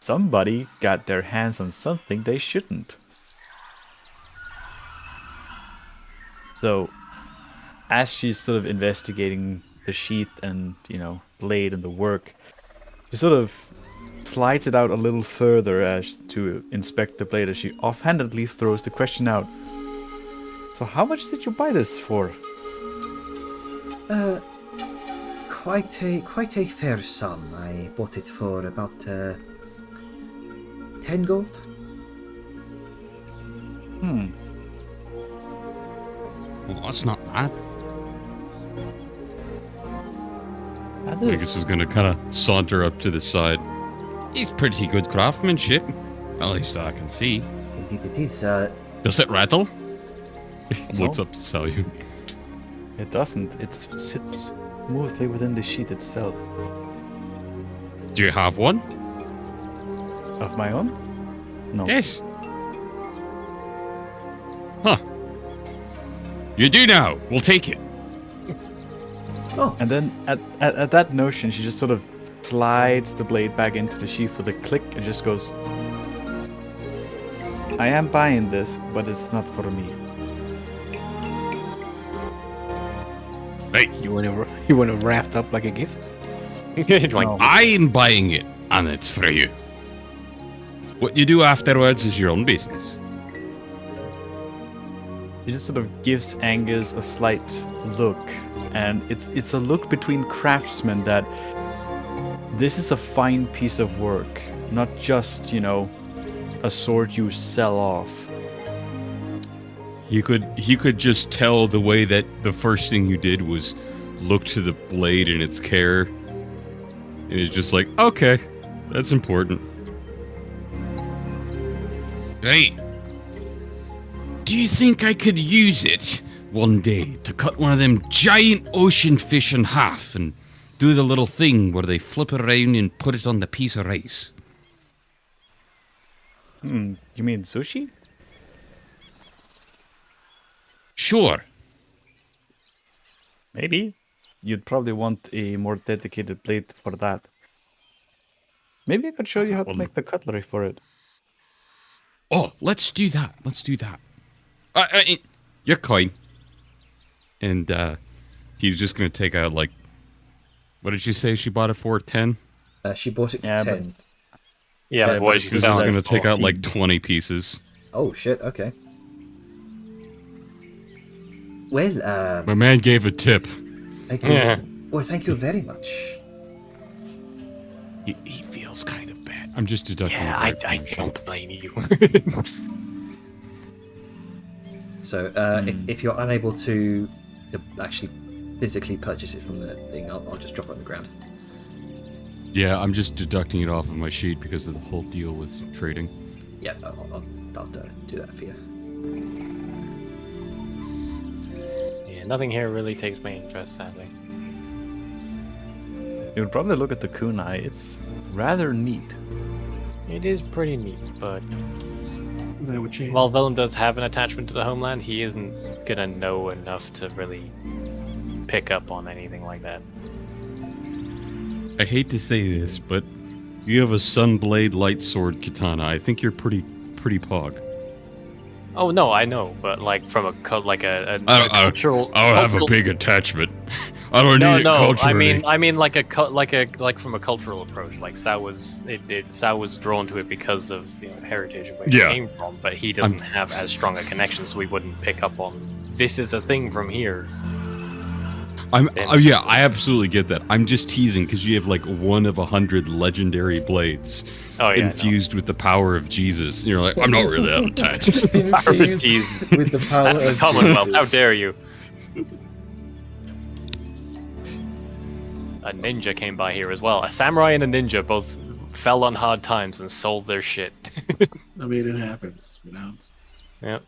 somebody got their hands on something they shouldn't. So, as she's sort of investigating the sheath and, blade and the work, she sort of slides it out a little further as to inspect the blade as she offhandedly throws the question out. So how much did you buy this for? Quite a fair sum. I bought it for about 10 gold. Well, that's not bad. Angus is gonna kind of saunter up to the side. He's pretty good craftsmanship. At least I can see. Indeed it is. Does it rattle? No. Looks up to Salyu. It doesn't. It sits smoothly within the sheet itself. Do you have one? Of my own? No. Yes. Huh. You do now. We'll take it. And then at that notion, she just sort of slides the blade back into the sheath with a click and just goes, I am buying this, but it's not for me. Hey, You want it wrapped up like a gift? Like, No. I am buying it, and it's for you. What you do afterwards is your own business. She just sort of gives Angus a slight look, and it's a look between craftsmen that this is a fine piece of work, not just, a sword you sell off. You could just tell the way that the first thing you did was look to the blade and its care. And it's just like, okay, that's important. Right. Do you think I could use it one day to cut one of them giant ocean fish in half and do the little thing where they flip it around and put it on the piece of rice? You mean sushi? Sure. Maybe. You'd probably want a more dedicated blade for that. Maybe I could show you how to make the cutlery for it. Oh, let's do that. Let's do that. Your coin. And he's just gonna take out like, what did she say she bought it for? 10? She bought it for Yeah, 10. yeah, but what did He's you just sell? gonna take out like 14. 20 pieces. Oh shit, okay. Well, My man gave a tip. thank you. Yeah. Well, thank you very much. He feels kind of bad. I'm just deducting. Yeah, it I back from don't blame you. So, if you're unable to actually physically purchase it from the thing, I'll just drop it on the ground. Yeah, I'm just deducting it off of my sheet because of the whole deal with trading. Yeah, I'll do that for you. Yeah, nothing here really takes my interest, sadly. You would probably look at the kunai. It's rather neat. It is pretty neat, but That would change. while Vellum does have an attachment to the homeland, he isn't gonna know enough to really pick up on anything like that. I hate to say this, but you have a Sunblade light sword katana. I think you're pretty pog. Oh no, I know, but like from a cultural. I don't have a cultural- big attachment. I don't No, need it no. culturally. I mean, like from a cultural approach. Like Sao was drawn to it because of heritage of where he Yeah. came from, but he doesn't have as strong a connection, so we wouldn't pick up on this is the thing from here. Yeah, I absolutely get that. I'm just teasing because you have like one of 100 legendary blades Oh yeah, infused with the power of Jesus. And you're like, I'm not really that attached. Infused with the power That's the of Commonwealth. How Jesus. dare you? A ninja came by here as well. A samurai and a ninja both fell on hard times and sold their shit. I mean, it happens, Yep.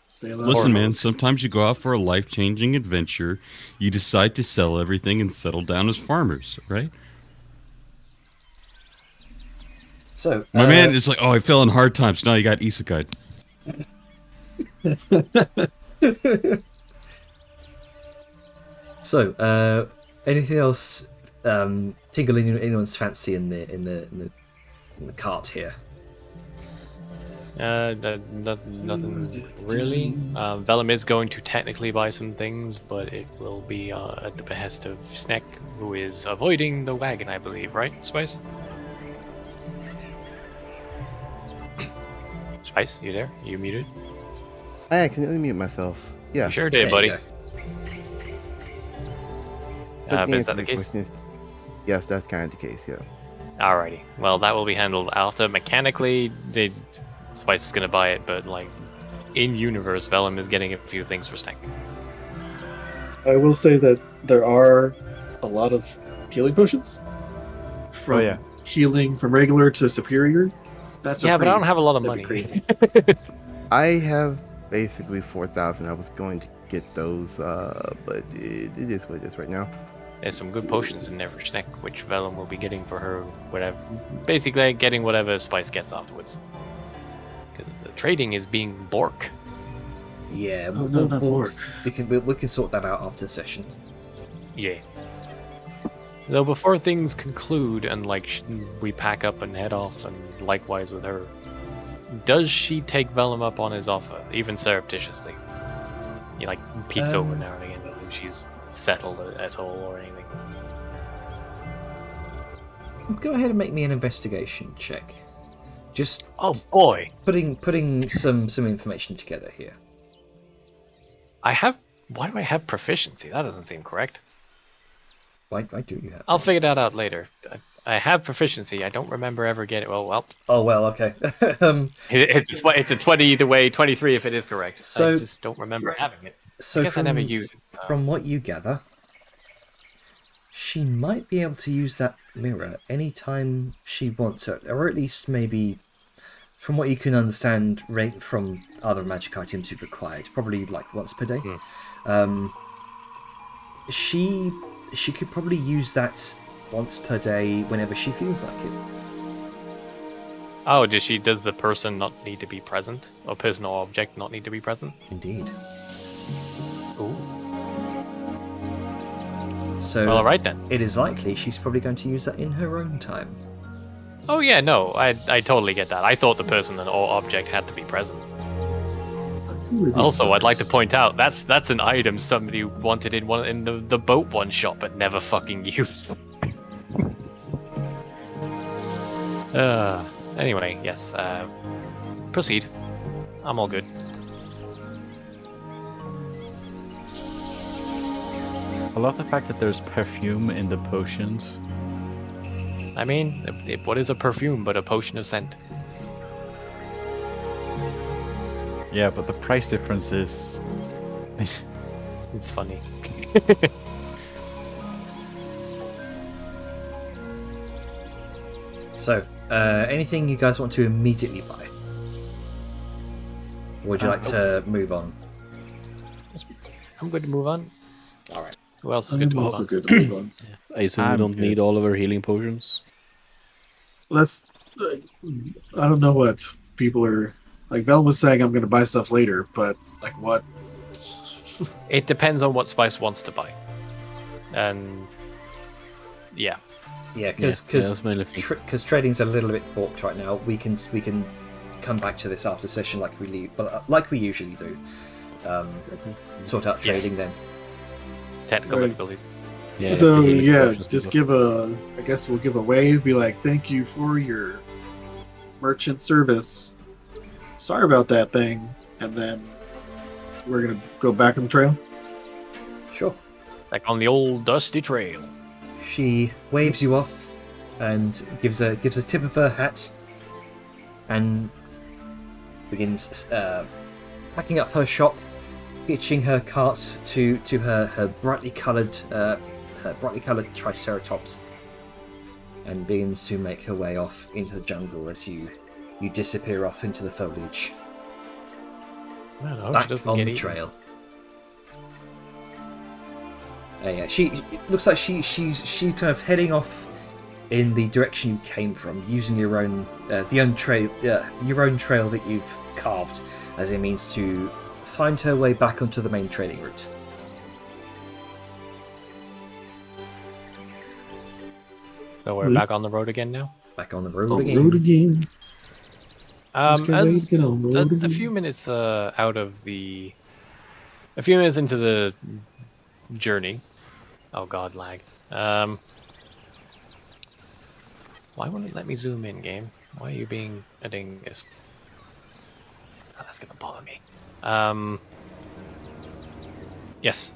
Say that Listen, word. man, sometimes you go out for a life-changing adventure, you decide to sell everything and settle down as farmers, right? So, My man is like, oh, I fell in hard times. Now you got isekai. So, anything else tingling anyone's fancy in the cart here? Nothing really. Vellum is going to technically buy some things, but it will be at the behest of Sneck, who is avoiding the wagon, I believe, right, Spice? Spice, you there? You muted? I accidentally mute myself. Yeah. You sure There did, you buddy. go. But Is that answer the case? question is- Yes, that's kind of the case, yeah. Alrighty. Well, that will be handled after. Mechanically, Spice is gonna buy it, but like in universe, Vellum is getting a few things for Sneck. I will say that there are a lot of healing potions. From yeah. healing from regular to superior. That's Yeah, but I don't have a lot of that'd money. be crazy. I have basically 4,000. I was going to get those, but it is what it is right now. There's some good potions in there for Schneck, which Vellum will be getting for her, whatever. Basically, getting whatever Spice gets afterwards. Because the trading is being Bork. Yeah, Oh, no, not work. we can sort that out after the session. Yeah. Though before things conclude and we pack up and head off, and likewise with her, does she take Vellum up on his offer, even surreptitiously? He peeks over now and again to see if she's settled at all or anything. Go ahead and make me an investigation check. Just Oh boy, putting some information together here. Why do I have proficiency? That doesn't seem correct. Why do you have? I'll figure that out later. I have proficiency. I don't remember ever getting. Well. Oh well, okay. It's a 20 either way. 23 if it is correct. So- I just don't remember having it. So I guess I never use it. So. From what you gather, she might be able to use that mirror anytime she wants it, or at least maybe, from what you can understand, from other magic items you've acquired, probably once per day. She could probably use that once per day whenever she feels like it. Oh, does the person not need to be present? Or person or object not need to be present? Indeed. Ooh. So, Well, alright then. it is likely she's probably going to use that in her own time. Oh yeah, no, I totally get that. I thought the person or object had to be present. It's like, who are these Also, I'd like to fuckers? point out that's an item somebody wanted in the boat one shot but never fucking used. Anyway, yes. Proceed. I'm all good. I love the fact that there's perfume in the potions. I mean, what is a perfume but a potion of scent? Yeah, but the price difference is. It's funny. So, anything you guys want to immediately buy? Or would you like to move on? I'm good to move on. Alright. Who else is I'm good to move also on? good to move on. I assume we I'm don't good. need all of our healing potions. Let's. I don't know what people are like. Vel was saying I'm going to buy stuff later, but what? It depends on what Spice wants to buy. And yeah. Yeah, that's mainly thing. because trading's a little bit balked right now. We can come back to this after session like we usually do. Sort out Yeah. trading then. Technical Right. difficulties. Yeah, So the healing yeah, potions just and give a. I guess we'll give a wave. Be like, thank you for your merchant service. Sorry about that thing, and then we're gonna go back on the trail. Sure. Like on the old dusty trail. She waves you off and gives a tip of her hat and begins packing up her shop, hitching her cart to her brightly coloured triceratops, and begins to make her way off into the jungle as you disappear off into the foliage. I don't know, she Back doesn't on get the eaten. trail. Yeah, it looks like she's kind of heading off in the direction you came from, using your own trail that you've carved as a means to find her way back onto the main trading route. So we're back on the road again now. Back on the road On the again. road again. Let's get ready As to get on the road a again. few minutes a few minutes into the journey. Oh god, lag. Why won't it let me zoom in, game? Why are you being a dingus? Oh, that's gonna bother me. Yes,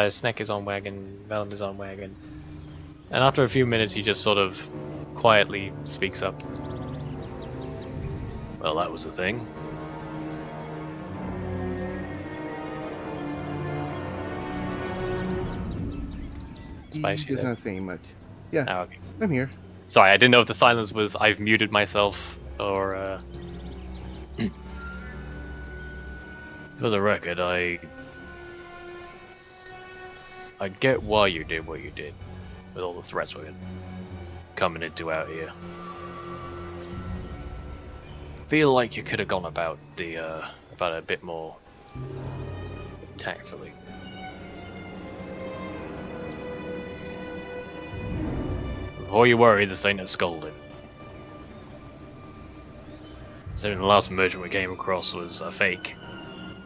Snack is on wagon, Vellum is on wagon. And after a few minutes he just sort of quietly speaks up. Well, that was the thing. Spice, He you does there? not say much. Yeah, Oh, okay. I'm here. Sorry, I didn't know if the silence was I've muted myself or. For the record, I get why you did what you did with all the threats we're coming into out here. Feel like you could have gone about about it a bit more tactfully. Before you worry, this ain't a scolding. Considering the last merchant we came across was a fake,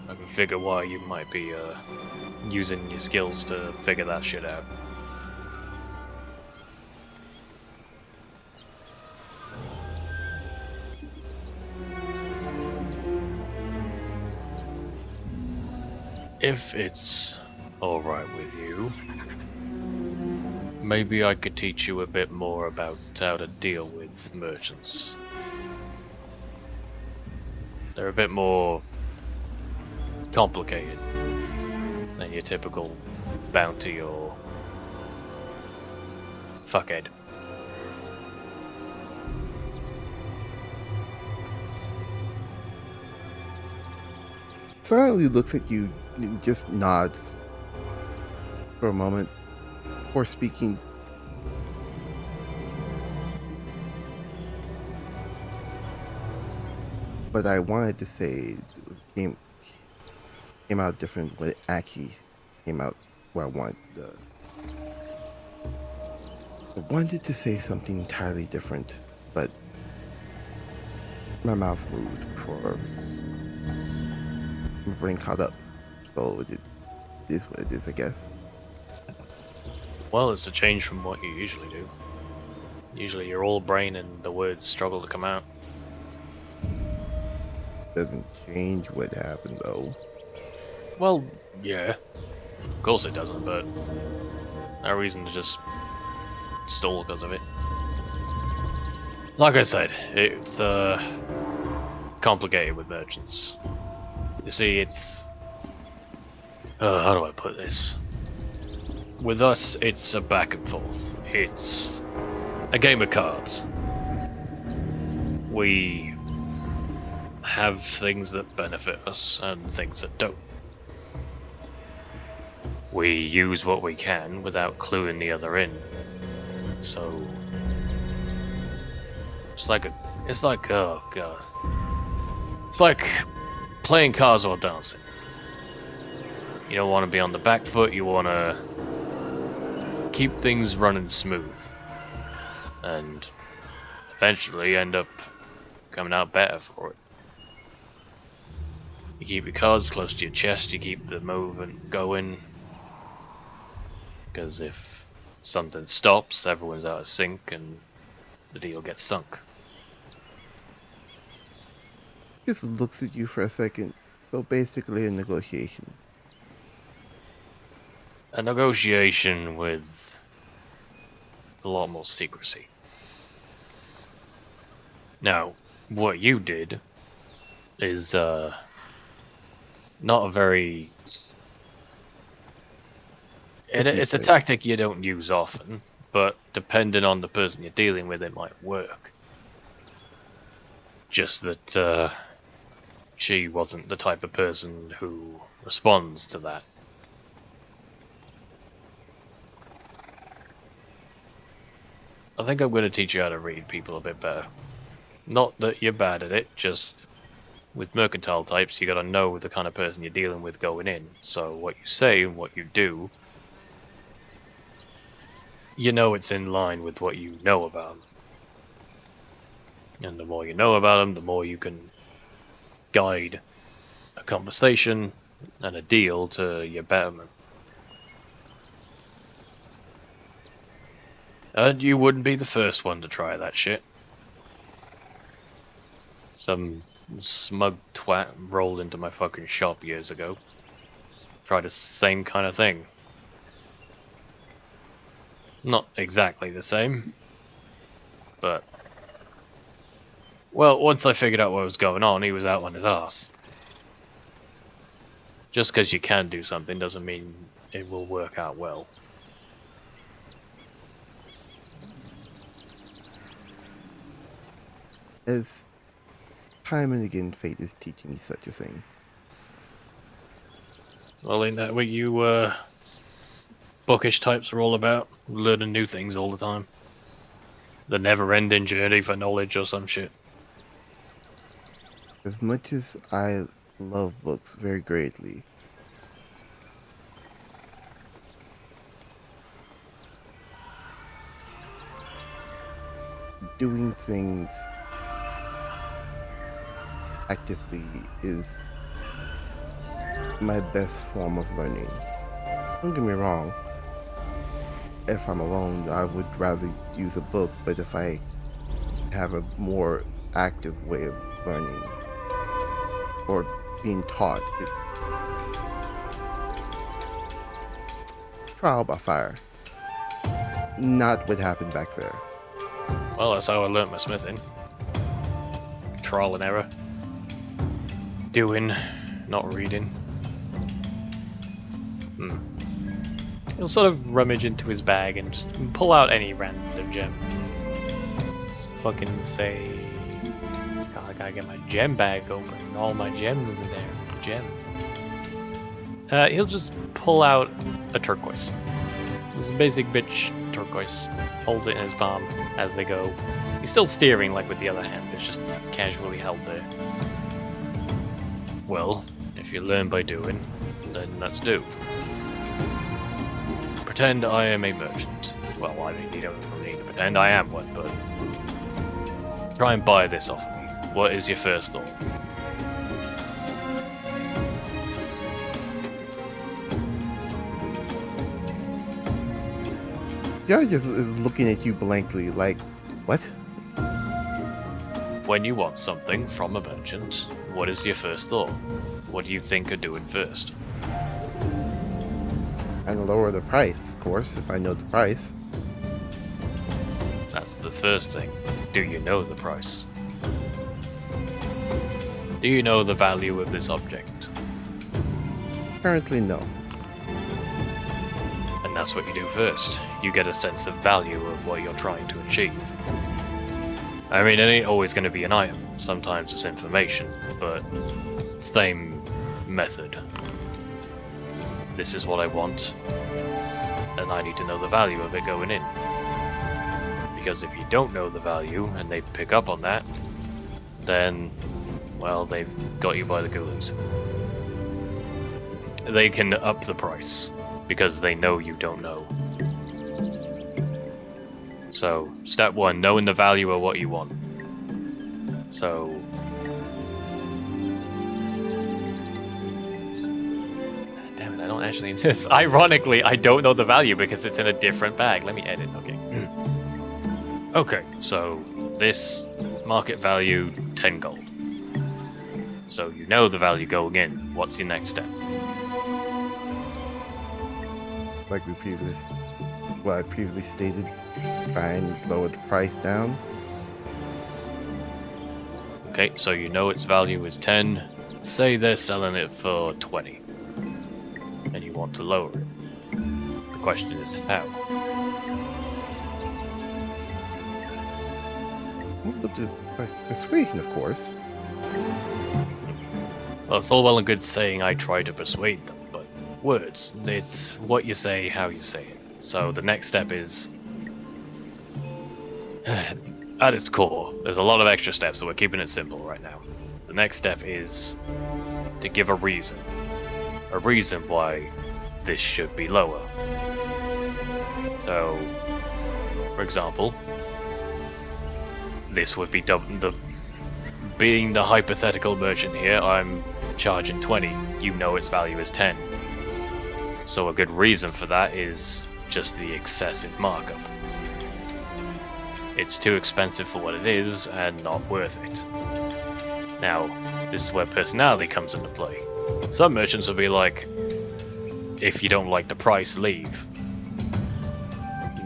I can figure why you might be using your skills to figure that shit out. If it's alright with you, maybe I could teach you a bit more about how to deal with merchants. They're a bit more complicated than your typical bounty or fuckhead. Silently looks at you and just nods for a moment before speaking. But I wanted to say it came out different when Aki came out where I wanted. I wanted to say something entirely different, but my mouth moved before my brain caught up. So it is what it is, I guess. Well, it's a change from what you usually do. Usually you're all brain and the words struggle to come out. Doesn't change what happened though. Well, yeah. Of course it doesn't, but no reason to just stall because of it. Like I said, it's complicated with merchants. You see, it's... how do I put this? With us, it's a back and forth. It's a game of cards. We have things that benefit us and things that don't. We use what we can without cluing the other in. So it's like oh god. It's like playing cards or dancing. You don't want to be on the back foot, you want to keep things running smooth. And eventually end up coming out better for it. You keep your cards close to your chest, you keep the movement going. Because if something stops, everyone's out of sync and the deal gets sunk. Just looks at you for a second. So basically a negotiation. A negotiation with a lot more secrecy. Now, what you did is not a very... It's a tactic you don't use often, but depending on the person you're dealing with, it might work. Just that she wasn't the type of person who responds to that. I think I'm going to teach you how to read people a bit better. Not that you're bad at it, just with mercantile types, you got to know the kind of person you're dealing with going in. So what you say and what you do, you know it's in line with what you know about them. And the more you know about them, the more you can guide a conversation and a deal to your betterment. And you wouldn't be the first one to try that shit. Some smug twat rolled into my fucking shop years ago. Tried the same kind of thing. Not exactly the same, but... Well, once I figured out what was going on, he was out on his ass. Just because you can do something doesn't mean it will work out well. As time and again, fate is teaching me such a thing. Well, ain't that what you bookish types are all about? Learning new things all the time. The never-ending journey for knowledge or some shit. As much as I love books very greatly, doing things actively is my best form of learning. Don't get me wrong, if I'm alone, I would rather use a book, but if I have a more active way of learning or being taught, it's trial by fire. Not what happened back there. Well, that's how I learnt my smithing. Trial and error. Doing, not reading. He'll sort of rummage into his bag and just pull out any random gem. Let's fucking say... God, I gotta get my gem bag open. All my gems in there. Gems. He'll just pull out a turquoise. This is a basic bitch turquoise. Holds it in his palm as they go. He's still steering like with the other hand. It's just casually held there. Well, if you learn by doing, then let's do. Pretend I am a merchant. Well, I mean, you don't really need to pretend I am one, but... Try and buy this off of me. What is your first thought? Judge is looking at you blankly, like, what? When you want something from a merchant, what is your first thought? What do you think of doing first? And lower the price, of course, if I know the price. That's the first thing. Do you know the price? Do you know the value of this object? Currently, no. And that's what you do first. You get a sense of value of what you're trying to achieve. I mean, it ain't always going to be an item. Sometimes it's information, but same method. This is what I want, and I need to know the value of it going in. Because if you don't know the value, and they pick up on that, then, well, they've got you by the goolies. They can up the price, because they know you don't know. So, step one, knowing the value of what you want. So... Damn it, I don't actually... Ironically, I don't know the value because it's in a different bag. Let me edit, okay. Okay, so this market value, 10 gold. So you know the value going in. What's your next step? Like I previously stated, try and lower the price down. Okay, so you know its value is 10. Say they're selling it for 20. And you want to lower it. The question is how? Well, but by persuasion, of course. Well, it's all well and good saying I try to persuade them, but words, it's what you say, how you say it. So the next step is... At its core, there's a lot of extra steps, so we're keeping it simple right now. The next step is to give a reason. A reason why this should be lower. So, for example, this would be being the hypothetical merchant here, I'm charging 20. You know its value is 10. So a good reason for that is just the excessive markup. It's too expensive for what it is, and not worth it. Now, this is where personality comes into play. Some merchants will be like, if you don't like the price, leave.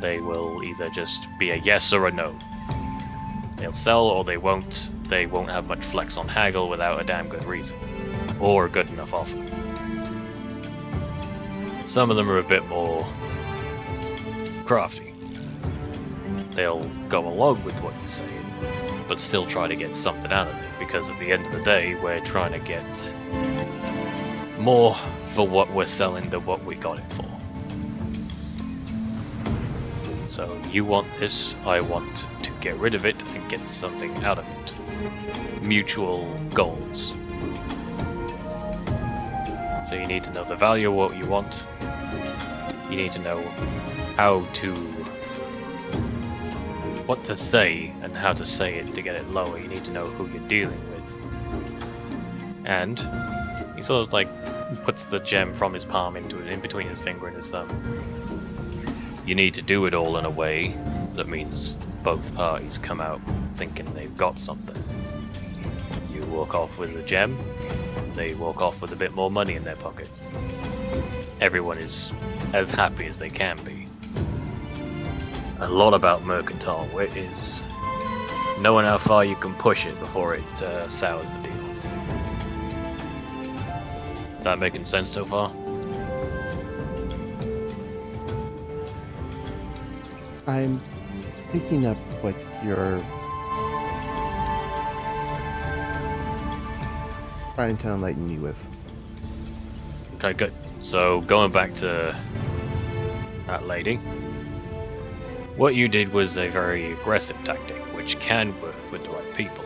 They will either just be a yes or a no. They'll sell or they won't. They won't have much flex on haggle without a damn good reason. Or a good enough offer. Some of them are a bit more crafty. they'll go along with what you're saying, but still try to get something out of it, because at the end of the day, we're trying to get more for what we're selling than what we got it for. So you want this, I want to get rid of it and get something out of it. Mutual goals. So you need to know the value of what you want. You need to know what to say and how to say it to get it lower. You need to know who you're dealing with. And he sort of like puts the gem from his palm into it, in between his finger and his thumb. You need to do it all in a way that means both parties come out thinking they've got something. You walk off with a gem, they walk off with a bit more money in their pocket. Everyone is as happy as they can be. A lot about mercantile wit is knowing how far you can push it before it sours the deal. Is that making sense so far? I'm picking up what you're trying to enlighten me with. Okay, good. So going back to that lady, what you did was a very aggressive tactic, which can work with the right people.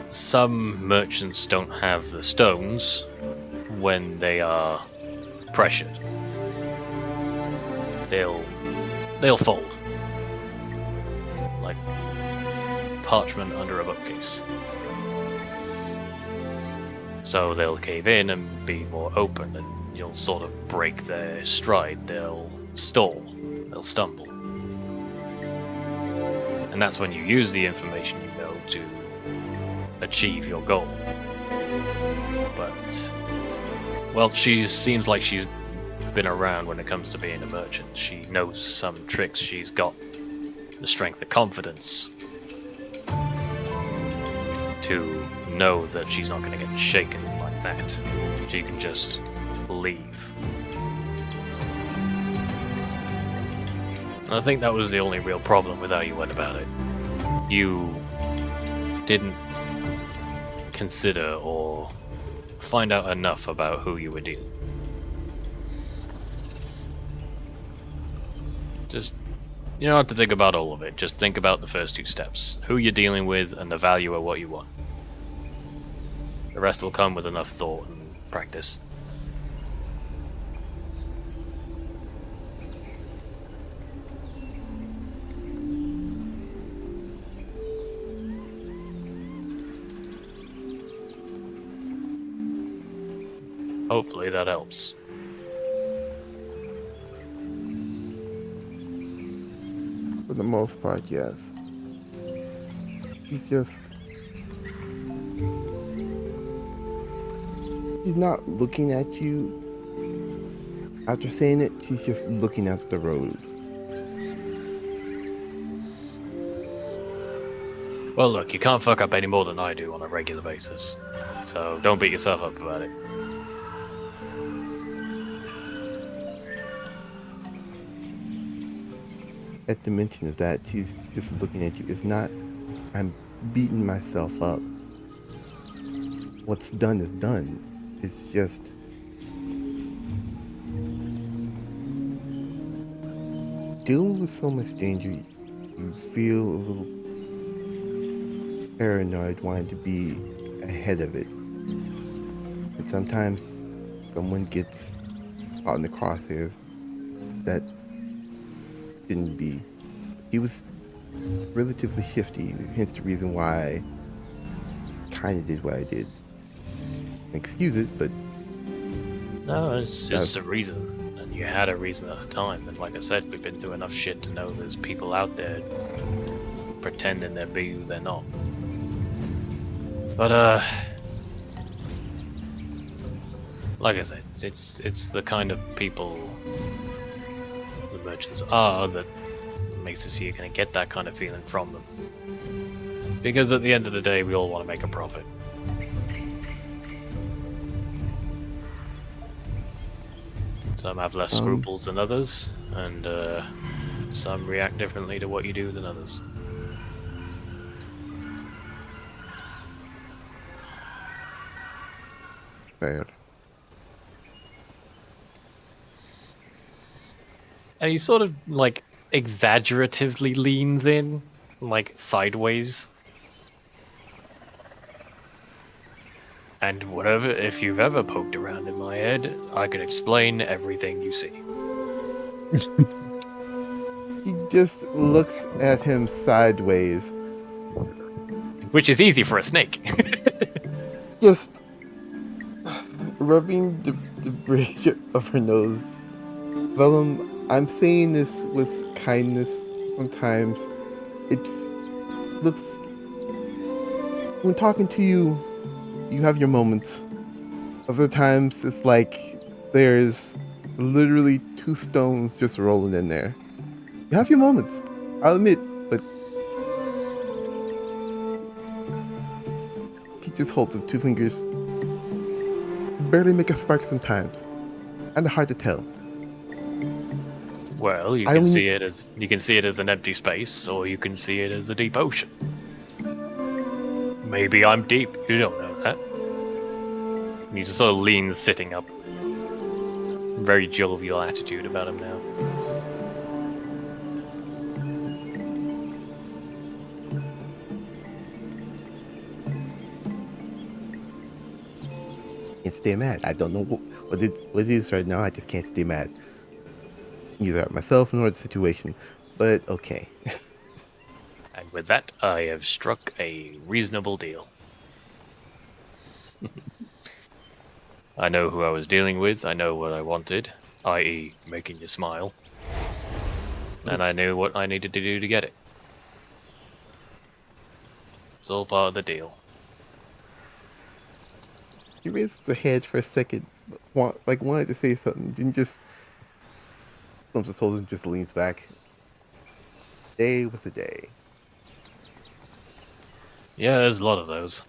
Some merchants don't have the stones when they are pressured. They'll fold like parchment under a bookcase. So they'll cave in and be more open, and you'll sort of break their stride. They'll stall, they'll stumble. And that's when you use the information you know to achieve your goal. But, well, she seems like she's been around when it comes to being a merchant. She knows some tricks. She's got the strength of confidence to know that she's not going to get shaken like that. She can just leave. And I think that was the only real problem with how you went about it. You didn't consider or find out enough about who you were dealing with. Just, you don't have to think about all of it, just think about the first two steps. Who you're dealing with and the value of what you want. The rest will come with enough thought and practice. Hopefully that helps. For the most part, yes. He's not looking at you. After saying it, she's just looking at the road. Well, look, you can't fuck up any more than I do on a regular basis. So don't beat yourself up about it. At the mention of that, she's just looking at you. It's not, I'm beating myself up. What's done is done. It's just, dealing with so much danger, you feel a little paranoid, wanting to be ahead of it. And sometimes someone gets caught in the crosshairs that shouldn't be. He was relatively shifty, hence the reason why I kind of did what I did. Excuse it, but No, it's just a reason. And you had a reason at the time. And like I said, we've been through enough shit to know there's people out there pretending they're be who they're not. But, like I said, it's the kind of people the merchants are that makes it so you're going to get that kind of feeling from them. Because at the end of the day, we all want to make a profit. Some have less scruples than others, and some react differently to what you do than others. Fair. And he sort of like exaggeratively leans in, like sideways. And whatever, if you've ever poked around in my head, I can explain everything you see. He just looks at him sideways, Which is easy for a snake. just rubbing the bridge of her nose. Vellum, I'm saying this with kindness sometimes. It looks... When talking to you, you have your moments. Other times, it's like there's literally 2 stones just rolling in there. You have your moments, I'll admit, but he just holds up 2 fingers. Barely make a spark sometimes, and hard to tell. Well, you can see it as an empty space, or you can see it as a deep ocean. Maybe I'm deep. You don't know that. And he just sort of leans, sitting up. Very jovial attitude about him now. Can't stay mad. I don't know what it is right now. I just can't stay mad. Neither at myself nor the situation. But okay. And with that, I have struck a reasonable deal. I know who I was dealing with, I know what I wanted, i.e. making you smile. And I knew what I needed to do to get it. It's all part of the deal. He raised her head for a second, wanted to say something, didn't just... Slumps his shoulders and just leans back. Day was a day. Yeah, there's a lot of those.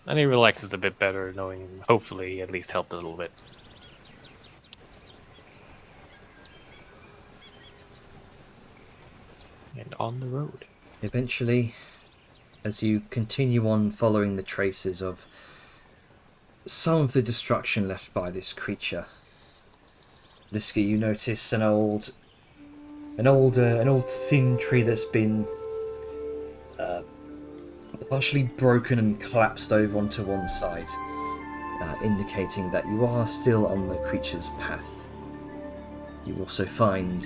And he relaxes a bit better, knowing hopefully he at least helped a little bit. And on the road. Eventually, as you continue on following the traces of some of the destruction left by this creature, Liska, you notice an old thin tree that's been partially broken and collapsed over onto one side, indicating that you are still on the creature's path. You also find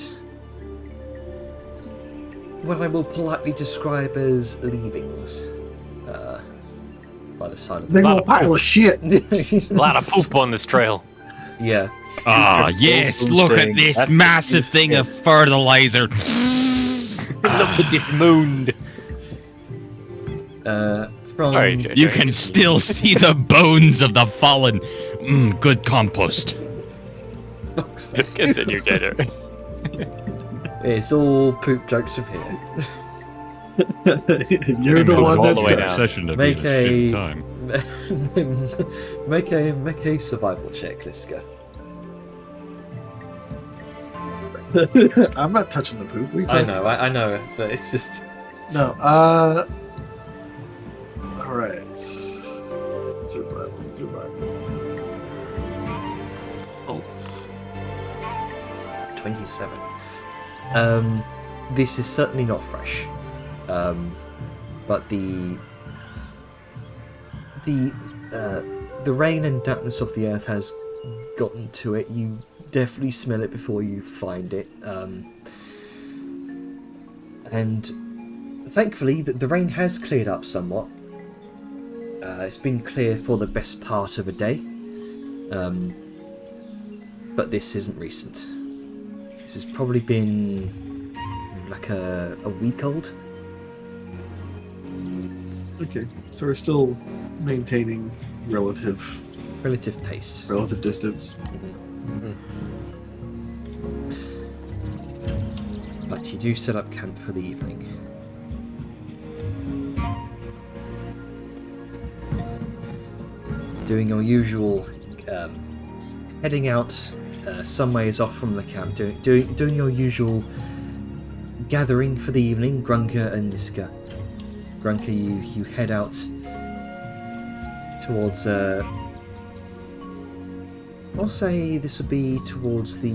what I will politely describe as leavings by the side of the Big old pile of shit. A lot of poop on this trail. Yeah. Ah, yes, look at this massive thing of fertilizer. Look at this moon. From You can still see the bones of the fallen. Good compost. Continue, Gator. It's all poop jokes from here. You're the one that's way done. down. Session to Make be a shit a time. make a survival check, Liska. I'm not touching the poop. What are you I talking know, I know, but it's just No, alright. Survival. Bolts. 27. This is certainly not fresh. But the rain and dampness of the earth has gotten to it. You definitely smell it before you find it. And thankfully, the rain has cleared up somewhat. It's been clear for the best part of a day. But this isn't recent. This has probably been like a week old. Okay, so we're still maintaining relative pace. relative distance. But you do set up camp for the evening. Doing your usual heading out some ways off from the camp, doing your usual gathering for the evening, Grunker and Niska. Grunker, you head out towards, I'll say this would be towards the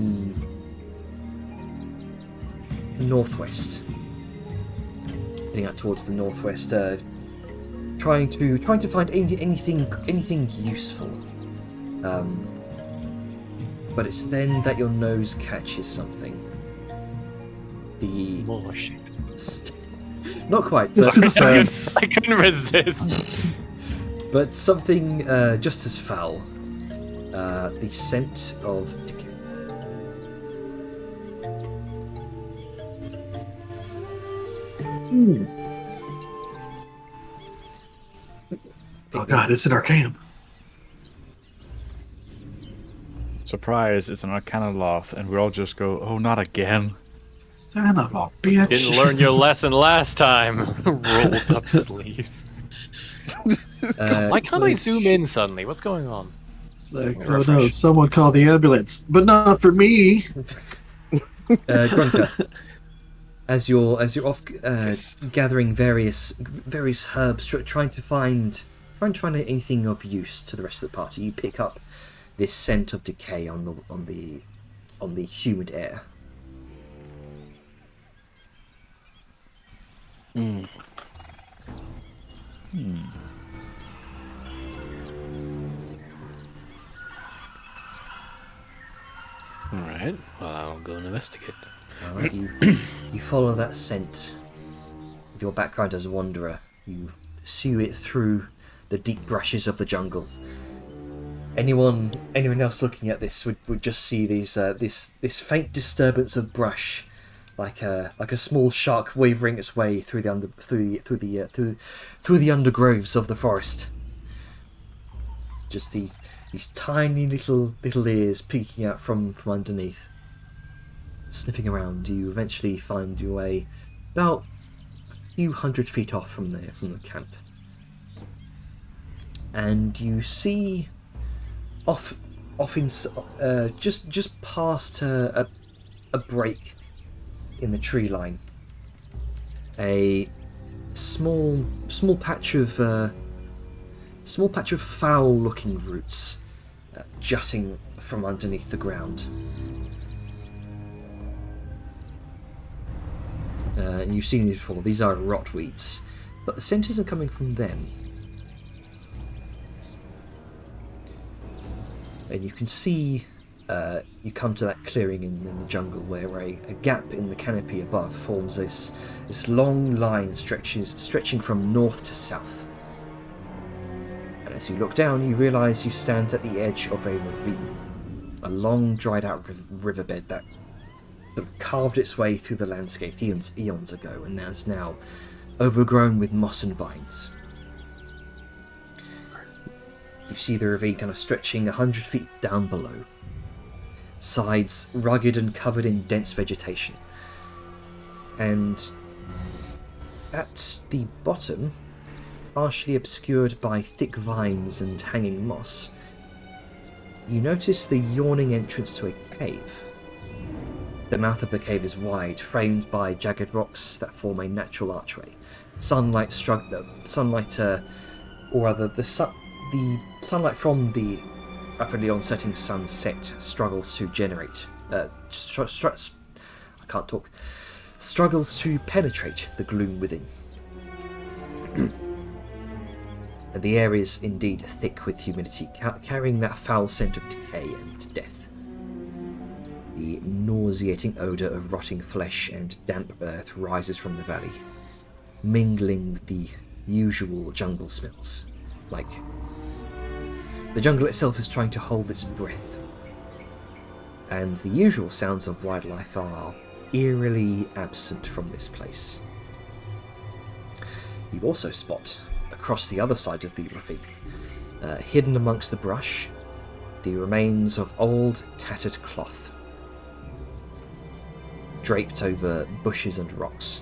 northwest. Heading out towards the northwest, trying to find anything useful. But it's then that your nose catches something. The Oh shit. not quite, Just to the but, fence. I couldn't resist. but something just as foul. The scent of decay. Oh god, it's an arcanum. Surprise, it's an Arcana Loth, and we all just go, oh, not again. Son of a bitch. Didn't learn your lesson last time. Rolls up sleeves. Why can't I zoom in suddenly? What's going on? It's like, oh no, someone call the ambulance. But not for me. Grunker, as you're off Yes. gathering various herbs, trying to find anything of use to the rest of the party, you pick up this scent of decay on the humid air. Alright, well, I'll go and investigate. Alright, you follow that scent with your background as a wanderer. You pursue it through the deep brushes of the jungle. Anyone else looking at this would just see these this faint disturbance of brush, like a small shark wavering its way through the undergroves of the forest. Just these tiny little ears peeking out from underneath. Sniffing around, you eventually find your way about a few 100 feet off from the camp, and you see off in just past a break in the tree line, a small patch of foul-looking roots jutting from underneath the ground. And you've seen these before. These are rotweeds, but the scent isn't coming from them. And you can see, you come to that clearing in the jungle where a gap in the canopy above forms this long line stretching from north to south. And as you look down, you realise you stand at the edge of a ravine, a long dried out riverbed that sort of carved its way through the landscape eons ago, and is now overgrown with moss and vines. You see the ravine kind of stretching 100 feet down below, sides rugged and covered in dense vegetation, and at the bottom, partially obscured by thick vines and hanging moss, you notice the yawning entrance to a cave. The mouth of the cave is wide, framed by jagged rocks that form a natural archway. The sunlight from the rapidly onsetting sunset struggles to penetrate the gloom within. And the air is indeed thick with humidity, carrying that foul scent of decay and death. The nauseating odour of rotting flesh and damp earth rises from the valley, mingling with the usual jungle smells, like the jungle itself is trying to hold its breath. And the usual sounds of wildlife are eerily absent from this place. You also spot, across the other side of the ravine, hidden amongst the brush, the remains of old, tattered cloth, draped over bushes and rocks.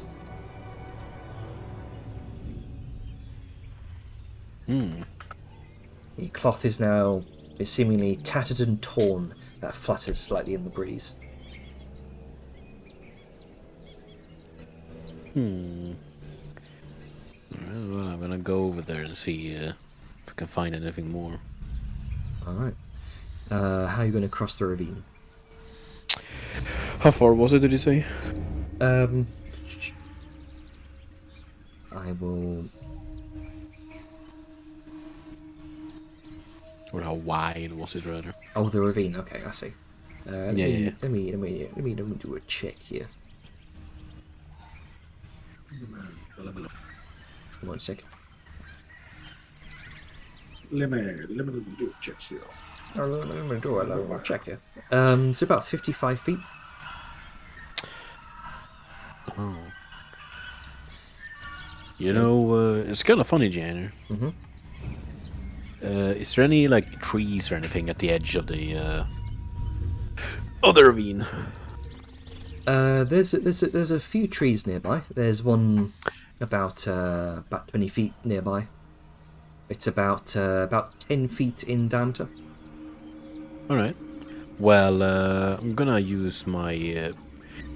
The cloth is now is seemingly tattered and torn that flutters slightly in the breeze. Well, I'm gonna go over there and see if I can find anything more. Alright. How are you going to cross the ravine? How far was it, did you say? I will... Or how wide was it, rather? Oh, the ravine. Okay, I see. Let Yeah. me do a check here. 1 second. Let me do a check here. Let me do a check here. It's about 55 feet. Oh. You know, it's kind of funny, Janner. Mhm. Is there any like trees or anything at the edge of the ravine? There's a few trees nearby. There's one about 20 feet nearby. It's about 10 feet in diameter. All right. Well, I'm gonna use my.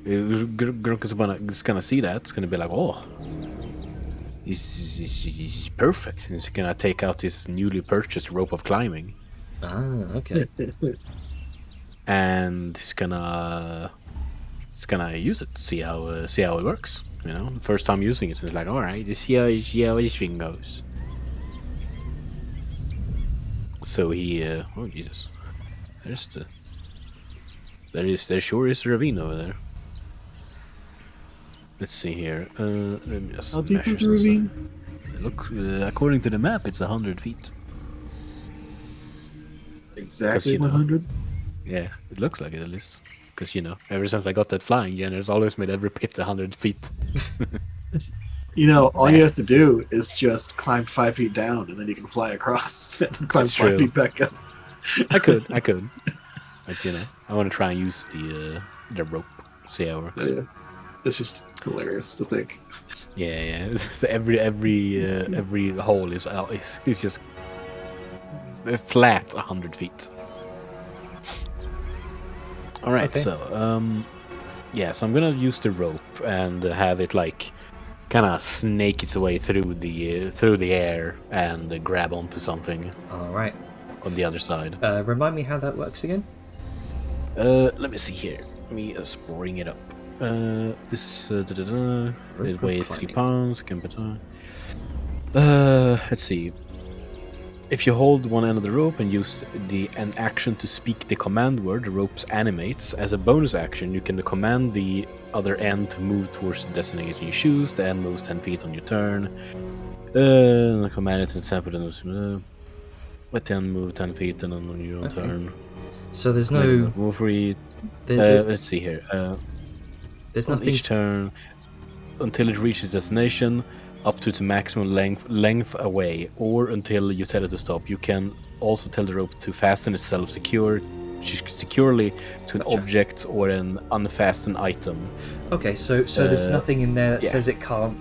Grunk is gonna see that. It's gonna be like, oh, this is perfect. He's gonna take out his newly purchased rope of climbing, Ah, okay. and he's gonna use it to see how it works. You know, the first time using it, so it's like, all right, let's see how this thing goes. So he, oh Jesus, there sure is a ravine over there. Let's see here. Let me just How deep measure is the some stuff. ravine? Look, according to the map, it's 100 feet. Exactly you know. 100. Yeah, it looks like it at least. Because, you know, ever since I got that flying Jenner's always made every pit 100 feet. You know, all you have to do is just climb 5 feet down, and then you can fly across and climb That's 5 true. feet back up. I could. But, you know, I want to try and use the rope, see how it works. Yeah. It's just hilarious to think. Yeah. So every hole is just flat 100 feet. All right, Okay. so so I'm gonna use the rope and have it like kind of snake its way through the air and grab onto something Alright. on the other side. Remind me how that works again? Let me see here. Let me just bring it up. This it weighs 3 climbing. pounds. Let's see. If you hold one end of the rope and use an action to speak the command word, the rope animates. As a bonus action, you can command the other end to move towards the destination you choose. The end moves 10 feet on your turn. Command it to 10 feet let the end move 10 feet and then on your own Okay. turn. So there's no... Move for it. there- Let's see here. there's On nothing... each turn, until it reaches destination, up to its maximum length away, or until you tell it to stop. You can also tell the rope to fasten itself securely to an Gotcha. object or an unfastened item. Okay, so there's nothing in there that yeah. says it can't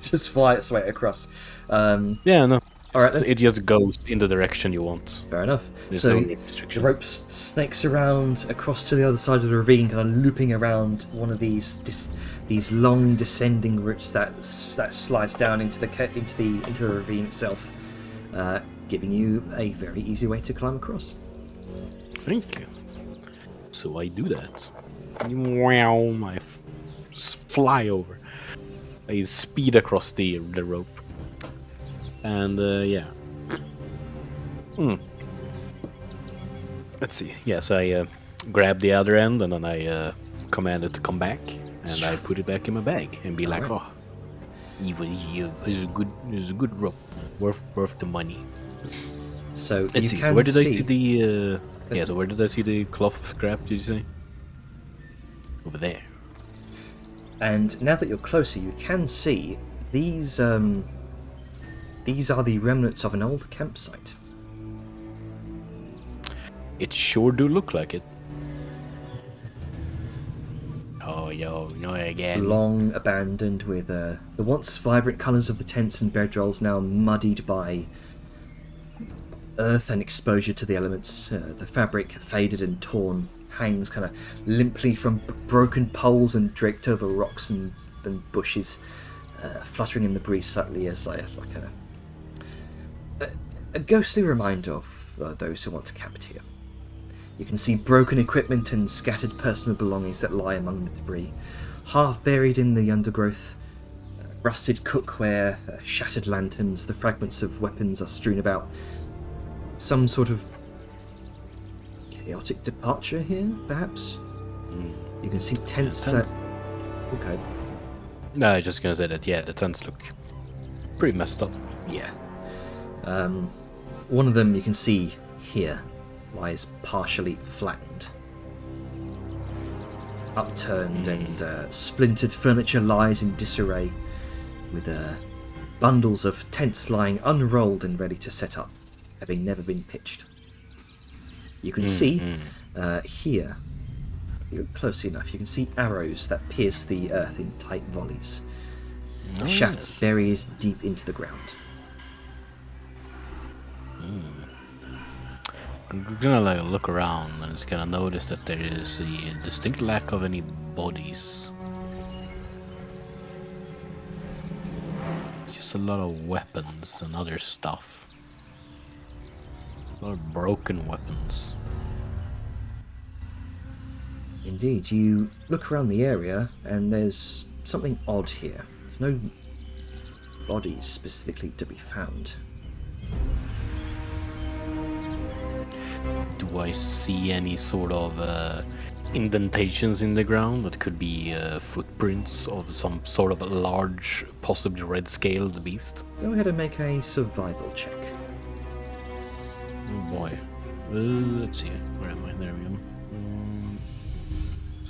just fly its way across. Yeah, no. Alright So then. it just goes in the direction you want. Fair enough. There's So no the restriction. rope snakes around across to the other side of the ravine, kind of looping around one of these long descending routes that slides down into the ravine itself, giving you a very easy way to climb across. Thank you. So I do that. Wow, I fly over. I speed across the rope. And yeah. Let's see. Yes, I grab the other end and then I command it to come back, and I put it back in my bag and be like, Alright. "Oh, it's a good rope, worth the money." So Let's you see. can So where did I see see the? So where did I see the cloth scrap? Did you say? Over there. and now that you're closer, you can see these are the remnants of an old campsite. It sure do look like it. Oh, no again. Long abandoned, with the once vibrant colours of the tents and bedrolls now muddied by earth and exposure to the elements. The fabric, faded and torn, hangs kind of limply from broken poles and draped over rocks and bushes, fluttering in the breeze slightly as like a ghostly reminder of those who once camped here. You can see broken equipment and scattered personal belongings that lie among the debris, half buried in the undergrowth. Rusted cookware, shattered lanterns, the fragments of weapons are strewn about. Some sort of chaotic departure here, perhaps? You can see tents that... Okay. No, I was just gonna say that, yeah, the tents look pretty messed up. Yeah. One of them you can see here lies partially flattened. Upturned and splintered furniture lies in disarray, with bundles of tents lying unrolled and ready to set up, having never been pitched. You can see here, if you look closely enough, you can see arrows that pierce the earth in tight volleys. The shafts buried deep into the ground. I'm gonna like look around and just gonna notice that there is a distinct lack of any bodies. Just a lot of weapons and other stuff. A lot of broken weapons. Indeed, you look around the area and there's something odd here. There's no bodies specifically to be found. Do I see any sort of indentations in the ground that could be footprints of some sort of a large, possibly red-scaled beast? Go ahead and make a survival check. Oh boy. Let's see. Where am I? There we go.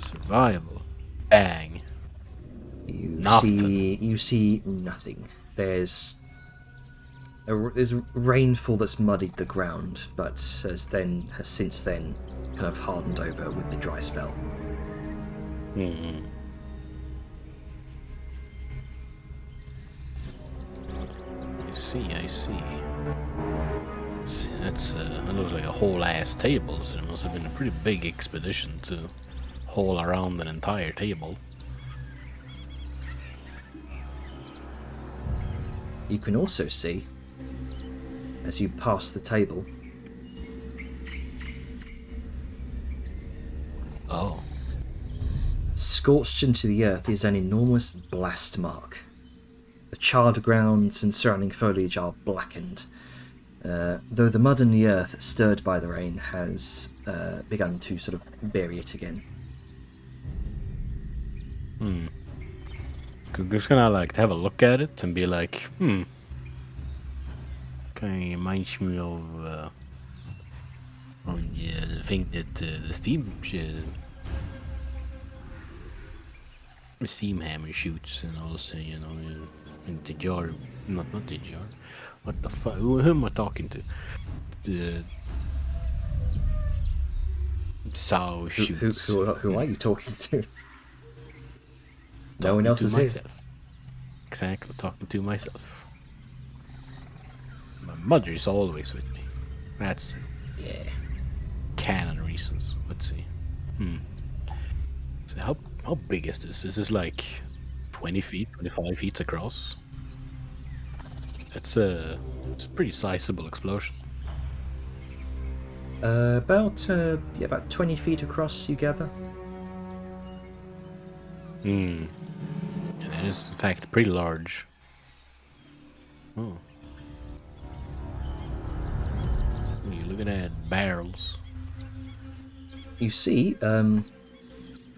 Survival. Bang. You see nothing. There's rainfall that's muddied the ground, but has since then kind of hardened over with the dry spell. I see. That looks like a whole ass table, so it must have been a pretty big expedition to haul around an entire table. You can also see, as you pass the table, scorched into the earth is an enormous blast mark. The charred grounds and surrounding foliage are blackened, though the mud in the earth, stirred by the rain, has begun to sort of bury it again. Just gonna like have a look at it and be like, kind of reminds me of the thing that the steam hammer shoots, and also, you know, in the jar, not the jar. What the fuck? Who am I talking to? The sow shoots. Who are you talking to? No one else is here. Exactly, talking to myself. My mother is always with me. That's canon reasons. Let's see. So how big is this? This is like 20 feet, 25 feet across. It's a pretty sizable explosion. About 20 feet across, you gather. And it is in fact pretty large. Oh. You're looking at barrels. You see,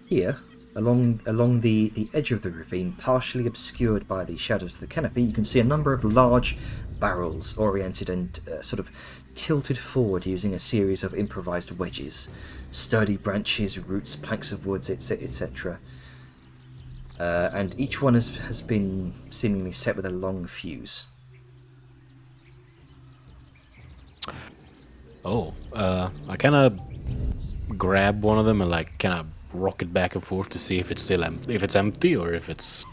here, along the edge of the ravine, partially obscured by the shadows of the canopy, you can see a number of large barrels oriented and sort of tilted forward using a series of improvised wedges, sturdy branches, roots, planks of woods, etc. And each one has been seemingly set with a long fuse. I kind of grab one of them and like kind of rock it back and forth to see if it's still if it's empty or if it's.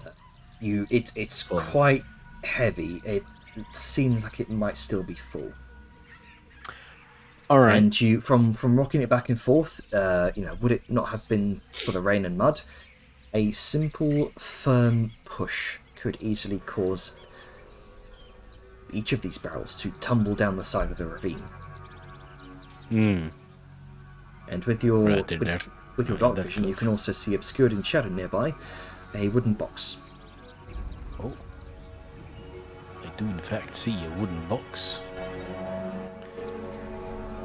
It's quite heavy. It seems like it might still be full. All right. And you, from rocking it back and forth, would it not have been for the rain and mud, a simple, firm push could easily cause each of these barrels to tumble down the side of the ravine. Hmm. And with your Right, they're with your dark vision, you can also see obscured in shadow nearby a wooden box. Oh. I do in fact see a wooden box.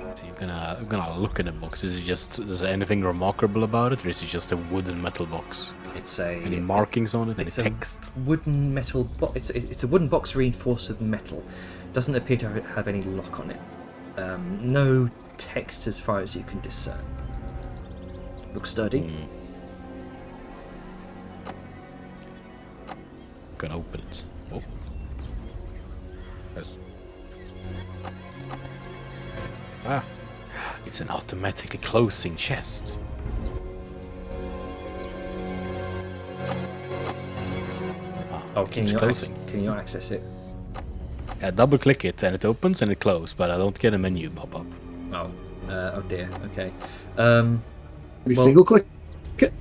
So I'm gonna look at the box. Is there anything remarkable about it, or is it just a wooden metal box? It's Any markings on it? Any it's text? a wooden metal box. It's a wooden box reinforced with metal. Doesn't appear to have any lock on it. No text as far as you can discern. Looks sturdy. Gonna open it. Oh. Yes. Ah. It's an automatically closing chest. Oh, Keeps closing. can you access it? I double click it and it opens and it closes, but I don't get a menu pop up. Oh dear. Okay. We Well- single click it.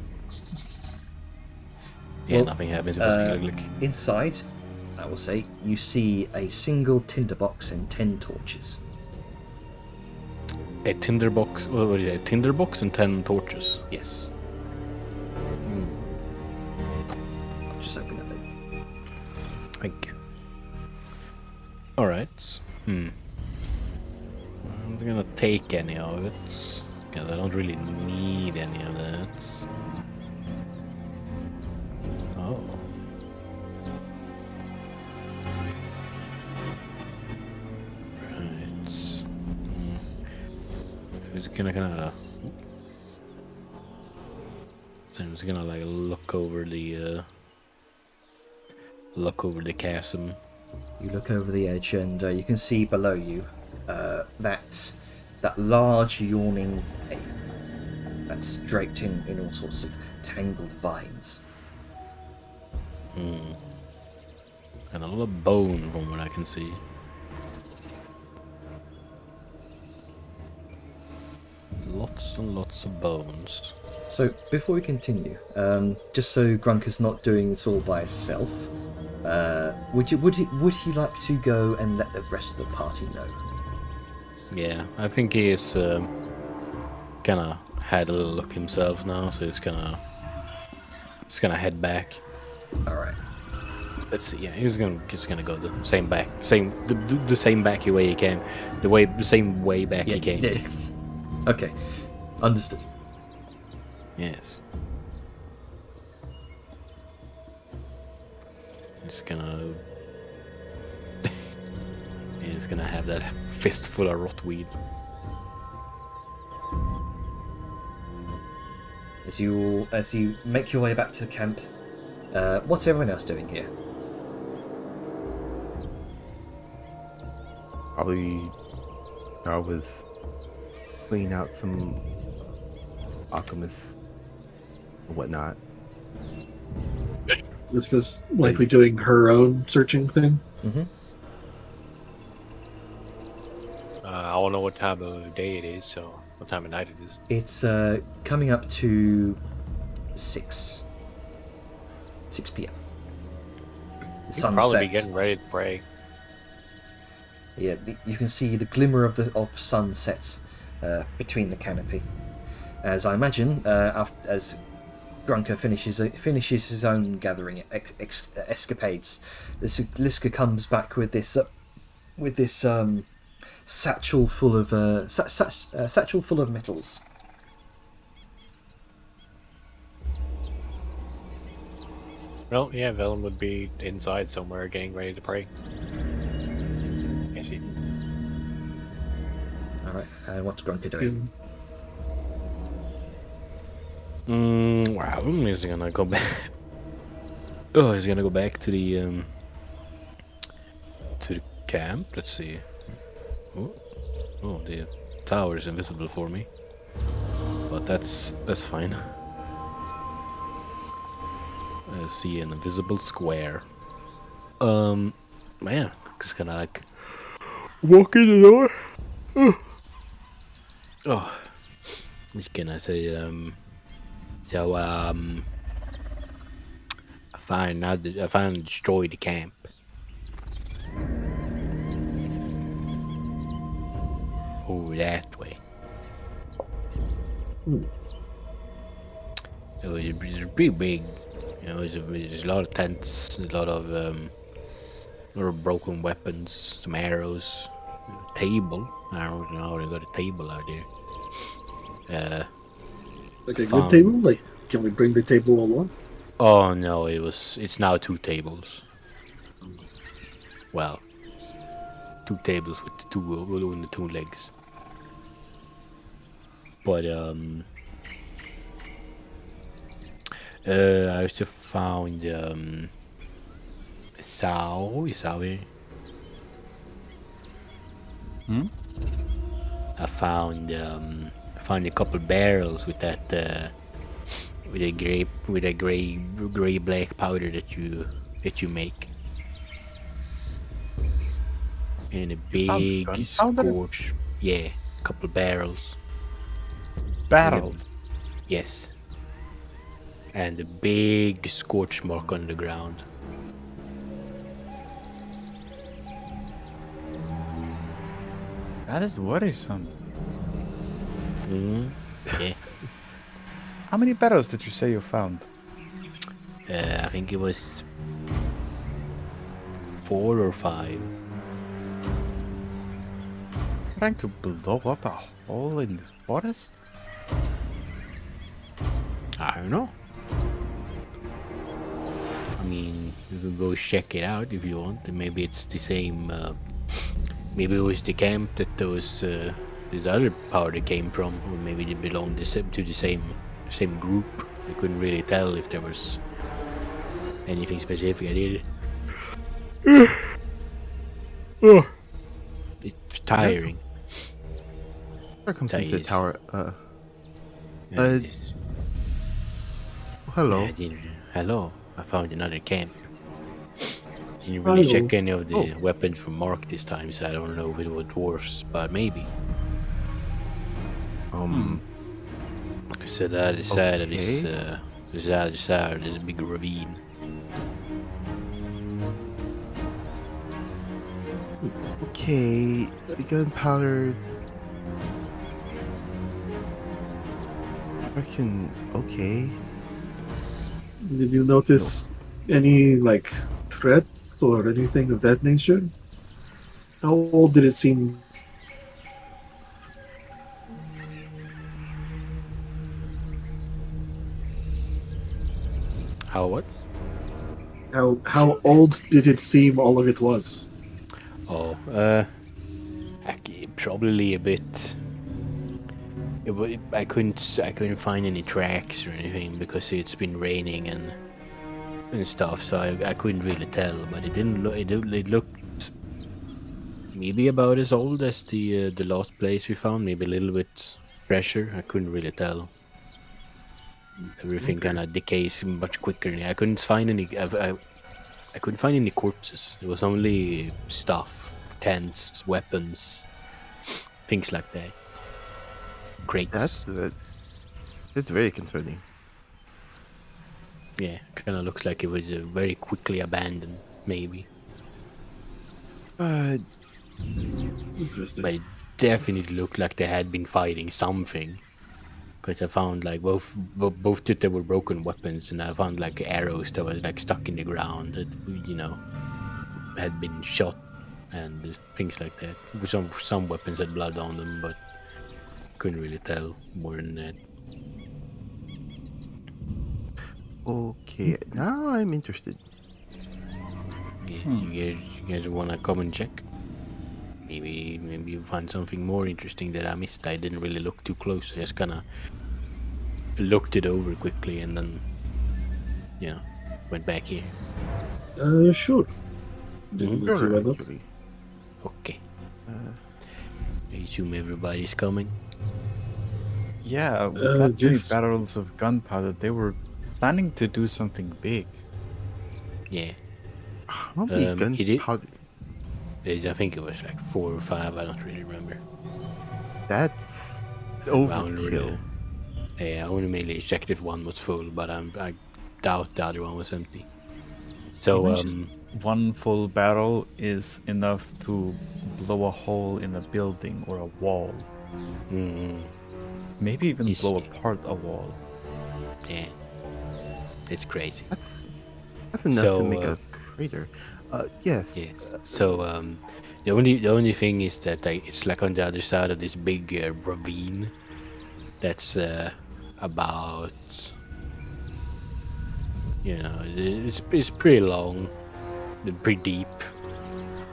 Yeah, Well, nothing happens with a single click. Inside, I will say, you see a single tinderbox and 10 torches. A tinderbox. What is it? A tinderbox and 10 torches. Yes. Just open it then. Thank you. Alright. I'm not gonna take any of it, because I don't really need any of that. Oh. Right. Who's gonna so I'm just gonna like look over the chasm. You look over the edge and you can see below you that large yawning cave that's draped in all sorts of tangled vines. And a lot of bone from what I can see. Lots and lots of bones. So before we continue, just so Grunker's not doing this all by himself, would he like to go and let the rest of the party know? Yeah, I think he is kinda had a little look himself now, so he's gonna head back. All right. Let's see. Yeah, he's gonna go the same back way he came, the same way back he came. Yeah. Okay, understood. Yes. He's gonna have that fistful of rotweed. As you make your way back to the camp, what's everyone else doing here? Probably I was cleaning out some alchemists and whatnot. Liska's likely doing her own searching thing. Mm-hmm. I don't know what time of day it is, so what time of night it is. It's coming up to 6 p.m. The sun Probably be sets. getting ready to pray. Yeah, you can see the glimmer of sunset between the canopy. As I imagine, as Grunker finishes his own gathering escapades, Liska comes back with this satchel full of metals. Well, yeah, Velen would be inside somewhere getting ready to pray. Yes, he... All right, and what's Grunker doing? Wow, he's gonna go back. Oh, he's gonna go back to the camp. Let's see. Oh, the tower is invisible for me, but that's fine. I see an invisible square. Man, just gonna like walk in the door. Oh, what can I say? So I finally destroyed the camp. Over that way. It was pretty big. You know, there's a lot of tents, a lot of broken weapons, some arrows, a table. I don't know how they got a table out there. Like a good Found- table? Like, can we bring the table along? Oh no, it's now 2 tables. Well, 2 tables with the 2 legs. But I also found a sow. Is sow here? Hmm? I found a couple barrels with that with a gray black powder that you make. And a big gunpowder? scorch. Yeah, a couple barrels. Barrels. Yes. And a big scorch mark on the ground. That is worrisome. Hmm. Yeah. How many barrels did you say you found? I think it was 4 or 5. Trying to blow up a hole in the forest? I don't know. I mean, you can go check it out if you want. And maybe it's the same. Maybe it was the camp that those this other powder came from, or maybe they belonged to the same group. I couldn't really tell if there was anything specific. I did. It's tiring. Here comes into the Tired. tower. Yeah, it is. Hello. Yeah, hello. I found another camp. Didn't really Hello. check any of the weapons from Mark this time, so I don't know if it was dwarves, but maybe. So that is side of this, the other side of this big ravine. Okay, the gunpowder. Okay. Did you notice any, like, threats or anything of that nature? How old did it seem? How what? How old did it seem all of it was? Oh, probably a bit. I couldn't find any tracks or anything because it's been raining and stuff, so I couldn't really tell. But it didn't look. It looked maybe about as old as the last place we found. Maybe a little bit fresher. I couldn't really tell. Everything kind of decays much quicker. I couldn't find any. I couldn't find any corpses. It was only stuff, tents, weapons, things like that. Crates. That's very concerning. Yeah, kind of looks like it was very quickly abandoned, maybe. Interesting. But it definitely looked like they had been fighting something. Because I found like both that there were broken weapons, and I found like arrows that was like stuck in the ground that had been shot, and things like that. Some weapons had blood on them, but couldn't really tell more than that. Okay, now I'm interested. Yeah, you guys wanna come and check? Maybe you find something more interesting that I missed. I didn't really look too close. I just kinda looked it over quickly and then, went back here. Sure. Let's see what else. Actually. Okay. I assume everybody's coming. Yeah, with that many yes. barrels of gunpowder, they were planning to do something big. Yeah. How many He did- gunpowder? I think it was like 4 or 5. I don't really remember. That's Overkill. Yeah, I only mainly checked if one was full, but I doubt the other one was empty. So Even just one full barrel is enough to blow a hole in a building or a wall. Maybe even Yes. blow apart a wall. yeah, it's crazy. That's enough to So, make a crater. Yes. Yeah. So the only thing is that it's like on the other side of this big ravine. That's about, it's pretty long, and pretty deep.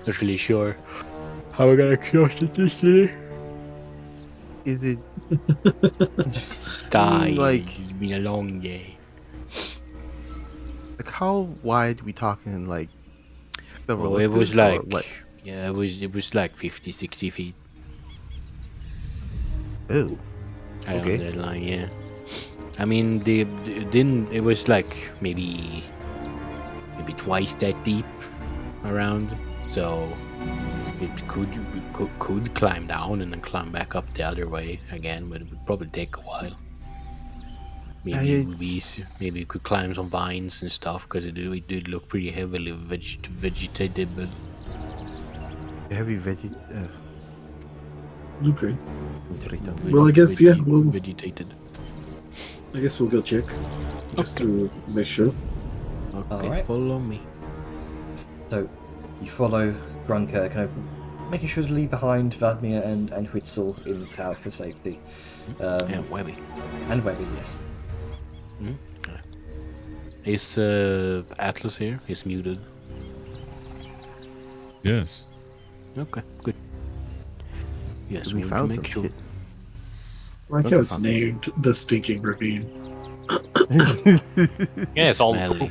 Not really sure how we're gonna cross it this year. Is it Die. like- It's been a long day. like how wide we talking? Like several Well, it was lifts or like what? yeah, it was like 50, 60 feet. Oh, Around Okay. that line, yeah. I mean, it was like maybe twice that deep around, so it could climb down and then climb back up the other way again, but it would probably take a while. Maybe it would be easy. Maybe it could climb some vines and stuff because it did look pretty heavily vegetated, but heavy veggie. Okay. Well, I guess, yeah, we'll- vegetated. I guess we'll go check. Just to make sure. Okay, Alright. follow me. So you follow Grunker, kind of making sure to leave behind Vladimir and Huitzel in the tower for safety. Yeah, Webby. And Webby, yes. Is Atlas here? He's muted. Yes. Okay, good. Yes, We we found make some sure. shit. Like how it's named the Stinking Ravine. Yeah, it's all. Smelly.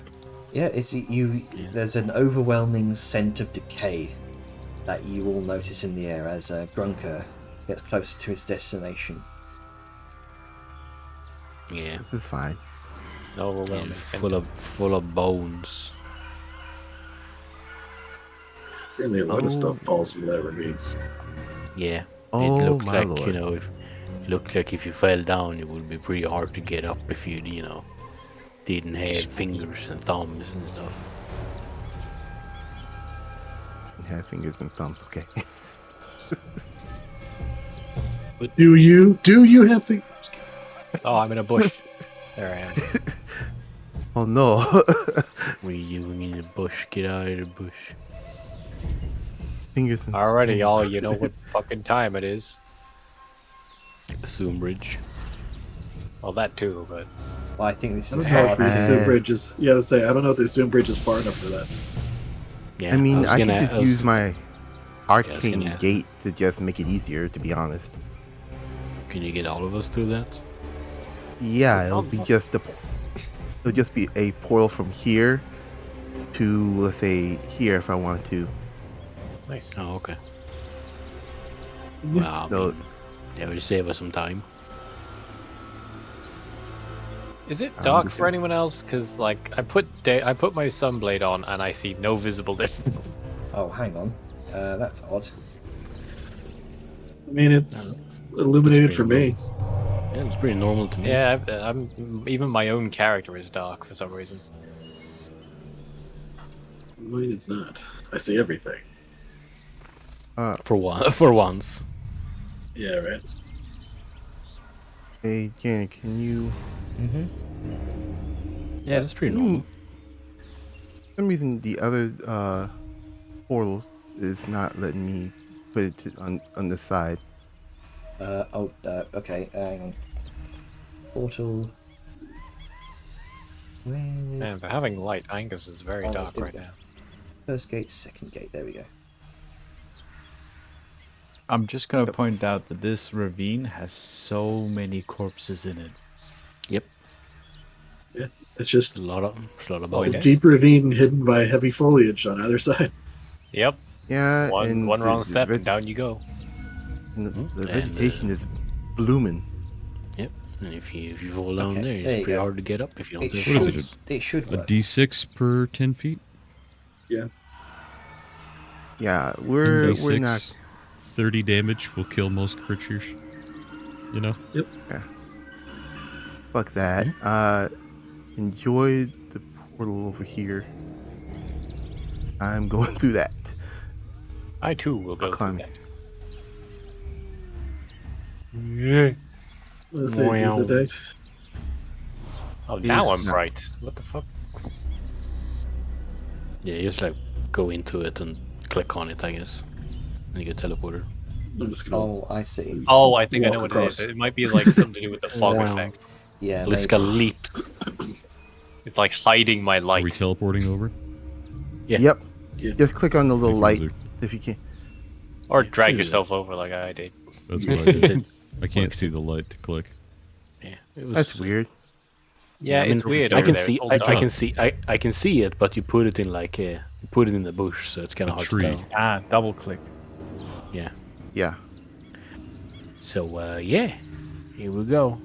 Yeah, it's you. There's an overwhelming scent of decay that you all notice in the air as Grunker gets closer to his destination. Yeah, This is fine. Overwhelming. it's full of bones. Really, a lot Oh. of stuff falls into that ravine. Yeah, Oh it looked my like lord. if you fell down, it would be pretty hard to get up if you didn't have fingers and thumbs and stuff. Have fingers and thumbs. Okay. Do you have fingers? Oh, I'm in a bush. There I am. Oh no. What are you doing in the bush? Get out of the bush. Fingers and Alrighty, y'all. You know what fucking time it is. Assume bridge. Well, that too, but Well, I think this I is don't know if hard. the Uh, Zoom bridge is. Yeah, I say I don't know if the Zoom bridge is far enough for that. Yeah, I mean, was I could gonna- just I was- use my arcane gonna ask. gate to just make it easier, to be honest. Can you get all of us through that? Yeah, it'll be just a portal from here to, let's say, here if I want to. nice. Oh, okay. Well, I So, mean, that would save us some time. Is it I'm dark just for gonna- anyone else? Because like I put my sunblade on and I see no visible difference. Oh, hang on. That's odd. I mean, it's illuminated for me. Yeah, it's pretty normal to me. Yeah, I'm even my own character is dark for some reason. Mine is not. I see everything. For once. Yeah, right. hey, Janet, can you... Yeah, that's pretty normal. For some reason, the other portal is not letting me put it on the side. Okay, hang on. Portal. Where? Man, for having light, Angus is very Oh, dark it- right now. First gate, second gate. There we go. I'm just gonna point out that this ravine has so many corpses in it. Yep. It's just A lot of a bones. Okay. deep ravine hidden by heavy foliage on either side. Yep. Yeah, and One wrong the step and veg- down you go. and the And, vegetation is blooming. And if you fall down Okay, there, it's there you pretty go. hard to get up if you don't It have should, What is shoes. it, it should A work. D6 per 10 feet? Yeah, we're 6, not. 30 damage will kill most creatures. You know? Fuck that. Enjoy the portal over here. I'm going through that. I too will go through climb. that. Let's say Disadect. Oh, now I'm It's not- bright. What the fuck? Yeah, you just like go into it and click on it, I guess. And you get teleported. I'm just gonna. Oh, I see. Oh, I think I know Walk what it is. across. It might be like something to do with the fog Yeah. effect. Yeah, Liska maybe. leaps. It's like hiding my Are we light. teleporting over? Yeah. Yep. Yeah. Just click on the little Thank light you, if you can. Or drag do that. yourself over like I did. That's what I did. I can't see the light to click. Yeah, it was. That's weird. Yeah, I mean, it's weird I over can there. see. It's all I dark. can see. I can see it, but you put it in like you put it in the bush, so it's kind A of hard tree. to tell. Ah, double click. Yeah. So yeah, here we go.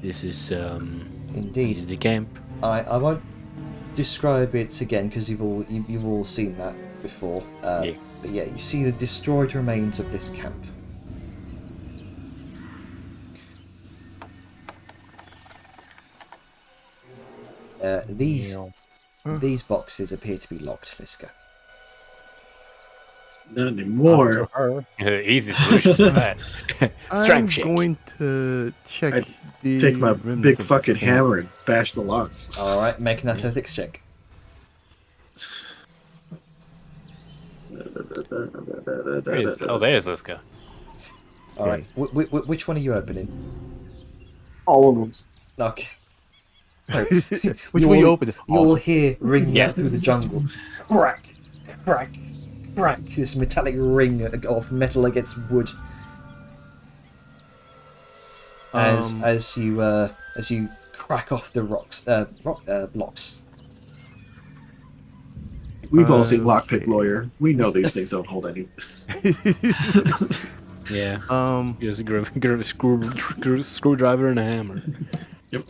This is Indeed. this is the camp. I won't describe it again because you've all seen that before. Yeah. But yeah, you see the destroyed remains of this camp. These boxes appear to be locked, Liska. Not anymore. Easy solution to that. I'm Strength check. going to check I'd the Take my remnants big of this fucking camp. hammer and bash the locks. All right, make an athletics check. There's Liska. All right, which one are you opening? All of them. Okay. Which You way you all- open it? You all hear ringing Yeah. out through the jungle. Crack, crack, crack. This metallic ring of metal against wood. As you crack off the blocks. We've all seen Okay. Lockpick Lawyer. We know these things don't hold any. Yeah, um, just grab a screwdriver and a hammer. okay,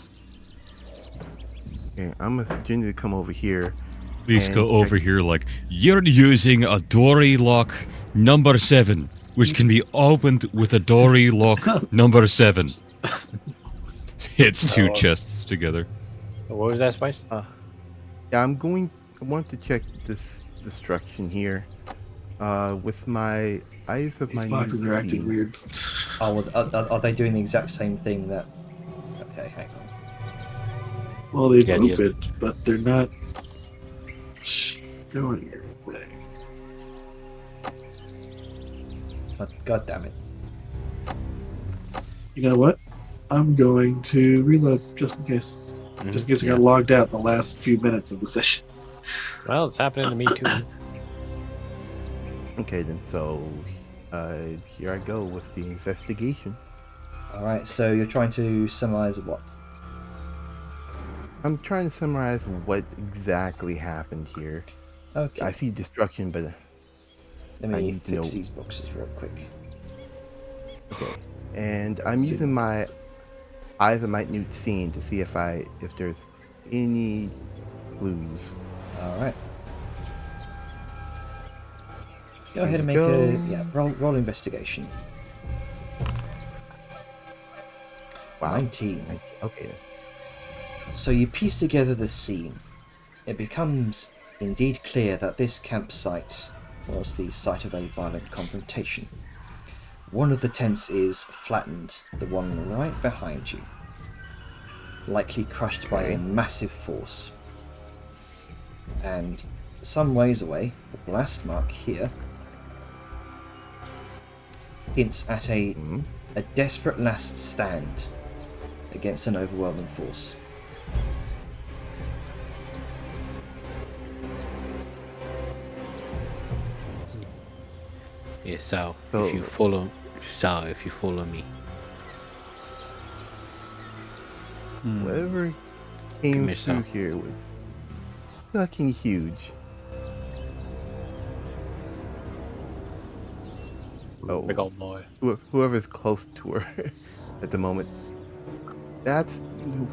I'm going to come over here. Please And go check- over here like, you're using a dory lock number 7, which can be opened with a dory lock number 7. It's two chests together. What was that, Spice? Yeah, I want to check this destruction here. With my eyes of my These boxes are acting seeing. weird. Oh, are they doing the exact same thing that? Okay, hang on. Well, they Yeah, move yeah. it, but they're not doing anything. God damn it! You know what? I'm going to reload just in case. Just in case I got logged out the last few minutes of the session. Well, it's happening to me too. Okay, then, so here I go with the investigation. All right, so you're trying to summarize what? I'm trying to summarize what exactly happened here. Okay, I see destruction, but let I me need to fix know. these boxes real quick. okay. And I'm See. using my eyes of minute seeing to see if there's any clues. All right. Go ahead and make Go. a roll investigation. Wow. 19. Okay. So you piece together the scene. It becomes indeed clear that this campsite was the site of a violent confrontation. One of the tents is flattened, the one right behind you, likely crushed by a massive force. And some ways away, the blast mark here hints at a desperate last stand against an overwhelming force. Yeah, so So- if you follow me, Whatever came me through some. here was fucking huge. Oh, Big old boy. whoever's close to her at the moment. That's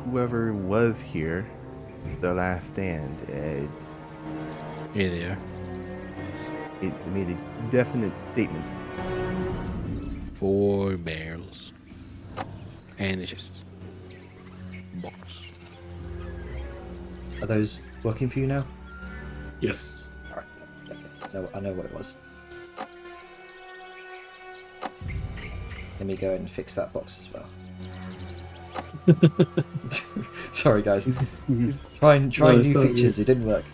whoever was here, the last stand. here they are. It made a definite statement. 4 barrels. And a chest. Box. Are those working for you now? Yes. Alright. Okay. No, I know what it was. Let me go ahead and fix that box as well. Sorry, guys. Trying No, it's new all features. good. It didn't work.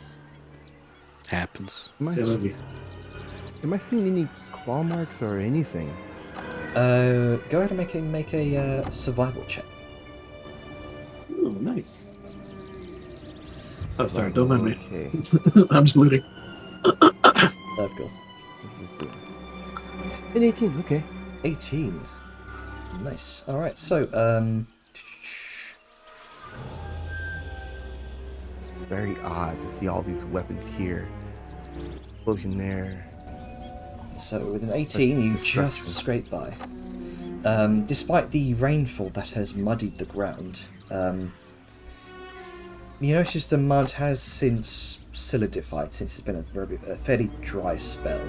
Happens. Am Say I, love you. am I seeing any claw marks or anything? Go ahead and make a survival check. Ooh, nice. Oh, sorry. Don't mind me. Okay. I'm just looting. Of course. An 18, okay. 18. Nice. All right. So, Very odd to see all these weapons here. Explosion there. So with an 18, you Destruction. just scrape by. Despite the rainfall that has muddied the ground, you notice the mud has since solidified, since it's been a fairly dry spell.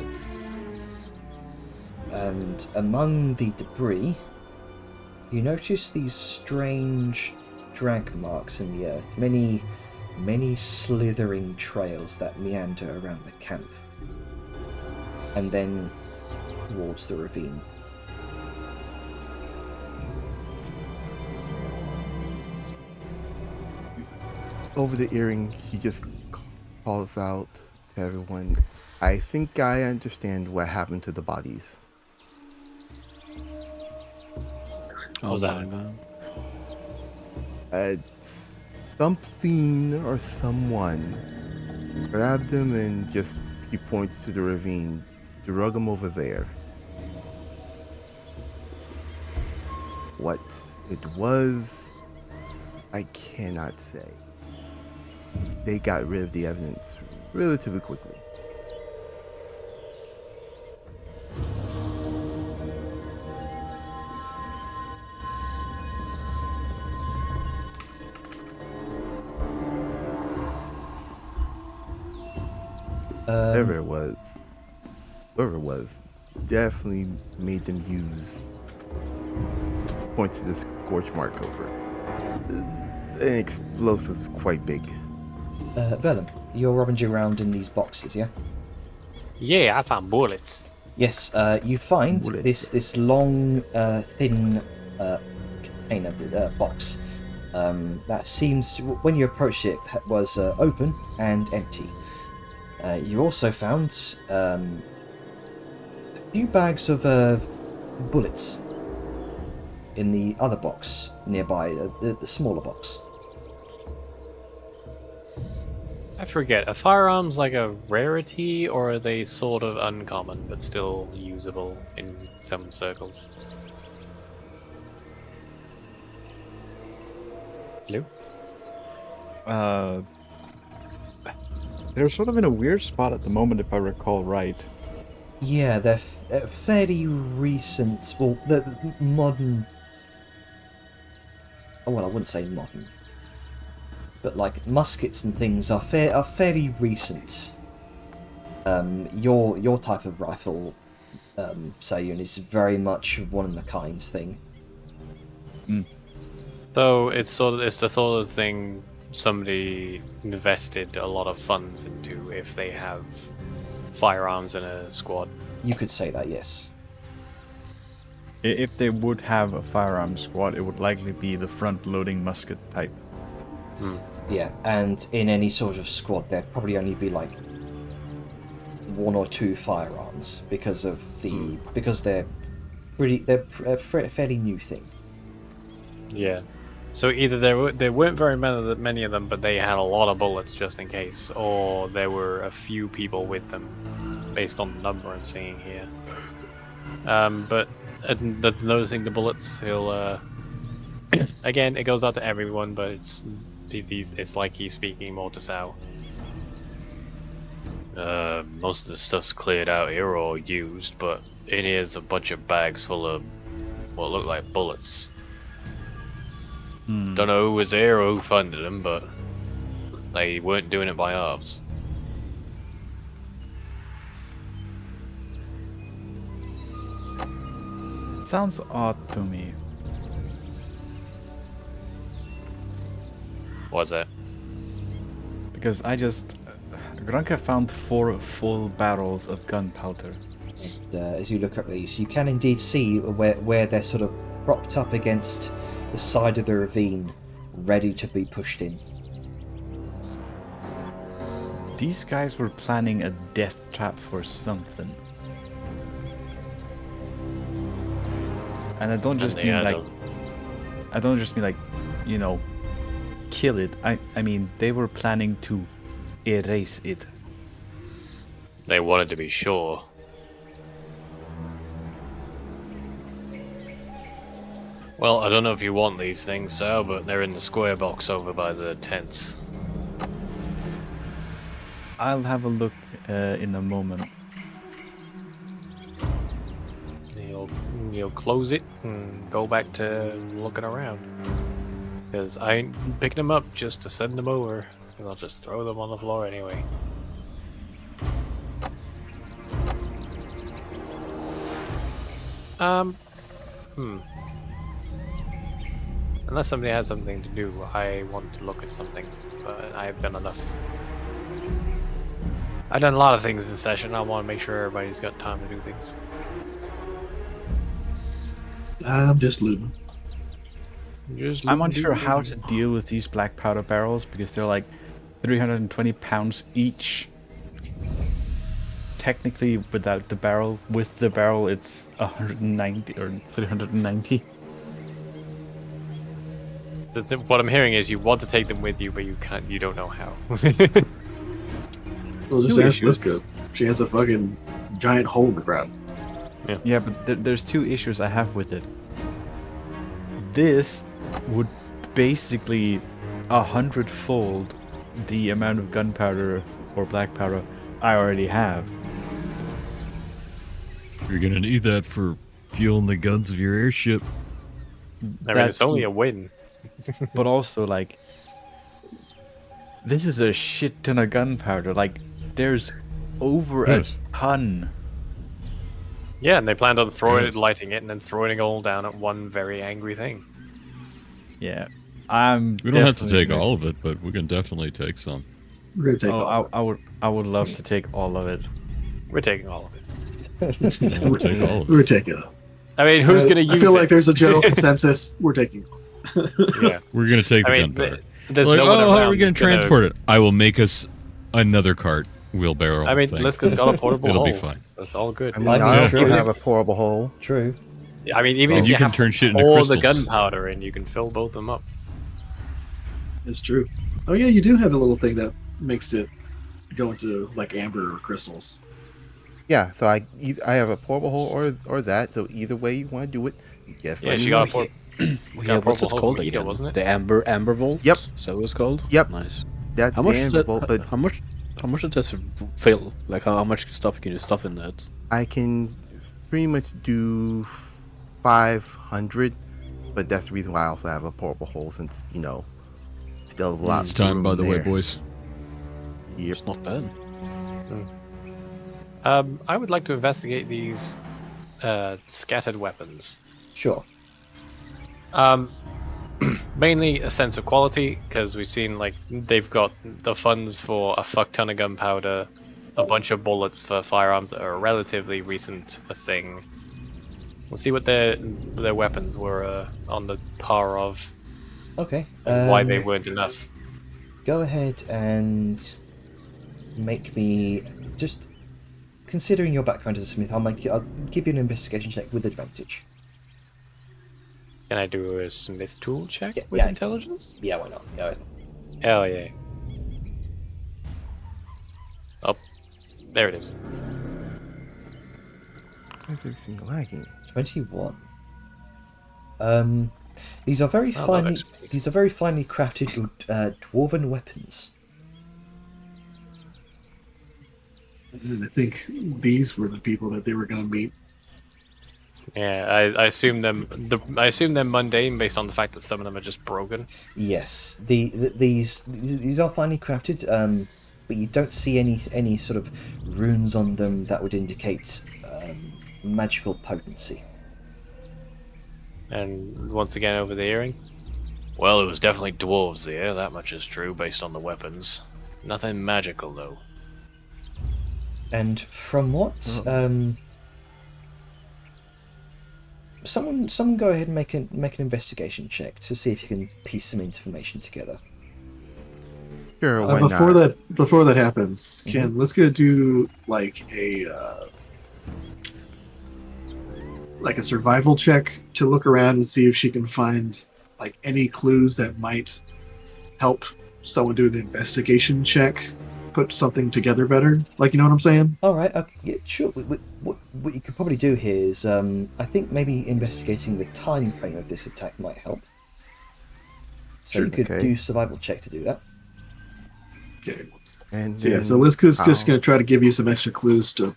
And among the debris, you notice these strange drag marks in the earth, many slithering trails that meander around the camp, and then towards the ravine. Over the earring, he just calls out to everyone, I think I understand what happened to the bodies. Oh, was that? man. Something or someone grabbed him and just, he points to the ravine, drug him over there. What it was, I cannot say. They got rid of the evidence relatively quickly. Whoever it was, definitely made them use. Points to this scorch mark over it. An explosive quite big. Vellum, you're rummaging around in these boxes, yeah? Yeah, I found bullets. Yes, you find Bullet. this long, thin container box that seems, to, when you approached it, was open and empty. You also found a few bags of bullets in the other box nearby, the smaller box. I forget, are firearms like a rarity, or are they sort of uncommon but still usable in some circles? Hello? They're sort of in a weird spot at the moment, if I recall right. Yeah, they're fairly recent. Well, the modern. Oh, well, I wouldn't say modern, but like muskets and things are fairly recent. Your type of rifle, Sayun, is very much one of a kind thing. So it's the sort of thing somebody invested a lot of funds into if they have firearms in a squad. You could say that, yes. If they would have a firearm squad, it would likely be the front-loading musket type. Yeah, and in any sort of squad, there'd probably only be like one or two firearms because of the because they're a fairly new thing. Yeah. So either there weren't very many of them, but they had a lot of bullets just in case, or there were a few people with them, based on the number I'm seeing here. But noticing the bullets, he'll again, it goes out to everyone, but it's like he's speaking more to Sal. Most of the stuff's cleared out here or used, but in here's a bunch of bags full of what look like bullets. Don't know who was there or who funded them, but they weren't doing it by halves. Sounds odd to me. Was it? Because Granka found 4 full barrels of gunpowder. As you look up these, you can indeed see where they're sort of propped up against the side of the ravine, ready to be pushed in. These guys were planning a death trap for something. And I don't just And mean they like, had I don't just mean like, you know, kill it. I mean, they were planning to erase it. They wanted to be sure. Well, I don't know if you want these things, Sal, but they're in the square box over by the tents. I'll have a look in a moment. You'll close it and go back to looking around. Because I ain't picking them up just to send them over. I'll just throw them on the floor anyway. Unless somebody has something to do, I want to look at something, but I've done enough. I've done a lot of things this session. I want to make sure everybody's got time to do things. I'm just looting. I'm unsure how to deal with these black powder barrels because they're like 320 pounds each. Technically, without the barrel, with the barrel, it's 190 or 390. What I'm hearing is you want to take them with you, but you can't. You don't know how. Well, just No ask issue. Liska. She has a fucking giant hole in the ground. Yeah, but there's 2 issues I have with it. This would basically 100-fold the amount of gunpowder or black powder I already have. You're gonna need that for fueling the guns of your airship. I mean, it's only a win. But also, like, this is a shit ton of gunpowder. Like, there's over Yes. a ton. Yeah, and they planned on throwing Yes. it, lighting it, and then throwing it all down at one very angry thing. Yeah, We don't have to definitely take gonna- all of it, but we can definitely take some. We're gonna take all Oh, of I would love to take all of it. We're taking all of it. We'll take all of it. We're it. taking it. I mean, who's gonna use it? I feel like there's a general consensus. We're taking it. Yeah. We're gonna take the I mean, gunpowder. there's Like, no one oh, how are around we gonna that's transport it? I will make us another cart wheelbarrow. I mean, thing. Liska's got a portable It'll hole. be fine. That's all good. I mean, I'm I sure also you- have a pourable hole. True. I mean, even Well, if you you can have turn to shit into pour the crystals. gunpowder in, you can fill both of them up. It's true. Oh yeah, you do have the little thing that makes it go into like amber or crystals. Yeah, so I have a pourable hole or that. So either way you want to do it, just Yeah, let me she know. got a pour. Yeah, what's it Purple called Hulk Vita, again? wasn't it? The Amber Vault? Yep. So it's called? Yep. Nice. That's How much the does end that, result, but how much does that fill? Like how much stuff can you stuff in that? I can pretty much do 500, but that's the reason why I also have a pourable hole since still a lot. It's of time, by room the way, there. boys. Yep. It's not bad. I would like to investigate these scattered weapons. Sure. Mainly a sense of quality, because we've seen like they've got the funds for a fuck ton of gunpowder, a bunch of bullets for firearms that are a relatively recent a thing. Let's see what their weapons were on the par of, Okay. and why they weren't enough. Go ahead and make me just considering your background as a smith. I'll give you an investigation check with advantage. Can I do a smith tool check Yeah, with yeah. intelligence? Yeah, why not? Go ahead. Hell yeah. Oh, there it is. Why is everything lagging? 21. These are very Oh, that finely. looks nice. These are very finely crafted dwarven weapons. And I think these were the people that they were going to meet. Yeah, I assume them. I assume they're mundane based on the fact that some of them are just broken. Yes, these are finely crafted, but you don't see any sort of runes on them that would indicate magical potency. And once again, over the earring. Well, it was definitely dwarves there, that much is true based on the weapons. Nothing magical though. And from what someone go ahead and make an investigation check to see if you can piece some information together. Sure, why Before not? that happens, let's go do like a survival check to look around and see if she can find like any clues that might help someone do an investigation check, put something together better. Like, you know what I'm saying? All right, okay, yeah, sure. What you could probably do here is, I think maybe investigating the time frame of this attack might help. So Sure, you could okay. do survival check to do that. Okay. And So yeah, then so Liska's just how- going to try to give you some extra clues to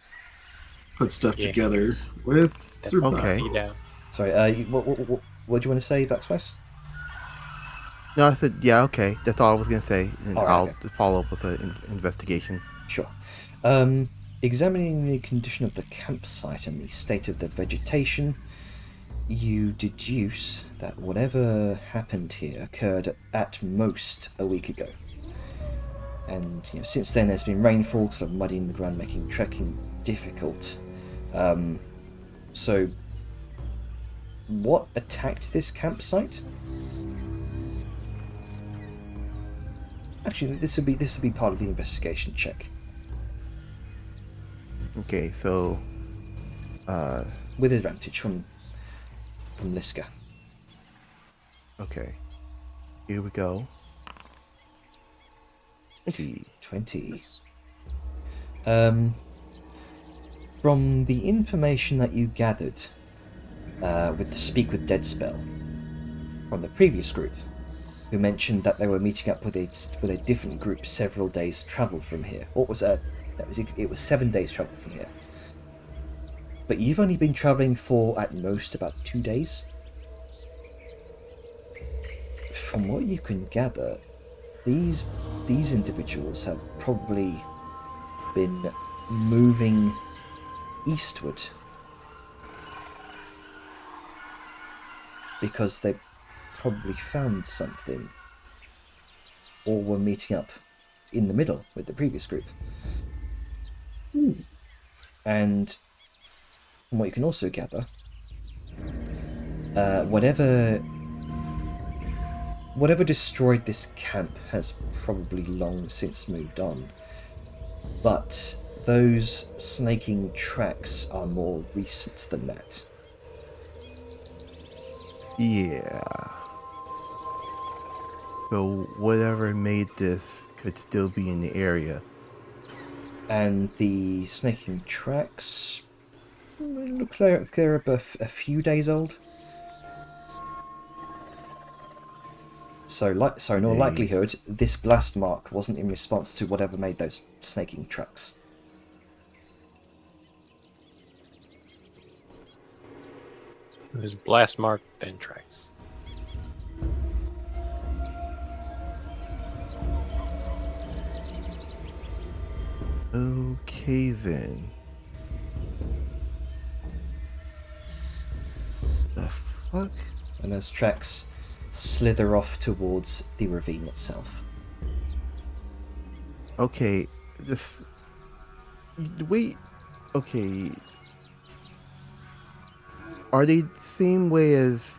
put stuff Yeah. together with survival. Okay. See down. Sorry, what do you want to say, Backspace? No, I said yeah. Okay, that's all I was gonna say, and All right, I'll okay. follow up with an investigation. Sure. Examining the condition of the campsite and the state of the vegetation, you deduce that whatever happened here occurred at most a week ago. And since then there's been rainfall, sort of muddying the ground, making trekking difficult. So, what attacked this campsite? Actually, this would be part of the investigation check. Okay, so With advantage from Liska. okay, here we go. 20. 20. From the information that you gathered with the Speak with Dead spell from the previous group, who mentioned that they were meeting up with a different group several days' travel from here. Or it was 7 days' travel from here. But you've only been travelling for at most about 2 days. From what you can gather, these individuals have probably been moving eastward because they probably found something or were meeting up in the middle with the previous group. And from what you can also gather, whatever destroyed this camp has probably long since moved on. But those snaking tracks are more recent than that. Yeah. So whatever made this could still be in the area. And the snaking tracks look like they're a few days old. So, in all Days. likelihood, this blast mark wasn't in response to whatever made those snaking tracks. There's blast mark, then tracks. Okay then. The fuck? And those tracks slither off towards the ravine itself. Okay, this. Wait. Okay. Are they the same way as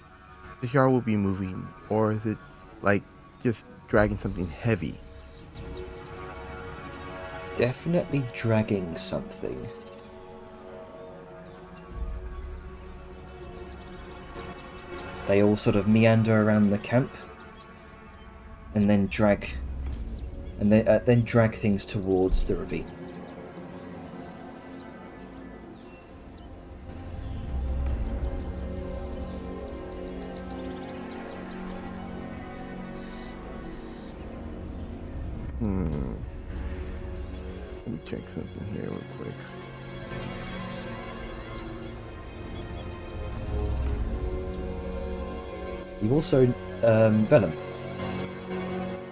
the Jar will be moving, or is it like just dragging something heavy? Definitely dragging something. They all sort of meander around the camp, and then drag things towards the ravine. Let me check something here real quick. You also, Venom.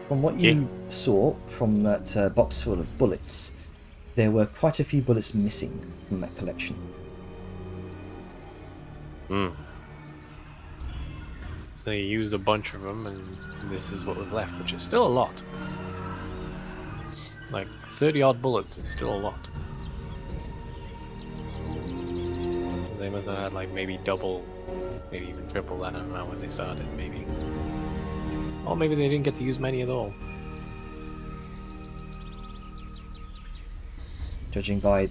From what you saw from that box full of bullets, there were quite a few bullets missing from that collection. So They used a bunch of them, and this is what was left, which is still a lot. Like 30 odd bullets is still a lot. They must have had like maybe double, maybe even triple that amount when they started, maybe. Or maybe they didn't get to use many at all. Judging by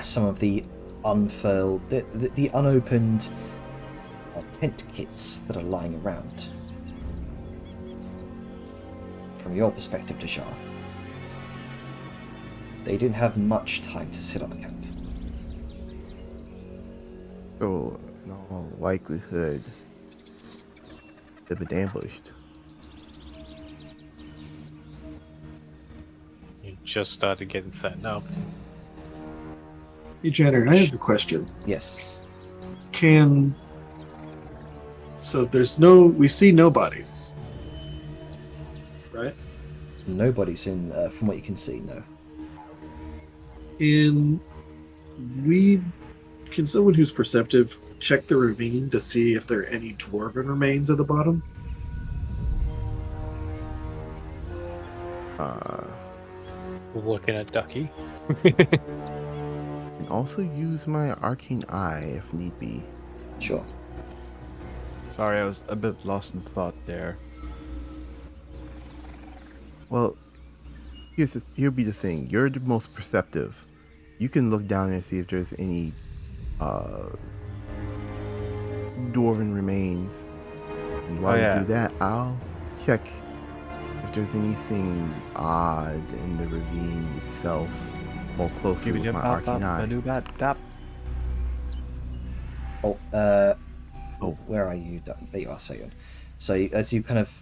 some of the unfurled, the unopened tent kits that are lying around. From your perspective, Deshar, they didn't have much time to sit on a camp. So, in all likelihood, they've been ambushed. You just started getting set up. Hey, Jenner, I have a question. Yes. So we see no bodies, right? Nobody's in, from what you can see, no. Can someone who's perceptive check the ravine to see if there are any dwarven remains at the bottom? Looking at Ducky. And also use my arcane eye if need be. Sure. Sorry, I was a bit lost in thought there. Well, here'll be the thing. You're the most perceptive. You can look down and see if there's any dwarven remains. And while you do that, I'll check if there's anything odd in the ravine itself more closely with my arcane eye. Where are you? There you are, Sayon. So as you kind of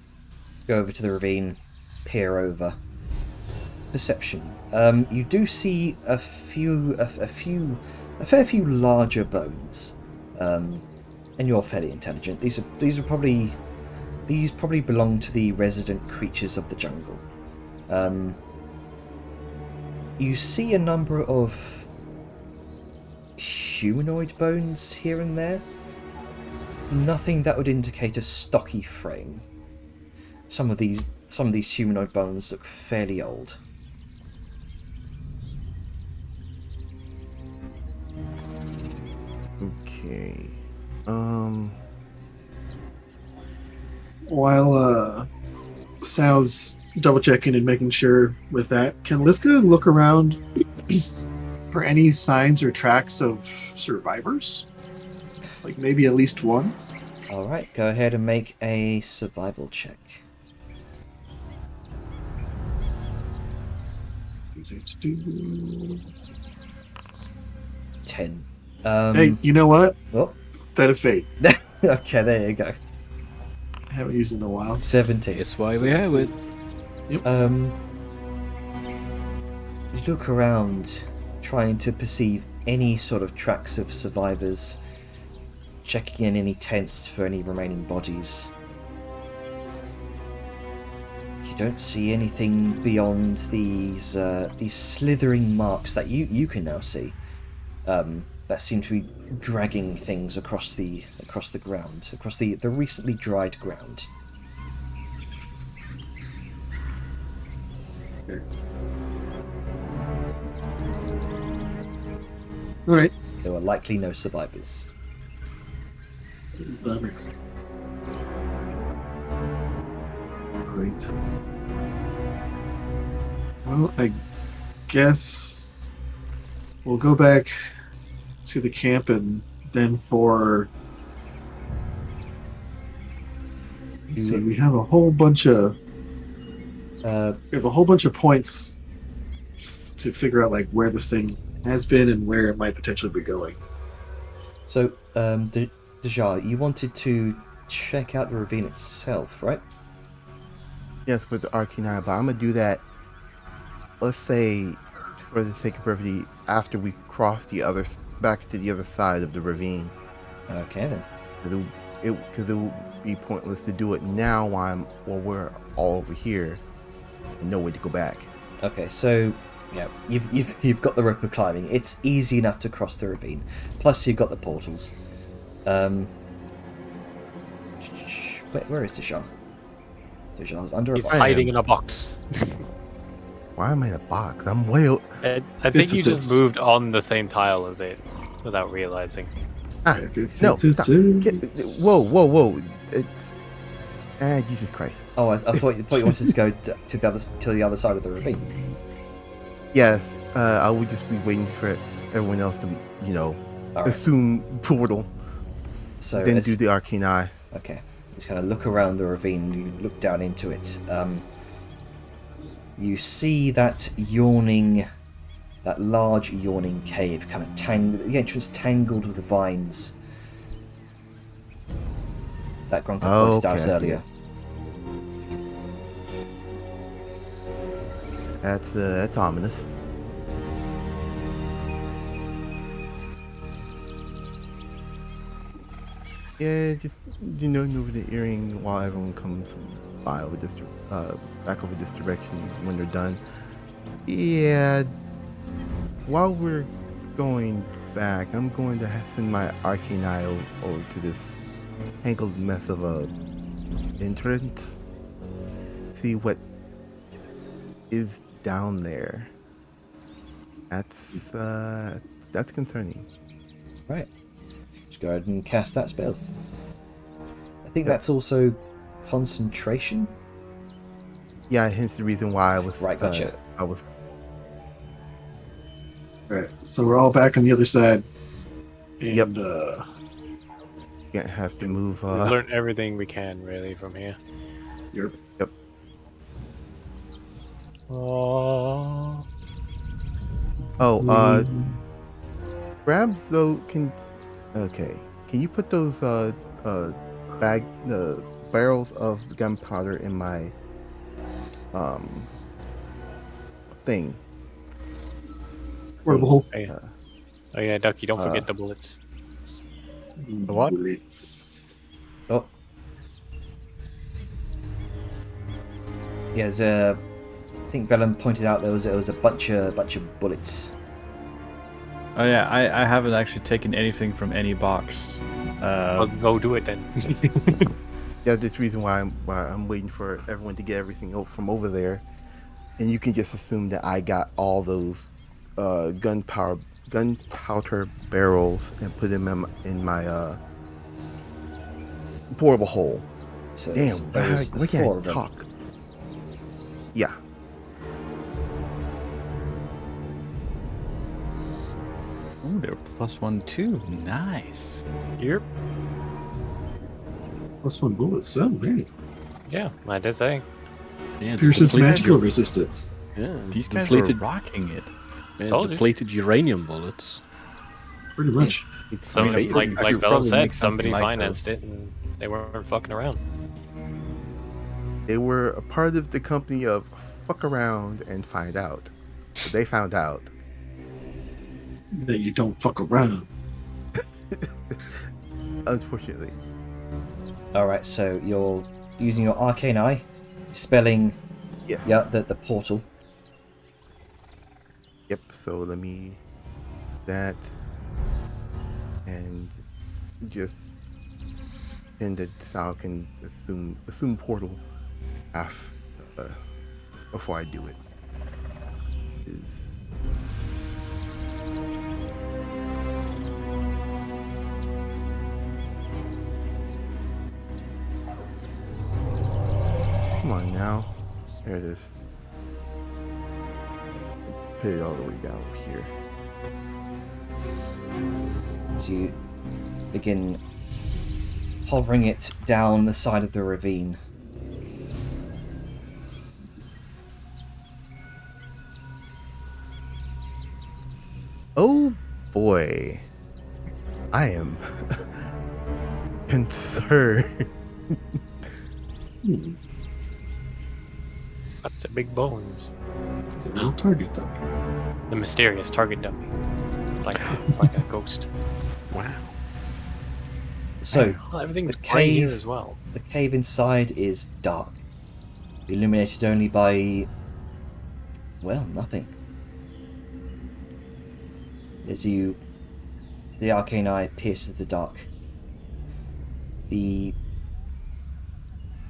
go over to the ravine, peer over. Perception. You do see a fair few larger bones, and you're fairly intelligent. These probably belong to the resident creatures of the jungle. You see a number of humanoid bones here and there. Nothing that would indicate a stocky frame. Some of these humanoid bones look fairly old. Okay. While Sal's double checking and making sure with that, can Liska look around for any signs or tracks of survivors? Like maybe at least one? Alright, go ahead and make a survival check. 10. Hey, you know what? Oh. That of fate. Okay, there you go. I haven't used it in a while. 17. That's why we have it. Yep. You look around, trying to perceive any sort of tracks of survivors, checking in any tents for any remaining bodies. You don't see anything beyond these slithering marks that you can now see. That seem to be dragging things across the ground, across the recently dried ground. Alright. There were likely no survivors. Bummer. Great. Well, I guess we'll go back to the camp and then let's see, we have a whole bunch of points to figure out like where this thing has been and where it might potentially be going. So, Dejar, you wanted to check out the ravine itself, right? Yes, with the arcane eye, but I'm gonna do that. Let's say, for the sake of brevity, after we cross back to the other side of the ravine. Okay then. Because it will be pointless to do it now while we're all over here and no way to go back. Okay, so yeah, you've got the rope of climbing. It's easy enough to cross the ravine. Plus, you've got the portals. Wait, where is Dejar? Dejar's under a He's box. hiding in a box. Why am I in a box? I'm way. I think you just moved on the same tile as it without realizing. If it No, fits, stop. it Get, fits. whoa. It's. Jesus Christ. Oh, I thought you wanted to go to the other side of the ravine. Yes, I would just be waiting for everyone else to, All right. assume portal, So then it's- do the arcane eye. Okay. Just kind of look around the ravine. You look down into it. You see that large yawning cave, kind of the entrance tangled with the vines. That Gronka pointed out Okay, earlier. That's ominous. Yeah, just move the earring while everyone comes by over this back over this direction when they're done. Yeah. While we're going back, I'm going to send my arcane eye over to this tangled mess of a entrance. See what is down there. That's concerning. Right. Just go ahead and cast that spell. I think that's also concentration. Yeah, hence the reason why I was Right, gotcha. I was Alright, so we're all back on the other side. And, Yep. Gonna have to move. We learned everything we can really from here. Yep. Oh. Grabs though can. Okay, can you put those barrels of gunpowder in my thing? Portable. Oh yeah, Ducky, don't forget the bullets. The what? Oh. Yeah, I think Velen pointed out there was a bunch of bullets. Oh yeah, I haven't actually taken anything from any box. Well, go do it then. Yeah, that's the reason why I'm waiting for everyone to get everything from over there, and you can just assume that I got all those gunpowder barrels and put them in my portable hole. So Damn, there was why can't 4 I of them. talk? Yeah. Oh, they're +1 too. Nice. Yep. +1 bullets. Oh, man. Yeah, I did say. Yeah, Pierces depleted magical ur- resistance. Yeah, These guys depleted, are rocking it. Told you. depleted uranium bullets. Pretty much. Some, I mean, like I like could Velen probably said, make something somebody like financed it and they weren't fucking around. They were a part of the company of fuck around and find out. But they found out. That you don't fuck around. Unfortunately. Alright, so you're using your arcane eye, spelling the portal. Yep, so let me that and just send that Sal can assume portal before I do it. Come on now. There it is. Put it all the way down here. So you begin hovering it down the side of the ravine. Oh boy. I am concerned. That's a big bones. It's a now target dummy. The mysterious target dummy. Like a ghost. Wow. So Well, everything's the grey here cave- as well. the cave inside is dark, illuminated only by, well, nothing. As the arcane eye pierces the dark, the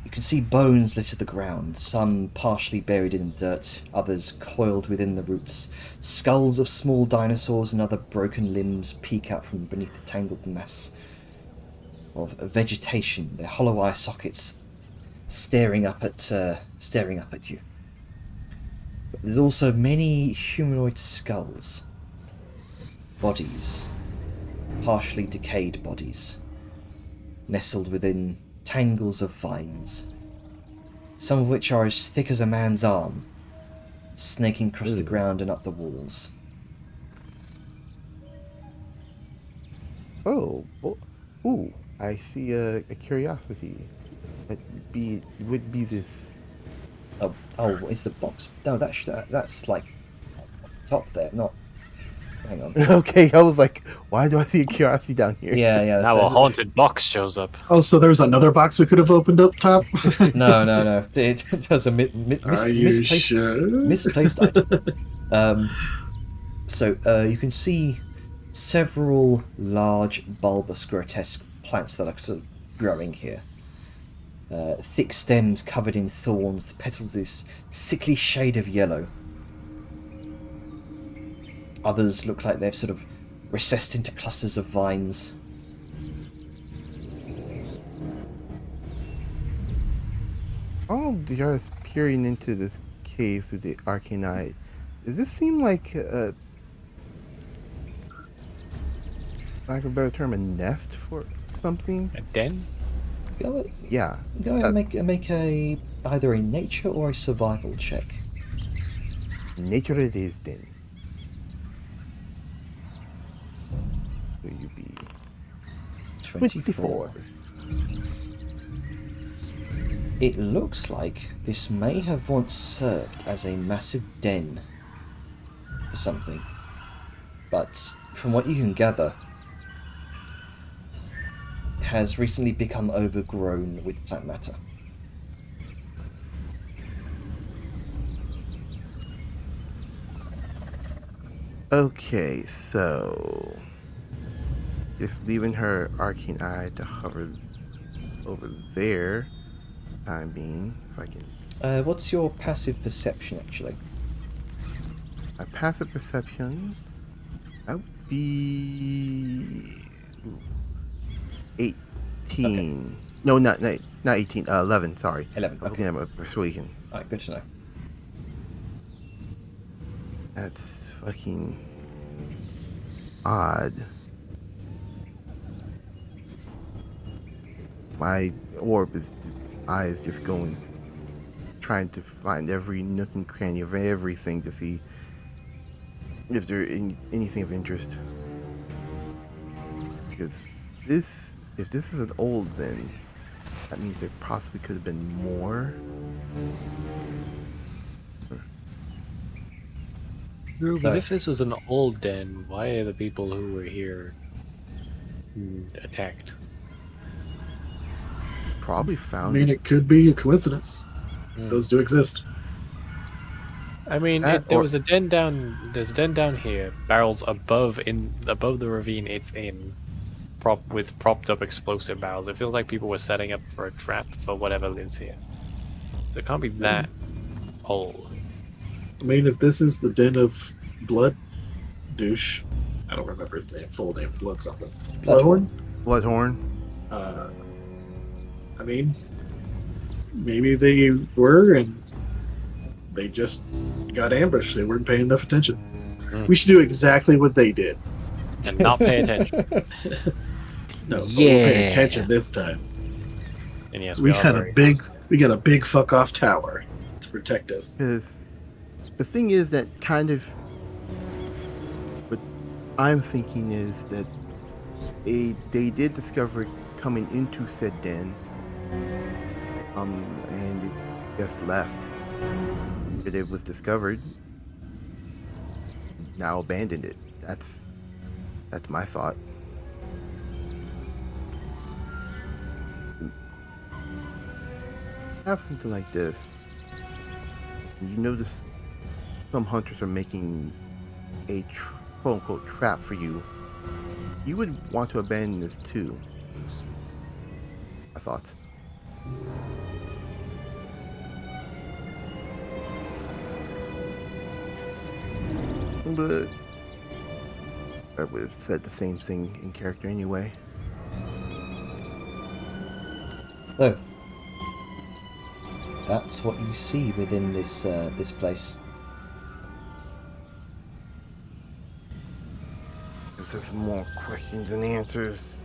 You can see bones litter the ground, some partially buried in dirt, others coiled within the roots. Skulls of small dinosaurs and other broken limbs peek out from beneath the tangled mass of vegetation, their hollow eye sockets staring up at you. But there's also many humanoid skulls, bodies, partially decayed bodies, nestled within tangles of vines, some of which are as thick as a man's arm, snaking across the ground and up the walls. Oh, ooh, I see a curiosity. Would be this. Oh, is the box? No, that's like top there, not. Hang on. Okay, I was like, why do I see a curiosity down here? Yeah. Now a haunted box shows up. Oh, so there's another box we could have opened up top? No. It was a Are you misplaced, sure? misplaced item. So you can see several large, bulbous, grotesque plants that are sort of growing here. Thick stems covered in thorns, the petals this sickly shade of yellow. Others look like they've sort of recessed into clusters of vines. Oh, the earth peering into this cave through the arcane eye. Does this seem like lack of a better term, a nest for something? A den? Yeah. Go ahead and make either a nature or a survival check. Nature it is then. Will you be 24. It looks like this may have once served as a massive den for something, but from what you can gather, has recently become overgrown with plant matter. Okay, so just leaving her arcane eye to hover over there. Time being, if I can. What's your passive perception, actually? My passive perception, that would be 18. Okay. No, not 18. 11. Sorry. 11. I'm looking at my persuasion. Alright, good to know. That's fucking odd. My eye is just going, trying to find every nook and cranny of everything to see if there's anything of interest. Because if this is an old den, that means there possibly could have been more. But if this was an old den, why are the people who were here attacked? Probably I found mean, it could be a coincidence. Those do exist. I mean, there's a den down here, barrels above the ravine it's in, with propped up explosive barrels. It feels like people were setting up for a trap for whatever lives here. So it can't be that old. I mean, if this is the den of Blood Douche, I don't remember his name, full name, Blood something. Bloodhorn? Bloodhorn. I mean, maybe they were and they just got ambushed. They weren't paying enough attention. We should do exactly what they did. And not pay attention. No, but we'll pay attention this time. And yes, We are got very a big fuck off tower to protect us. Because the thing is that kind of what I'm thinking is that they did discover it coming into said den, and it just left. But it was discovered, now abandoned it. That's my thought. Have something like this. You notice some hunters are making a quote-unquote trap for you. You would want to abandon this too. My thoughts. but I would have said the same thing in character anyway. So, that's what you see within this this place. If there's more questions and answers.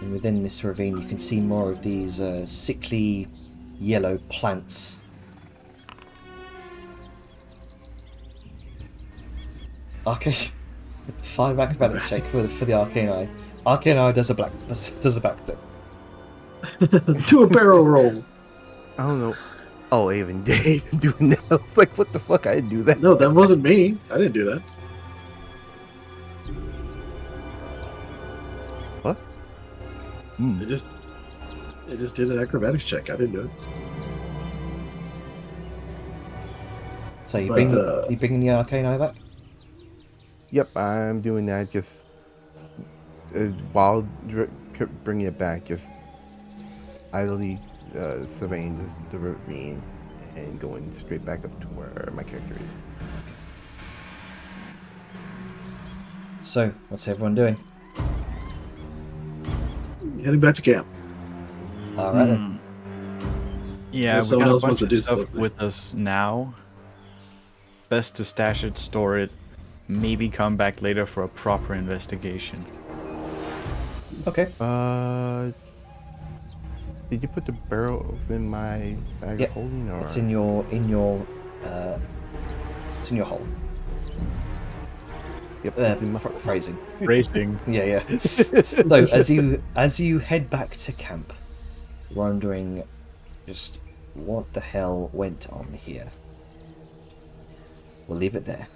And within this ravine, you can see more of these sickly yellow plants. Arcane, 5 acrobatics check for the arcane eye. Arcane eye does a backflip. Do a barrel roll. I don't know. Oh, even Dave doing that. I was like, what the fuck? I didn't do that. No, that wasn't me. I didn't do that. What? I just did an acrobatics check. I didn't do it. So you But, bringing the arcane eye back? Yep, I'm doing that. Just while bringing it back, just idly surveying the ravine and going straight back up to where my character is. So, what's everyone doing? Heading back to camp. Alright then. Yeah, Unless we someone got a else wants bunch to of do stuff something. with us now. Best to stash it, store it, maybe come back later for a proper investigation. Okay. Did you put the barrels in my bag Yep. of holding, or It's in your hole. Yep, it's in my Phrasing. Racing. Yeah. So as you head back to camp, wondering just what the hell went on here. We'll leave it there.